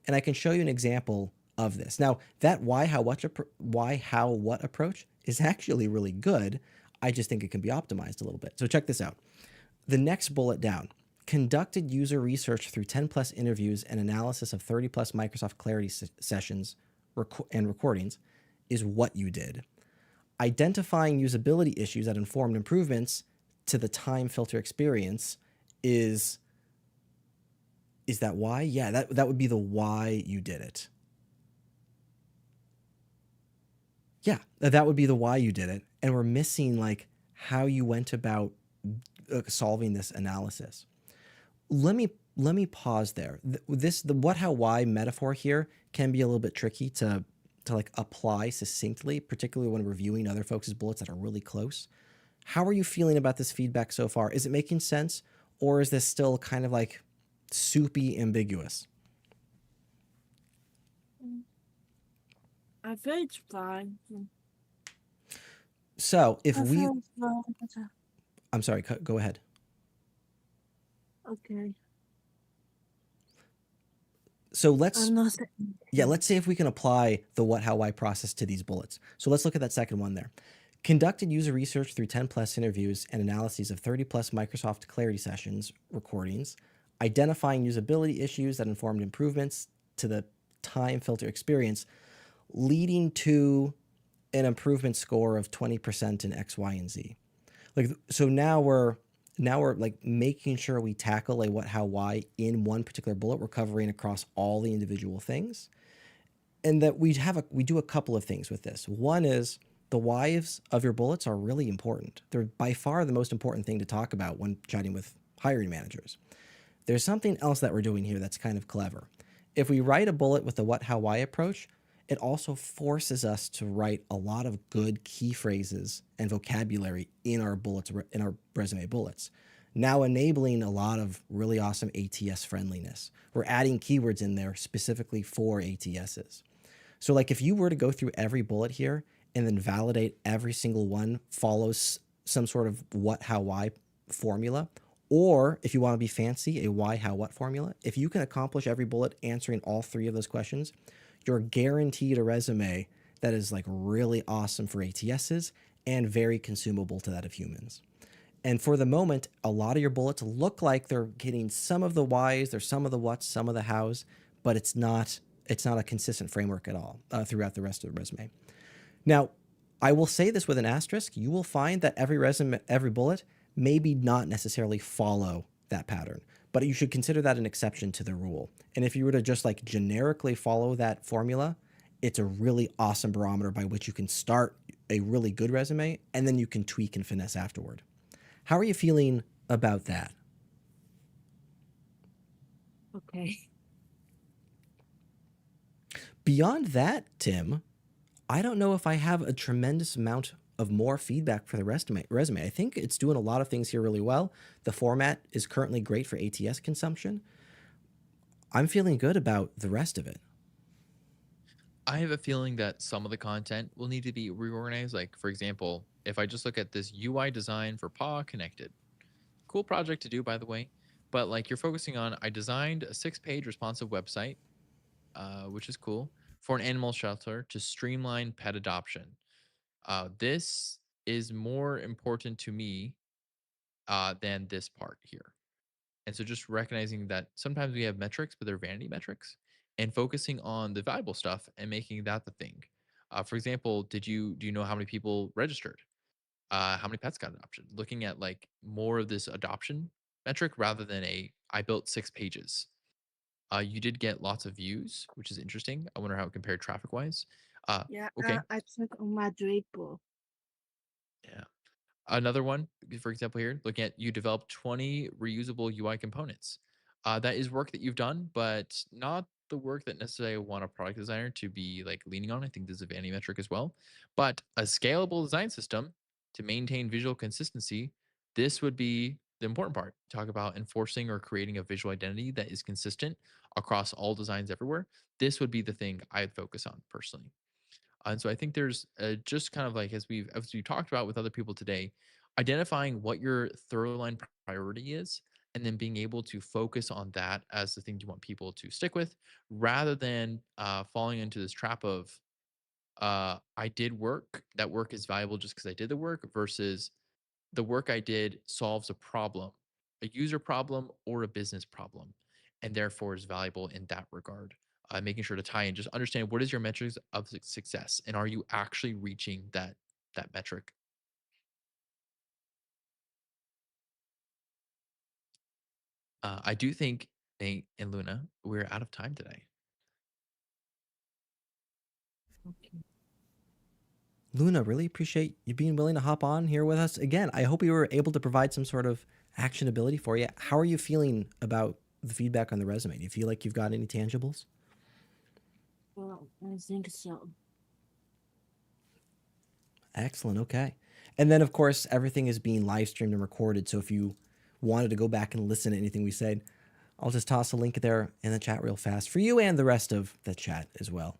And I can show you an example of this. Now, that why, how, what approach is actually really good. I just think it can be optimized a little bit. So check this out. The next bullet down, conducted user research through 10 plus interviews and analysis of 30 plus Microsoft Clarity sessions and recordings is what you did. Identifying usability issues that informed improvements to the time filter experience is that why? Yeah, that would be the why you did it. Yeah, that would be the why you did it. And we're missing like how you went about solving this analysis. Let me pause there. The what, how, why metaphor here can be a little bit tricky to like apply succinctly, particularly when reviewing other folks' bullets that are really close. How are you feeling about this feedback so far? Is it making sense, or is this still kind of like soupy ambiguous? I feel it's fine. So if I we, feel it's fine. I'm sorry, go ahead. Okay. So let's, I'm not saying. yeah, let's see if we can apply the what, how, why process to these bullets. So let's look at that second one there. Conducted user research through 10 plus interviews and analyses of 30 plus Microsoft Clarity sessions recordings, identifying usability issues that informed improvements to the time filter experience, leading to an improvement score of 20% in X, Y, and Z. Like, so now we're like making sure we tackle a what, how, why in one particular bullet. We're covering across all the individual things, and that we do a couple of things with this. One is the whys of your bullets are really important. They're by far the most important thing to talk about when chatting with hiring managers. There's something else that we're doing here that's kind of clever. If we write a bullet with the what, how, why approach, it also forces us to write a lot of good key phrases and vocabulary in our bullets, in our resume bullets, now enabling a lot of really awesome ATS friendliness. We're adding keywords in there specifically for ATSs. So like if you were to go through every bullet here and then validate every single one follows some sort of what, how, why formula, or if you want to be fancy, a why, how, what formula, if you can accomplish every bullet answering all 3 of those questions, you're guaranteed a resume that is like really awesome for ATSs and very consumable to that of humans. And for the moment, a lot of your bullets look like they're getting some of the whys, there's some of the whats, some of the hows, but it's not a consistent framework at all throughout the rest of the resume. Now, I will say this with an asterisk, you will find that every bullet maybe not necessarily follow that pattern, but you should consider that an exception to the rule. And if you were to just like generically follow that formula, it's a really awesome barometer by which you can start a really good resume and then you can tweak and finesse afterward. How are you feeling about that? Okay. Beyond that, Tim, I don't know if I have a tremendous amount of more feedback for the resume. I think it's doing a lot of things here really well. The format is currently great for ATS consumption. I'm feeling good about the rest of it. I have a feeling that some of the content will need to be reorganized. Like, for example, if I just look at this UI design for PAW Connected, cool project to do, by the way. but like you're focusing on, I designed a 6-page responsive website, which is cool, for an animal shelter to streamline pet adoption. This is more important to me than this part here. And so just recognizing that sometimes we have metrics, but they're vanity metrics, and focusing on the valuable stuff and making that the thing. For example, do you know how many people registered? How many pets got adopted? Looking at like more of this adoption metric rather than a I built 6 pages. You did get lots of views, which is interesting. I wonder how it compared traffic wise. Yeah, Okay. I check on my dribble. Yeah. Another one, for example, here, looking at you developed 20 reusable UI components. That is work that you've done, but not the work that necessarily I want a product designer to be like leaning on. I think this is a vanity metric as well. But a scalable design system to maintain visual consistency, this would be the important part. Talk about enforcing or creating a visual identity that is consistent across all designs everywhere. This would be the thing I'd focus on personally. And so I think there's just kind of like as we talked about with other people today, identifying what your thorough line priority is, and then being able to focus on that as the thing you want people to stick with, rather than falling into this trap of I did work. That work is valuable just because I did the work, versus the work I did solves a problem, a user problem or a business problem, and therefore is valuable in that regard. Making sure to tie in, just understand what is your metrics of success, and are you actually reaching that metric? I do think Nate and Luna, we're out of time today. Okay. Luna, really appreciate you being willing to hop on here with us again. I hope we were able to provide some sort of actionability for you. How are you feeling about the feedback on the resume? Do you feel like you've got any tangibles? Well, I think so. Excellent. Okay. And then, of course, everything is being live streamed and recorded. So if you wanted to go back and listen to anything we said, I'll just toss a link there in the chat real fast for you and the rest of the chat as well.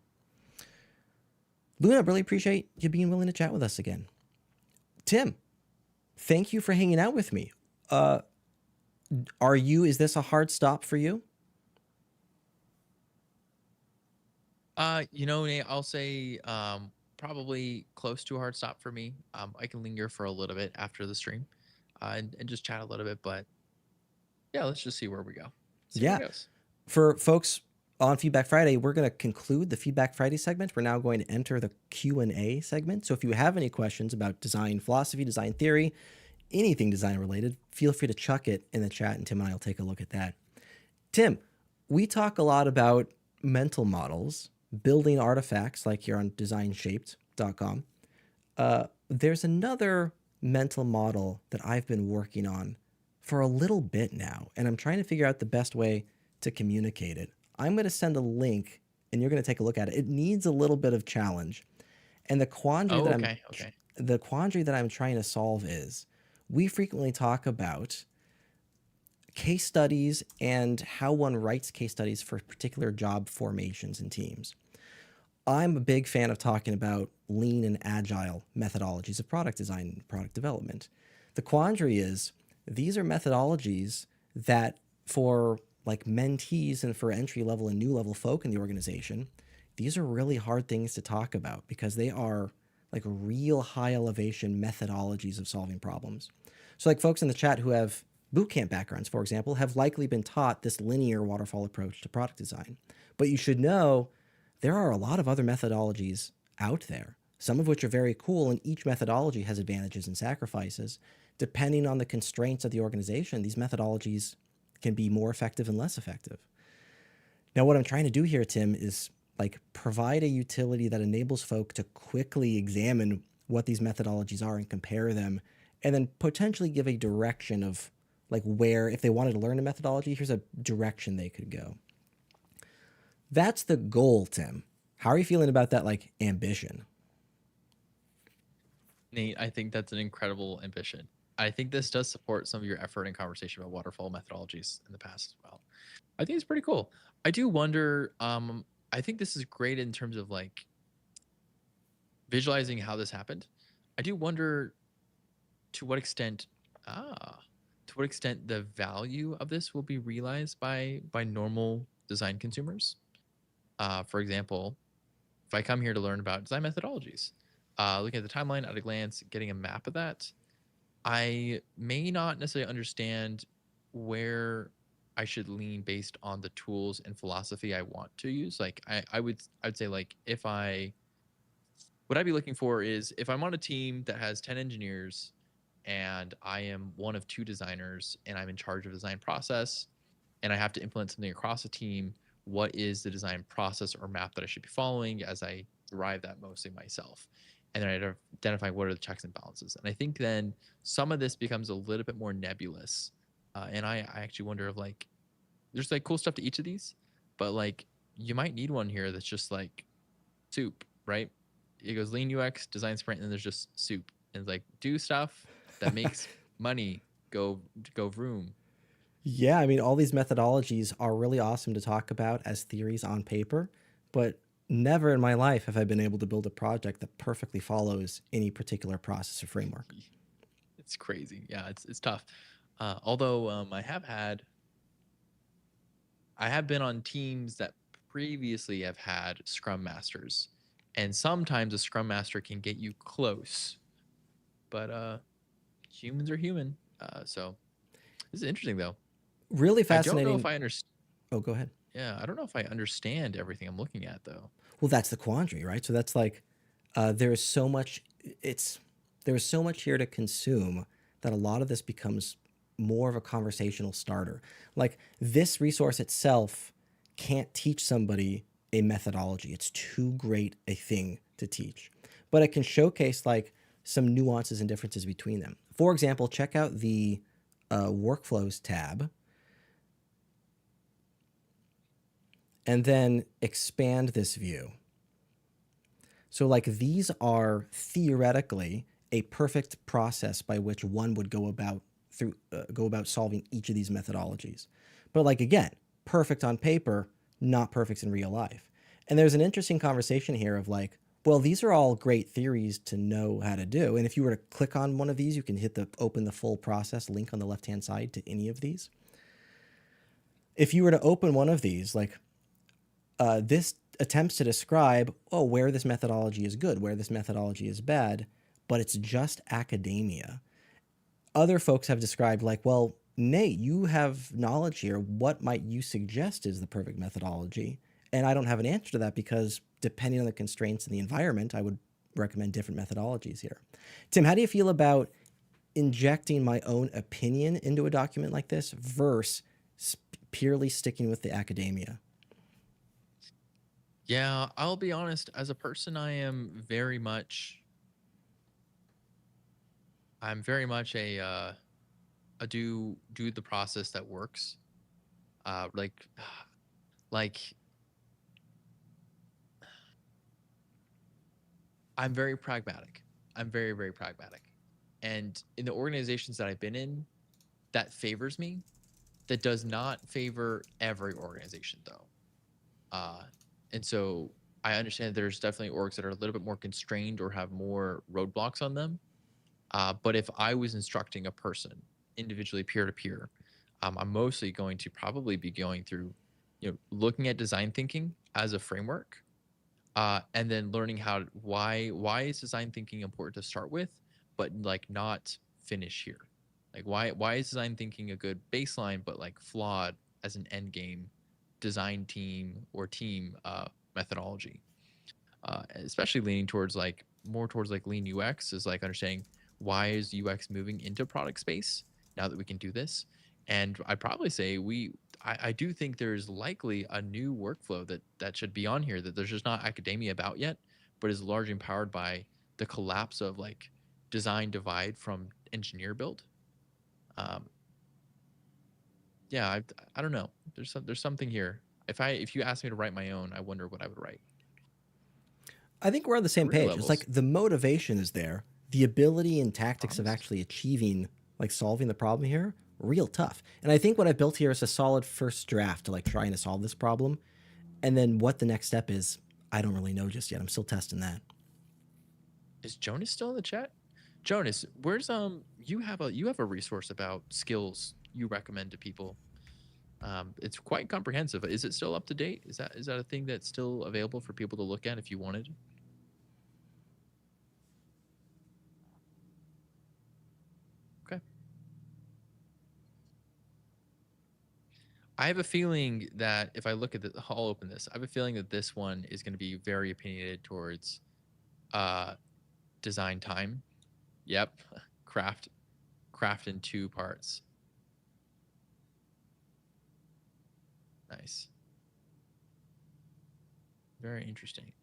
Luna, really appreciate you being willing to chat with us again. Tim, thank you for hanging out with me. Is this a hard stop for you? Nate, I'll say probably close to a hard stop for me. I can linger for a little bit after the stream, and just chat a little bit, but yeah, let's just see where we go. See where Yeah. it goes. For folks on Feedback Friday, we're going to conclude the Feedback Friday segment. We're now going to enter the Q&A segment. So if you have any questions about design philosophy, design theory, anything design related, feel free to chuck it in the chat and Tim and I will take a look at that. Tim, we talk a lot about mental models, building artifacts like here on designshaped.com. There's another mental model that I've been working on for a little bit now, and I'm trying to figure out the best way to communicate it. I'm going to send a link and you're going to take a look at it. It needs a little bit of challenge. And the quandary Oh, okay. the quandary that I'm trying to solve is we frequently talk about case studies and how one writes case studies for particular job formations and teams. I'm a big fan of talking about lean and agile methodologies of product design and product development. The quandary is these are methodologies that for like mentees and for entry level and new level folk in the organization, these are really hard things to talk about because they are like real high elevation methodologies of solving problems. So like folks in the chat who have bootcamp backgrounds, for example, have likely been taught this linear waterfall approach to product design. But you should know there are a lot of other methodologies out there, some of which are very cool, and each methodology has advantages and sacrifices. Depending on the constraints of the organization, these methodologies can be more effective and less effective. Now, what I'm trying to do here, Tim, is like provide a utility that enables folk to quickly examine what these methodologies are and compare them, and then potentially give a direction of like where, if they wanted to learn a methodology, here's a direction they could go. That's the goal, Tim. How are you feeling about that, like, ambition? Nate, I think that's an incredible ambition. I think this does support some of your effort and conversation about waterfall methodologies in the past as well. I think it's pretty cool. I do wonder, I think this is great in terms of like visualizing how this happened. I do wonder to what extent what extent the value of this will be realized by normal design consumers. For example, if I come here to learn about design methodologies, looking at the timeline at a glance, getting a map of that, I may not necessarily understand where I should lean based on the tools and philosophy I want to use. Like I'd say like what I'd be looking for is if I'm on a team that has 10 engineers and I am one of 2 designers and I'm in charge of the design process and I have to implement something across a team, what is the design process or map that I should be following as I derive that mostly myself? And then I identify what are the checks and balances. And I think then some of this becomes a little bit more nebulous. And I actually wonder if like, there's like cool stuff to each of these, but like you might need one here that's just like soup, right? It goes lean UX, design sprint, and then there's just soup. And it's like do stuff that makes money go vroom. Yeah, I mean, all these methodologies are really awesome to talk about as theories on paper, but never in my life have I been able to build a project that perfectly follows any particular process or framework. It's crazy. Yeah, it's tough. Although I have been on teams that previously have had Scrum Masters, and sometimes a Scrum Master can get you close, but humans are human. So this is interesting though. Really I don't know fascinating. if I understand. Oh, go ahead. Yeah, I don't know if I understand everything I'm looking at though. Well, that's the quandary, right? So that's like there is so much. There is so much here to consume that a lot of this becomes more of a conversational starter. Like this resource itself can't teach somebody a methodology. It's too great a thing to teach, but it can showcase like some nuances and differences between them. For example, check out the workflows tab and then expand this view. So like these are theoretically a perfect process by which one would go about solving each of these methodologies. But like again, perfect on paper, not perfect in real life. And there's an interesting conversation here of like, well, these are all great theories to know how to do. And if you were to click on one of these, you can hit the open the full process link on the left-hand side to any of these. If you were to open one of these, like this attempts to describe, where this methodology is good, where this methodology is bad, but it's just academia. Other folks have described like, well, Nate, you have knowledge here. What might you suggest is the perfect methodology? And I don't have an answer to that because depending on the constraints and the environment, I would recommend different methodologies here. Tim, how do you feel about injecting my own opinion into a document like this versus purely sticking with the academia? Yeah, I'll be honest. As a person, I'm very much a do the process that works. Like I'm very pragmatic. I'm very, very pragmatic. And in the organizations that I've been in, that favors me. That does not favor every organization though. And so I understand there's definitely orgs that are a little bit more constrained or have more roadblocks on them. But if I was instructing a person individually, peer to peer, I'm mostly going to probably be going through, looking at design thinking as a framework, and then learning why is design thinking important to start with, but like not finish here. Like why is design thinking a good baseline, but like flawed as an end game design team or team methodology, especially leaning towards like more towards like lean UX is like understanding why is UX moving into product space now that we can do this. And I'd probably say I do think there's likely a new workflow that should be on here that there's just not academia about yet, but is largely empowered by the collapse of like design divide from engineer build. Yeah, I don't know. There's something here. If you asked me to write my own, I wonder what I would write. I think we're on the same Career page. levels. It's like the motivation is there. The ability and tactics of Honest. actually achieving, like solving the problem here, real tough. And I think what I built here is a solid first draft to like trying to solve this problem. And then what the next step is, I don't really know just yet. I'm still testing that. Is Jonas still in the chat? Jonas, where's you have a resource about skills you recommend to people. It's quite comprehensive. Is it still up to date? Is that a thing that's still available for people to look at if you wanted? Okay. I have a feeling that if I look at I'll open this. I have a feeling that this one is going to be very opinionated towards uh, design time. Yep, craft in 2 parts. Nice. Very interesting.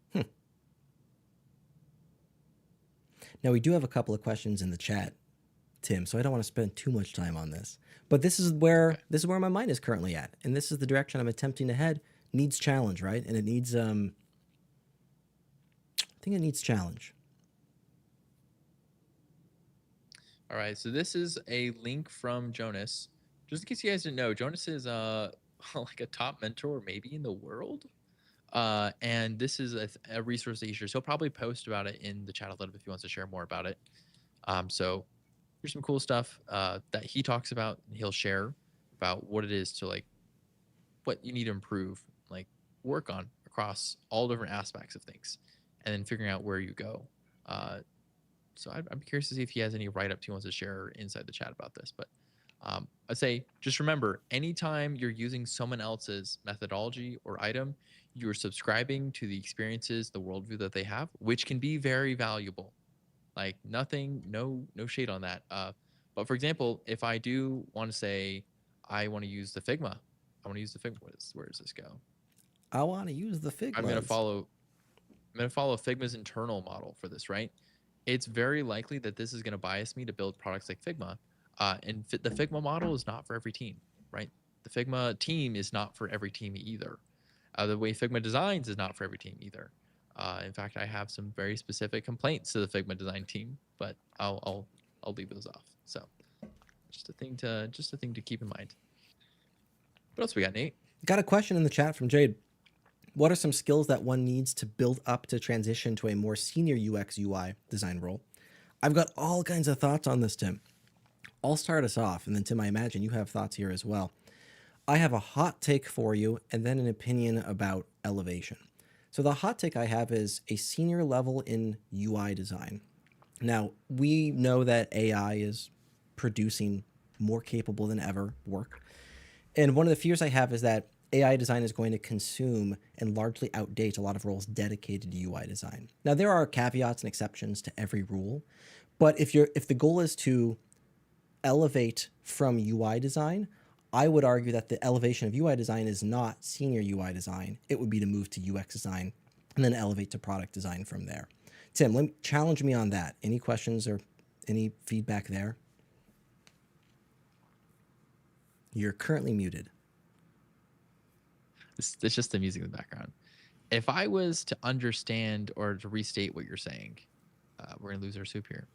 Now, we do have a couple of questions in the chat, Tim, so I don't want to spend too much time on this. But this is where my mind is currently at, and this is the direction I'm attempting to head. Needs challenge, right? And it needs I think it needs challenge. All right, so this is a link from Jonas. Just in case you guys didn't know, Jonas is like a top mentor maybe in the world. And this is a resource that he shares. He'll probably post about it in the chat a little bit if he wants to share more about it. So here's some cool stuff that he talks about. He'll share about what it is to like what you need to improve, like work on across all different aspects of things, and then figuring out where you go. So I'm curious to see if he has any write-ups he wants to share inside the chat about this. But I'd say just remember, anytime you're using someone else's methodology or item, you're subscribing to the experiences, the worldview that they have, which can be very valuable. Like nothing, no shade on that. But for example, if I do want to say I want to use the Figma, I want to use the Figma. Where does this go? I want to use the Figma. I'm going to follow Figma's internal model for this, right? It's very likely that this is going to bias me to build products like Figma. And the Figma model is not for every team, right? The Figma team is not for every team either. The way Figma designs is not for every team either. In fact, I have some very specific complaints to the Figma design team, but I'll leave those off. So just a thing to keep in mind. What else we got, Nate? Got a question in the chat from Jade. What are some skills that one needs to build up to transition to a more senior UX UI design role? I've got all kinds of thoughts on this, Tim. I'll start us off, and then Tim, I imagine you have thoughts here as well. I have a hot take for you, and then an opinion about elevation. So the hot take I have is a senior level in UI design. Now, we know that AI is producing more capable than ever work. And one of the fears I have is that AI design is going to consume and largely outdate a lot of roles dedicated to UI design. Now, there are caveats and exceptions to every rule, but if the goal is to elevate from UI design, I would argue that the elevation of UI design is not senior UI design. It would be to move to UX design and then elevate to product design from there. Tim, challenge me on that. Any questions or any feedback there? You're currently muted. It's just the music in the background. If I was to understand or to restate what you're saying, we're going to lose our soup here.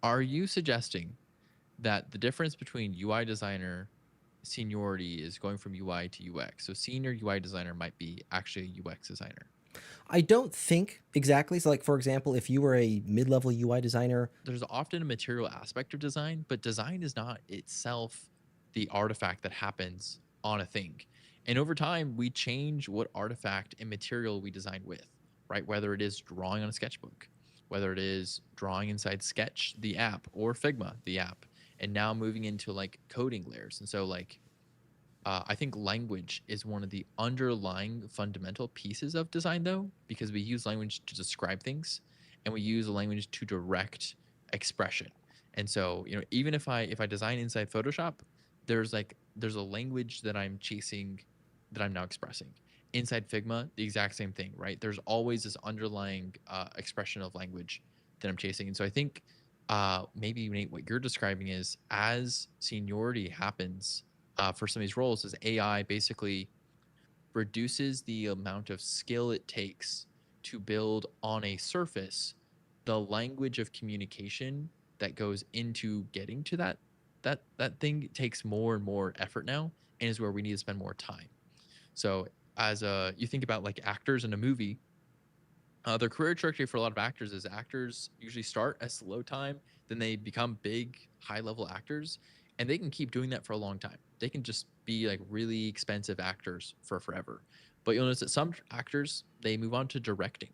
Are you suggesting that the difference between UI designer seniority is going from UI to UX? So senior UI designer might be actually a UX designer. I don't think exactly. So like, for example, if you were a mid-level UI designer, there's often a material aspect of design, but design is not itself the artifact that happens on a thing. And over time, we change what artifact and material we design with, right? Whether it is drawing on a sketchbook, whether it is drawing inside Sketch, the app, or Figma, the app, and now moving into like coding layers. And so like, I think language is one of the underlying fundamental pieces of design though, because we use language to describe things and we use language to direct expression. And so, you know, even if I design inside Photoshop, there's a language that I'm chasing that I'm now expressing. Inside Figma, the exact same thing, right? There's always this underlying expression of language that I'm chasing. And so I think maybe, Nate, what you're describing is as seniority happens for some of these roles, is AI basically reduces the amount of skill it takes to build on a surface the language of communication that goes into getting to that thing takes more and more effort now, and is where we need to spend more time. So as you think about like actors in a movie, The career trajectory for a lot of actors is actors usually start as slow time, then they become big, high level actors, and they can keep doing that for a long time. They can just be like really expensive actors for forever. But you'll notice that some actors, they move on to directing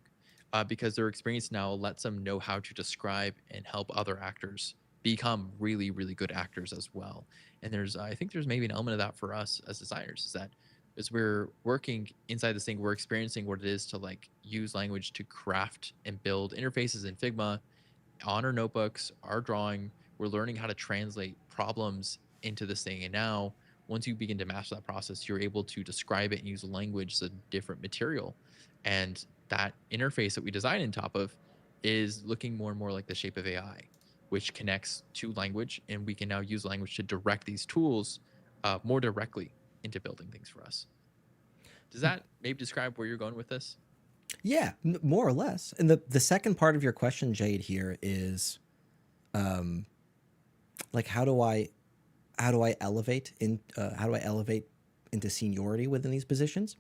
because their experience now lets them know how to describe and help other actors become really, really good actors as well. And I think there's maybe an element of that for us as designers, is that as we're working inside this thing, we're experiencing what it is to like use language to craft and build interfaces in Figma on our notebooks, our drawing. We're learning how to translate problems into this thing. And now, once you begin to master that process, you're able to describe it and use language as a different material. And that interface that we design on top of is looking more and more like the shape of AI, which connects to language. And we can now use language to direct these tools more directly into building things for us. Does that maybe describe where you're going with this? Yeah, more or less. And the second part of your question, Jade, here is, like, how do I elevate into seniority within these positions?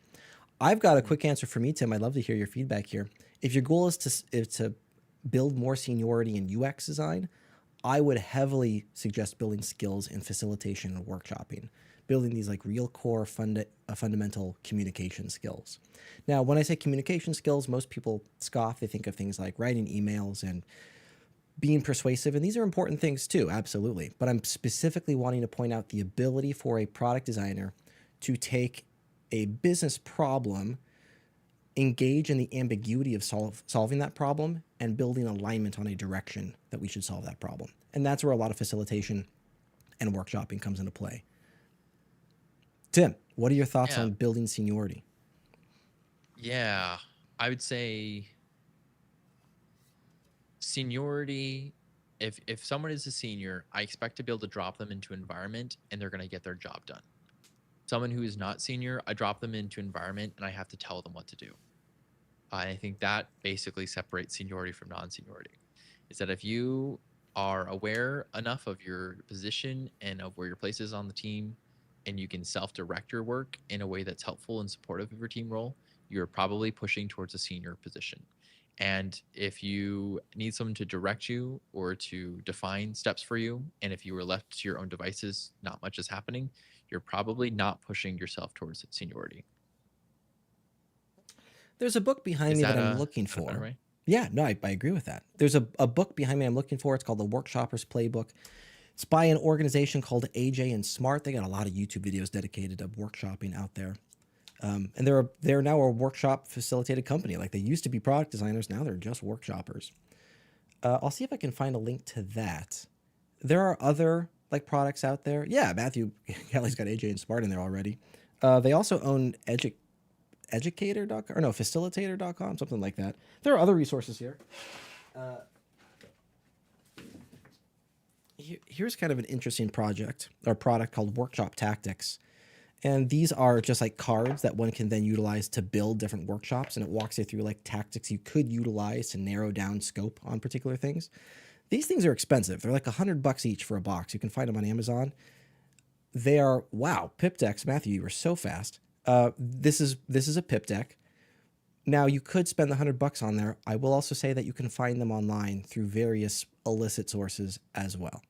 I've got a quick answer for me, Tim. I'd love to hear your feedback here. If your goal is to build more seniority in UX design, I would heavily suggest building skills in facilitation and workshopping, building these like real core fundamental communication skills. Now, when I say communication skills, most people scoff. They think of things like writing emails and being persuasive, and these are important things too, absolutely. But I'm specifically wanting to point out the ability for a product designer to take a business problem, engage in the ambiguity of solving that problem, and building alignment on a direction that we should solve that problem. And that's where a lot of facilitation and workshopping comes into play. Tim, what are your thoughts on building seniority? Yeah, I would say seniority, if someone is a senior, I expect to be able to drop them into an environment and they're going to get their job done. Someone who is not senior, I drop them into an environment and I have to tell them what to do. I think that basically separates seniority from non-seniority, is that if you are aware enough of your position and of where your place is on the team, and you can self-direct your work in a way that's helpful and supportive of your team role, you're probably pushing towards a senior position. And if you need someone to direct you or to define steps for you, and if you were left to your own devices, not much is happening, you're probably not pushing yourself towards seniority. There's a book behind me that I'm looking for. Right? Yeah, no, I agree with that. There's a book behind me I'm looking for. It's called The Workshopper's Playbook. It's by an organization called AJ and Smart. They got a lot of YouTube videos dedicated to workshopping out there. And they're now a workshop facilitated company. Like, they used to be product designers, now they're just workshoppers. I'll see if I can find a link to that. There are other like products out there. Yeah, Matthew Kelly's got AJ and Smart in there already. They also own educator.com or no, facilitator.com, something like that. There are other resources here. Here's kind of an interesting project or product called Workshop Tactics. And these are just like cards that one can then utilize to build different workshops. And it walks you through like tactics you could utilize to narrow down scope on particular things. These things are expensive. They're like $100 each for a box. You can find them on Amazon. They are, wow, pip decks. Matthew, you were so fast. This is a pip deck. Now, you could spend the $100 on there. I will also say that you can find them online through various illicit sources as well.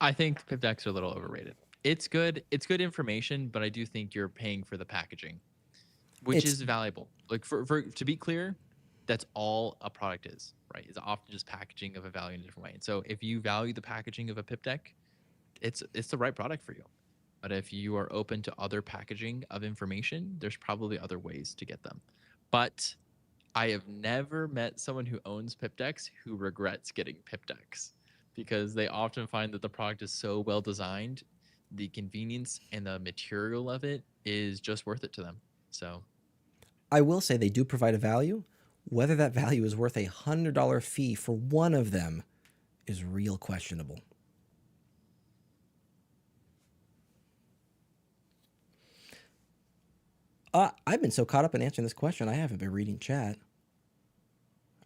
I think pip decks are a little overrated. It's good information, but I do think you're paying for the packaging, which is valuable. Like for to be clear, that's all a product is, right? It's often just packaging of a value in a different way. And so if you value the packaging of a pip deck, it's the right product for you. But if you are open to other packaging of information, there's probably other ways to get them. But I have never met someone who owns pip decks who regrets getting pip decks, because they often find that the product is so well designed, the convenience and the material of it is just worth it to them. So I will say they do provide a value. Whether that value is worth a $100 fee for one of them is real questionable. I've been so caught up in answering this question, I haven't been reading chat.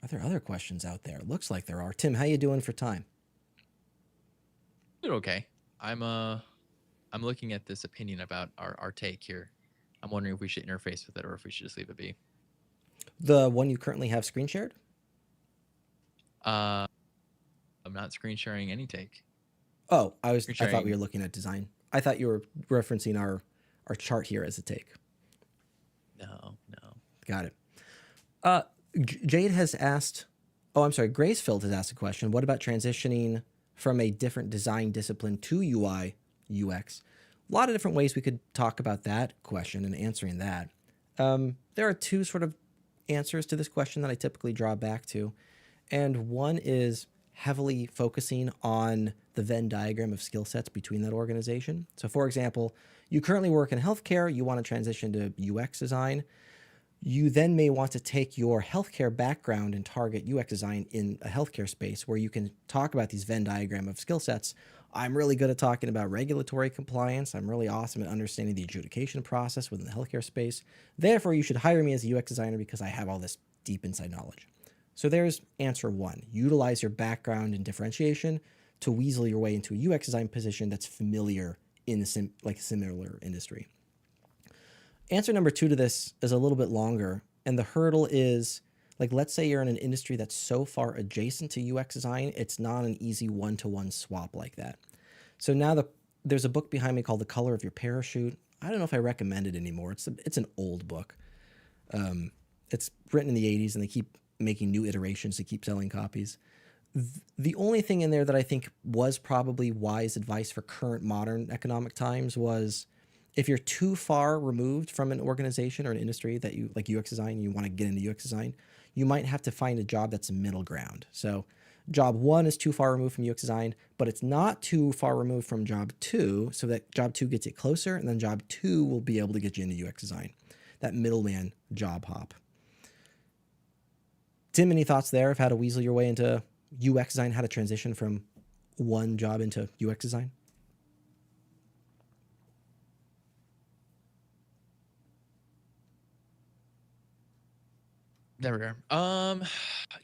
Are there other questions out there? Looks like there are. Tim, how you doing for time? Doing okay. I'm looking at this opinion about our take here. I'm wondering if we should interface with it or if we should just leave it be. The one you currently have screen shared? I'm not screen sharing any take. Oh, I thought we sharing. were looking at design. I thought you were referencing our chart here as a take. No. Got it. Jade has asked, oh, I'm sorry, Gracefield has asked a question. What about transitioning from a different design discipline to UI, UX? A lot of different ways we could talk about that question and answering that. There are two sort of answers to this question that I typically draw back to. And one is heavily focusing on the Venn diagram of skill sets between that organization. So for example, you currently work in healthcare, you want to transition to UX design. You then may want to take your healthcare background and target UX design in a healthcare space where you can talk about these Venn diagram of skill sets. I'm really good at talking about regulatory compliance. I'm really awesome at understanding the adjudication process within the healthcare space. Therefore, you should hire me as a UX designer because I have all this deep inside knowledge. So there's answer one. Utilize your background and differentiation to weasel your way into a UX design position that's familiar in a similar industry. Answer number two to this is a little bit longer, and the hurdle is, like, let's say you're in an industry that's so far adjacent to UX design, it's not an easy one-to-one swap like that. So now there's a book behind me called The Color of Your Parachute. I don't know if I recommend it anymore. It's an old book. It's written in the 80s, and they keep making new iterations to keep selling copies. The only thing in there that I think was probably wise advice for current modern economic times was, if you're too far removed from an organization or an industry that you like UX design, and you want to get into UX design, you might have to find a job that's a middle ground. So job one is too far removed from UX design, but it's not too far removed from job two, so that job two gets it closer, and then job two will be able to get you into UX design. That middleman job hop. Tim, any thoughts there of how to weasel your way into UX design, how to transition from one job into UX design? There we are.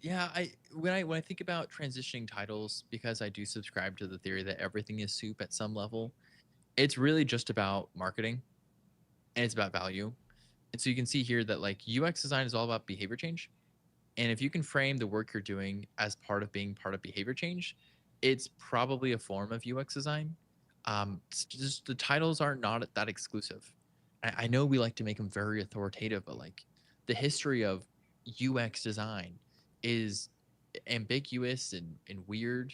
Yeah, when I think about transitioning titles, because I do subscribe to the theory that everything is soup at some level, it's really just about marketing and it's about value. And so you can see here that like UX design is all about behavior change. And if you can frame the work you're doing as part of being part of behavior change, it's probably a form of UX design. Just the titles are not that exclusive. I know we like to make them very authoritative, but like the history of UX design is ambiguous and weird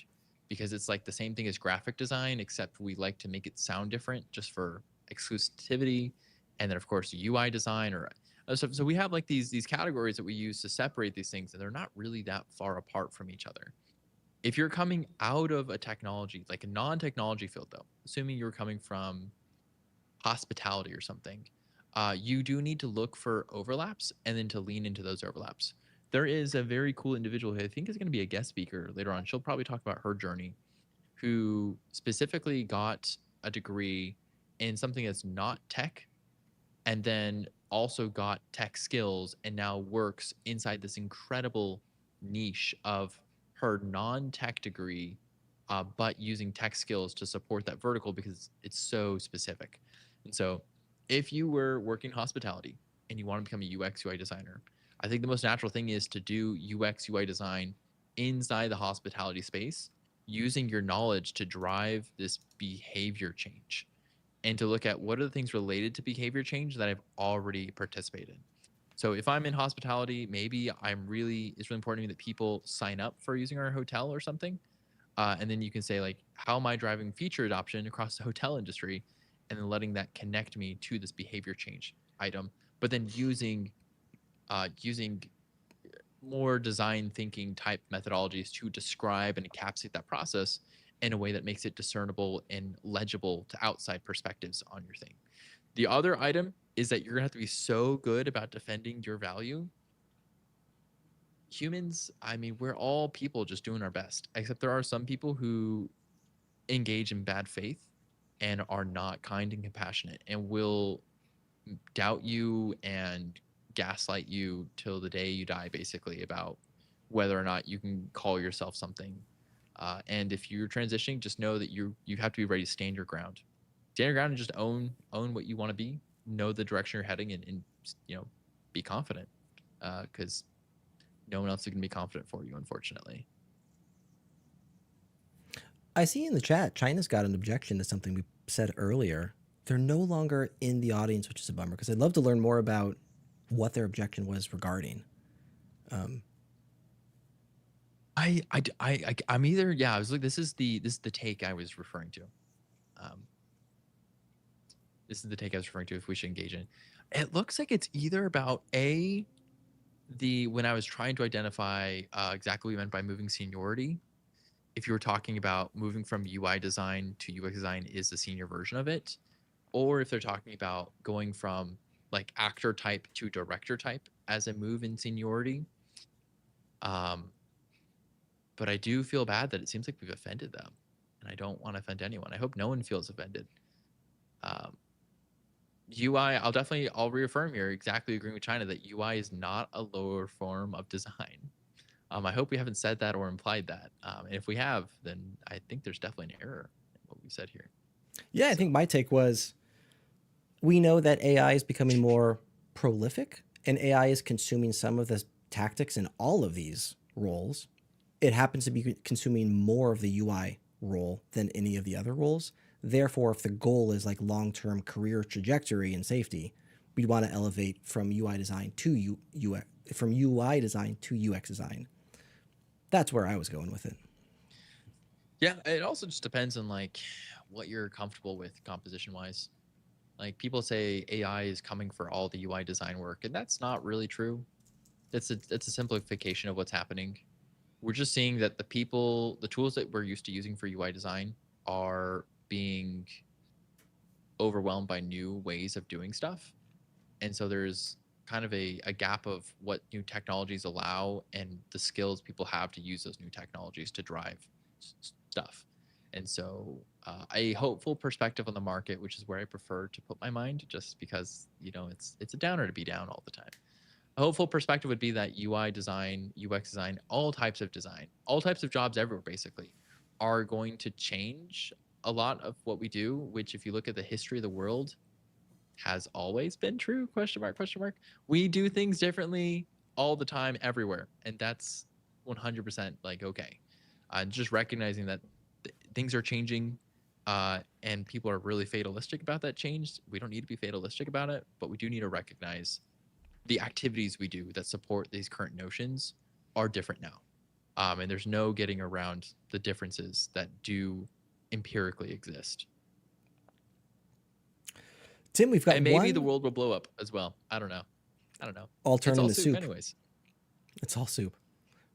because it's like the same thing as graphic design, except we like to make it sound different just for exclusivity. And then of course UI design or so we have like these categories that we use to separate these things, and they're not really that far apart from each other. If you're coming out of a technology, like a non-technology field though, assuming you're coming from hospitality or something, you do need to look for overlaps and then to lean into those overlaps. There is a very cool individual who I think is going to be a guest speaker later on. She'll probably talk about her journey, who specifically got a degree in something that's not tech and then also got tech skills and now works inside this incredible niche of her non-tech degree, but using tech skills to support that vertical because it's so specific. And so if you were working hospitality and you want to become a UX UI designer, I think the most natural thing is to do UX UI design inside the hospitality space, using your knowledge to drive this behavior change and to look at what are the things related to behavior change that I've already participated in. So if I'm in hospitality, maybe it's really important to me that people sign up for using our hotel or something. And then you can say like, how am I driving feature adoption across the hotel industry? And then letting that connect me to this behavior change item, but then using more design thinking type methodologies to describe and encapsulate that process in a way that makes it discernible and legible to outside perspectives on your thing. The other item is that you're gonna have to be so good about defending your value. Humans, I mean, we're all people just doing our best, except there are some people who engage in bad faith and are not kind and compassionate and will doubt you and gaslight you till the day you die, basically, about whether or not you can call yourself something. And if you're transitioning, just know that you have to be ready to stand your ground. Stand your ground and just own what you want to be. know the direction you're heading and be confident, because no one else is going to be confident for you, unfortunately. I see in the chat, China's got an objection to something we said earlier. They're no longer in the audience, which is a bummer, because I'd love to learn more about what their objection was regarding. I'm either, I was like, this is the take I was referring to. This is the take I was referring to, if we should engage in. It looks like it's either about when I was trying to identify exactly what we meant by moving seniority, if you were talking about moving from UI design to UX design is the senior version of it, or if they're talking about going from like actor type to director type as a move in seniority. But I do feel bad that it seems like we've offended them, and I don't want to offend anyone. I hope no one feels offended. UI, I'll reaffirm here, exactly agreeing with China, that UI is not a lower form of design. I hope we haven't said that or implied that. And if we have, then I think there's definitely an error in what we said here. Yeah, I think my take was, we know that AI is becoming more prolific, and AI is consuming some of the tactics in all of these roles. It happens to be consuming more of the UI role than any of the other roles. Therefore, if the goal is like long-term career trajectory and safety, we'd want to elevate from UI design to UX, from UI design to UX design. That's where I was going with it. Yeah, it also just depends on like what you're comfortable with composition-wise. Like, people say AI is coming for all the UI design work, and that's not really true. It's a simplification of what's happening. We're just seeing that the tools that we're used to using for UI design are being overwhelmed by new ways of doing stuff. And so there's kind of a gap of what new technologies allow and the skills people have to use those new technologies to drive stuff. And so a hopeful perspective on the market, which is where I prefer to put my mind, just because, it's a downer to be down all the time. A hopeful perspective would be that UI design, UX design, all types of jobs everywhere basically are going to change a lot of what we do, which, if you look at the history of the world, has always been true, question mark, question mark. We do things differently all the time everywhere, and that's 100% like okay. Just recognizing that things are changing, and people are really fatalistic about that change. We don't need to be fatalistic about it, but we do need to recognize the activities we do that support these current notions are different now. And there's no getting around the differences that do empirically exist. Tim, we've got and maybe the world will blow up as well. I don't know. All turn it's all into soup anyways. It's all soup.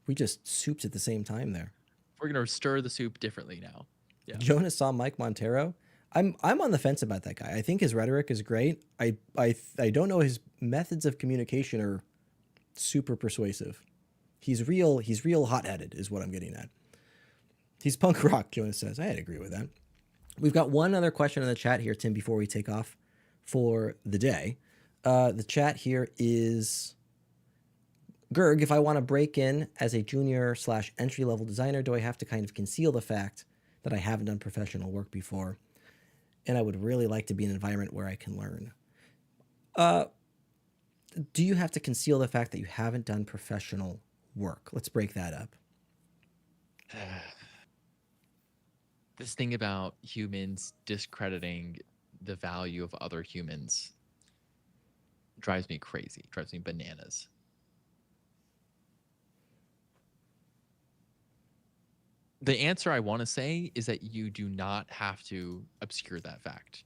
We just souped at the same time there. We're gonna stir the soup differently now. Yeah. Jonas saw Mike Montero. I'm on the fence about that guy. I think his rhetoric is great. I don't know, his methods of communication are super persuasive. He's real hot-headed is what I'm getting at. He's punk rock, Jonas says. I'd agree with that. We've got one other question in the chat here, Tim, before we take off for the day. The chat here is, Gerg, if I want to break in as a junior/entry-level designer, do I have to kind of conceal the fact that I haven't done professional work before? And I would really like to be in an environment where I can learn. Do you have to conceal the fact that you haven't done professional work? Let's break that up. This thing about humans discrediting the value of other humans drives me crazy, drives me bananas. The answer I want to say is that you do not have to obscure that fact.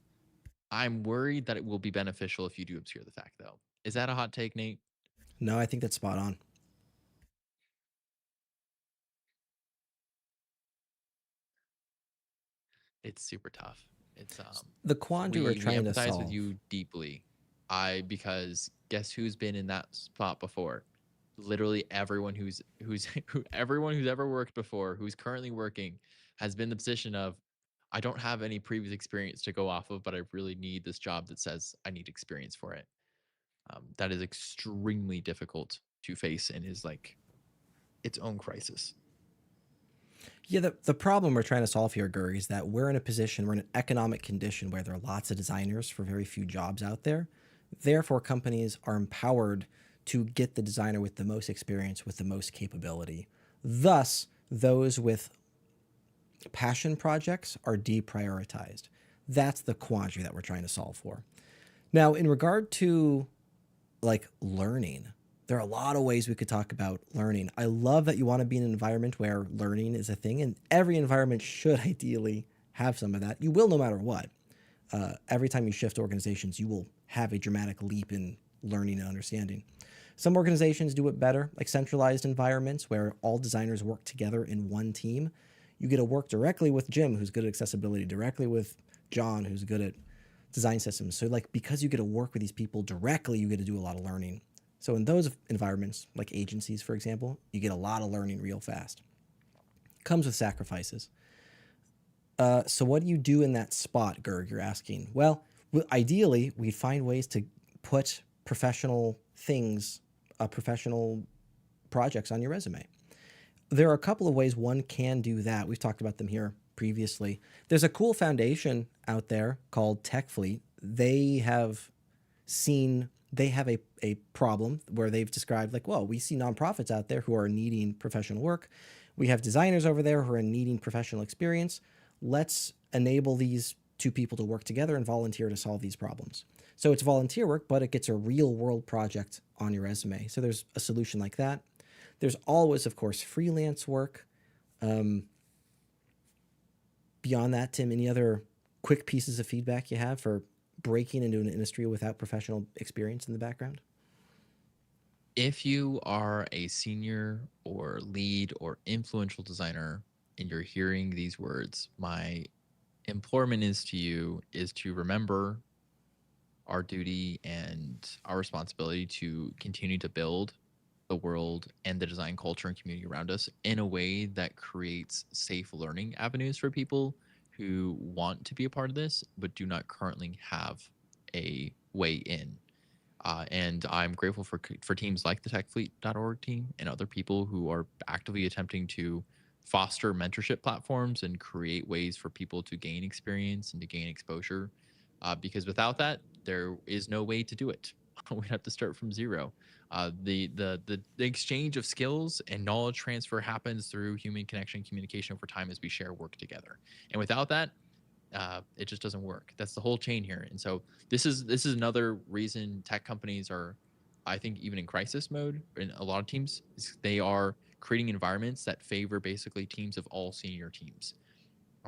I'm worried that it will be beneficial if you do obscure the fact, though. Is that a hot take, Nate? No, I think that's spot on. It's super tough. It's the quandary we're trying to solve. We empathize with you deeply. Because guess who's been in that spot before? Literally everyone who's ever worked before, who's currently working, has been in the position of, I don't have any previous experience to go off of, but I really need this job that says I need experience for it. That is extremely difficult to face and is like its own crisis. Yeah, the problem we're trying to solve here, Gurg, is that we're in a position, we're in an economic condition where there are lots of designers for very few jobs out there. Therefore, companies are empowered to get the designer with the most experience, with the most capability. Thus, those with passion projects are deprioritized. That's the quandary that we're trying to solve for. Now, in regard to like learning, there are a lot of ways we could talk about learning. I love that you want to be in an environment where learning is a thing, and every environment should ideally have some of that. You will no matter what. Every time you shift organizations, you will have a dramatic leap in learning and understanding. Some organizations do it better, like centralized environments where all designers work together in one team. You get to work directly with Jim, who's good at accessibility, directly with John, who's good at design systems. So like because you get to work with these people directly, you get to do a lot of learning. So in those environments, like agencies, for example, you get a lot of learning real fast. Comes with sacrifices. So what do you do in that spot, Gurg, you're asking? Well, ideally, we'd find ways to put professional things, professional projects on your resume. There are a couple of ways one can do that. We've talked about them here previously. There's a cool foundation out there called TechFleet. They have a problem where they've described like, well, we see nonprofits out there who are needing professional work. We have designers over there who are needing professional experience. Let's enable these two people to work together and volunteer to solve these problems. So it's volunteer work, but it gets a real world project on your resume. So there's a solution like that. There's always, of course, freelance work. Beyond that, Tim, any other quick pieces of feedback you have for breaking into an industry without professional experience in the background? If you are a senior or lead or influential designer and you're hearing these words, my implorement is to remember our duty and our responsibility to continue to build the world and the design culture and community around us in a way that creates safe learning avenues for people who want to be a part of this but do not currently have a way in. And I'm grateful for teams like the techfleet.org team and other people who are actively attempting to foster mentorship platforms and create ways for people to gain experience and to gain exposure. Because without that, there is no way to do it. We have to start from zero. The exchange of skills and knowledge transfer happens through human connection, communication over time as we share work together. And without that, it just doesn't work. That's the whole chain here. And so this is another reason tech companies are, I think, even in crisis mode in a lot of teams, they are creating environments that favor basically teams of all senior teams.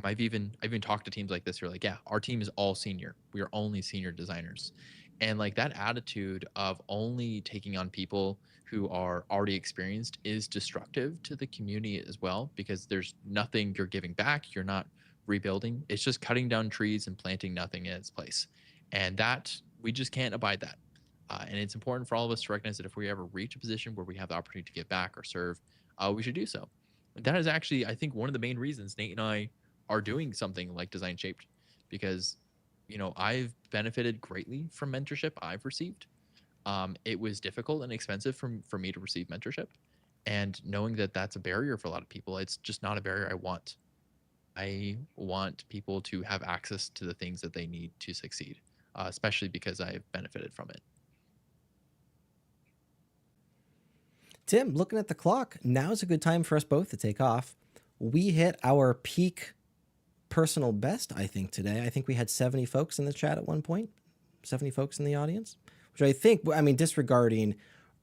I've even talked to teams like this who are like, yeah, our team is all senior. We are only senior designers. And like that attitude of only taking on people who are already experienced is destructive to the community as well, because there's nothing you're giving back. You're not rebuilding. It's just cutting down trees and planting nothing in its place. And that we just can't abide that. And it's important for all of us to recognize that if we ever reach a position where we have the opportunity to give back or serve, we should do so. That is actually, I think, one of the main reasons Nate and I are doing something like Design Shaped, because I've benefited greatly from mentorship I've received. It was difficult and expensive for me to receive mentorship, and knowing that that's a barrier for a lot of people, it's just not a barrier I want. I want people to have access to the things that they need to succeed, especially because I've benefited from it. Tim, looking at the clock, now's a good time for us both to take off. We hit our peak personal best, I think, today. I think we had 70 folks in the chat at one point, 70 folks in the audience, which I think, disregarding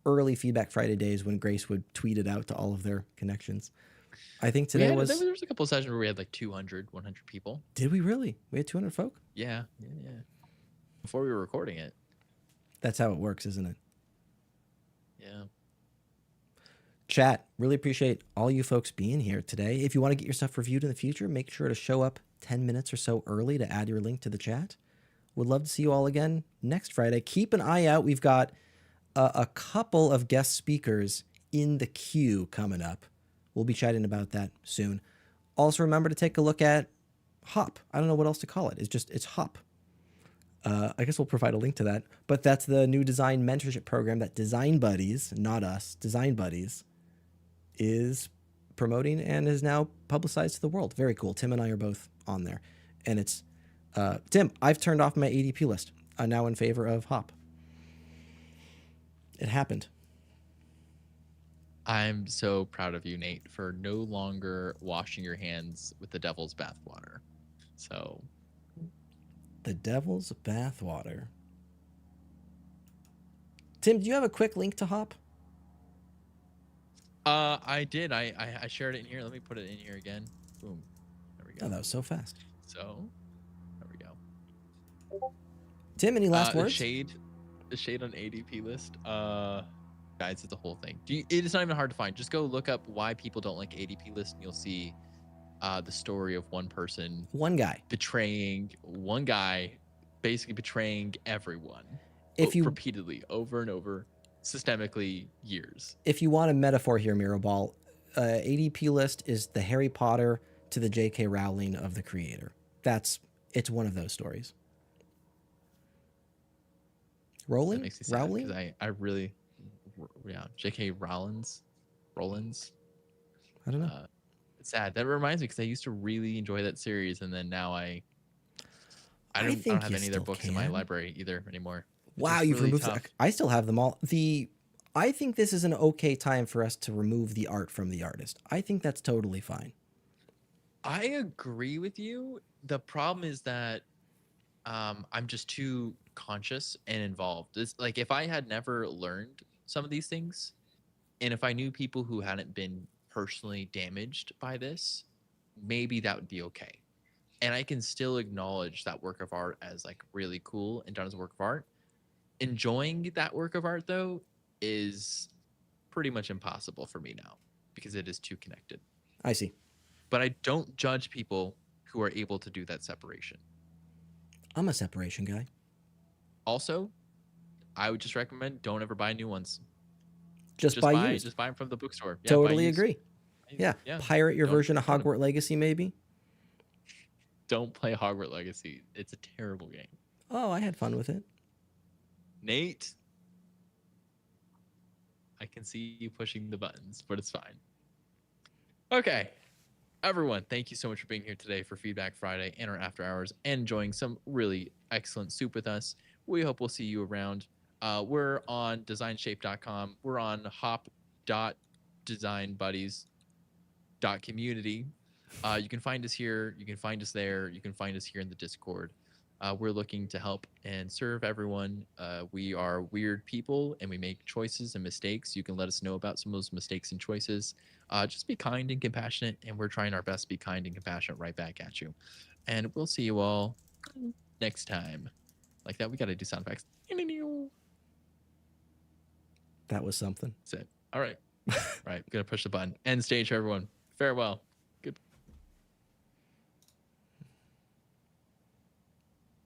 early Feedback Friday days when Grace would tweet it out to all of their connections. I think today there was a couple of sessions where we had like 200, 100 people. Did we really? We had 200 folk? Yeah. Before we were recording it. That's how it works, isn't it? Yeah. Chat, really appreciate all you folks being here today. If you want to get your stuff reviewed in the future, make sure to show up 10 minutes or so early to add your link to the chat. Would love to see you all again next Friday. Keep an eye out. We've got a couple of guest speakers in the queue coming up. We'll be chatting about that soon. Also, remember to take a look at Hop. I don't know what else to call it. It's Hop. I guess we'll provide a link to that. But that's the new design mentorship program that Design Buddies, not us, Design Buddies, is promoting and is now publicized to the world. Very cool. Tim and I are both on there. And it's, Tim, I've turned off my ADP list. I'm now in favor of Hop. It happened. I'm so proud of you, Nate, for no longer washing your hands with the devil's bathwater. So, The devil's bathwater. Tim, do you have a quick link to Hop? I did. I shared it in here. Let me put it in here again. Boom. There we go. Oh, that was so fast. So, there we go. Tim, any last The words? shade on ADP list. Guys, it's a whole thing. It's not even hard to find. Just go look up why people don't like ADP list, and you'll see the story of one person One guy. basically betraying everyone. If you repeatedly, over and over, systemically, years. If you want a metaphor here, Mirrorball, ADP list is the Harry Potter to the J.K. Rowling of the creator. It's one of those stories. That makes me sad Rowling? because I really, yeah, J.K. Rollins. I don't know. It's sad. That reminds me because I used to really enjoy that series, and then now I don't have any of their books in my library either anymore. Wow, you've really removed tough. I still have them all. I think this is an okay time for us to remove the art from the artist. I think that's totally fine. I agree with you. The problem is that I'm just too conscious and involved. It's like if I had never learned some of these things, and if I knew people who hadn't been personally damaged by this, maybe that would be okay. And I can still acknowledge that work of art as like really cool and done as a work of art. Enjoying that work of art though is pretty much impossible for me now because it is too connected. I see. But I don't judge people who are able to do that separation. I'm a separation guy. Also, I would just recommend don't ever buy new ones. Just buy used. Just buy them from the bookstore. Yeah, Totally agree. Yeah. Pirate your Don't- version of don't- Hogwarts Legacy, maybe. Don't play Hogwarts Legacy. It's a terrible game. Oh, I had fun with it. Nate, I can see you pushing the buttons, but it's fine. Okay. Everyone, thank you so much for being here today for Feedback Friday and our after hours and enjoying some really excellent soup with us. We hope we'll see you around. We're on designshape.com. We're on hop.designbuddies.community. You can find us here. You can find us there. You can find us here in the Discord. We're looking to help and serve everyone. We are weird people and we make choices and mistakes. You can let us know about some of those mistakes and choices. Just be kind and compassionate, and we're trying our best to be kind and compassionate right back at you. And we'll see you all next time. Like that, we got to do sound effects. That was something. That's it. All right. All right, we're going to push the button. End stage, everyone. Farewell.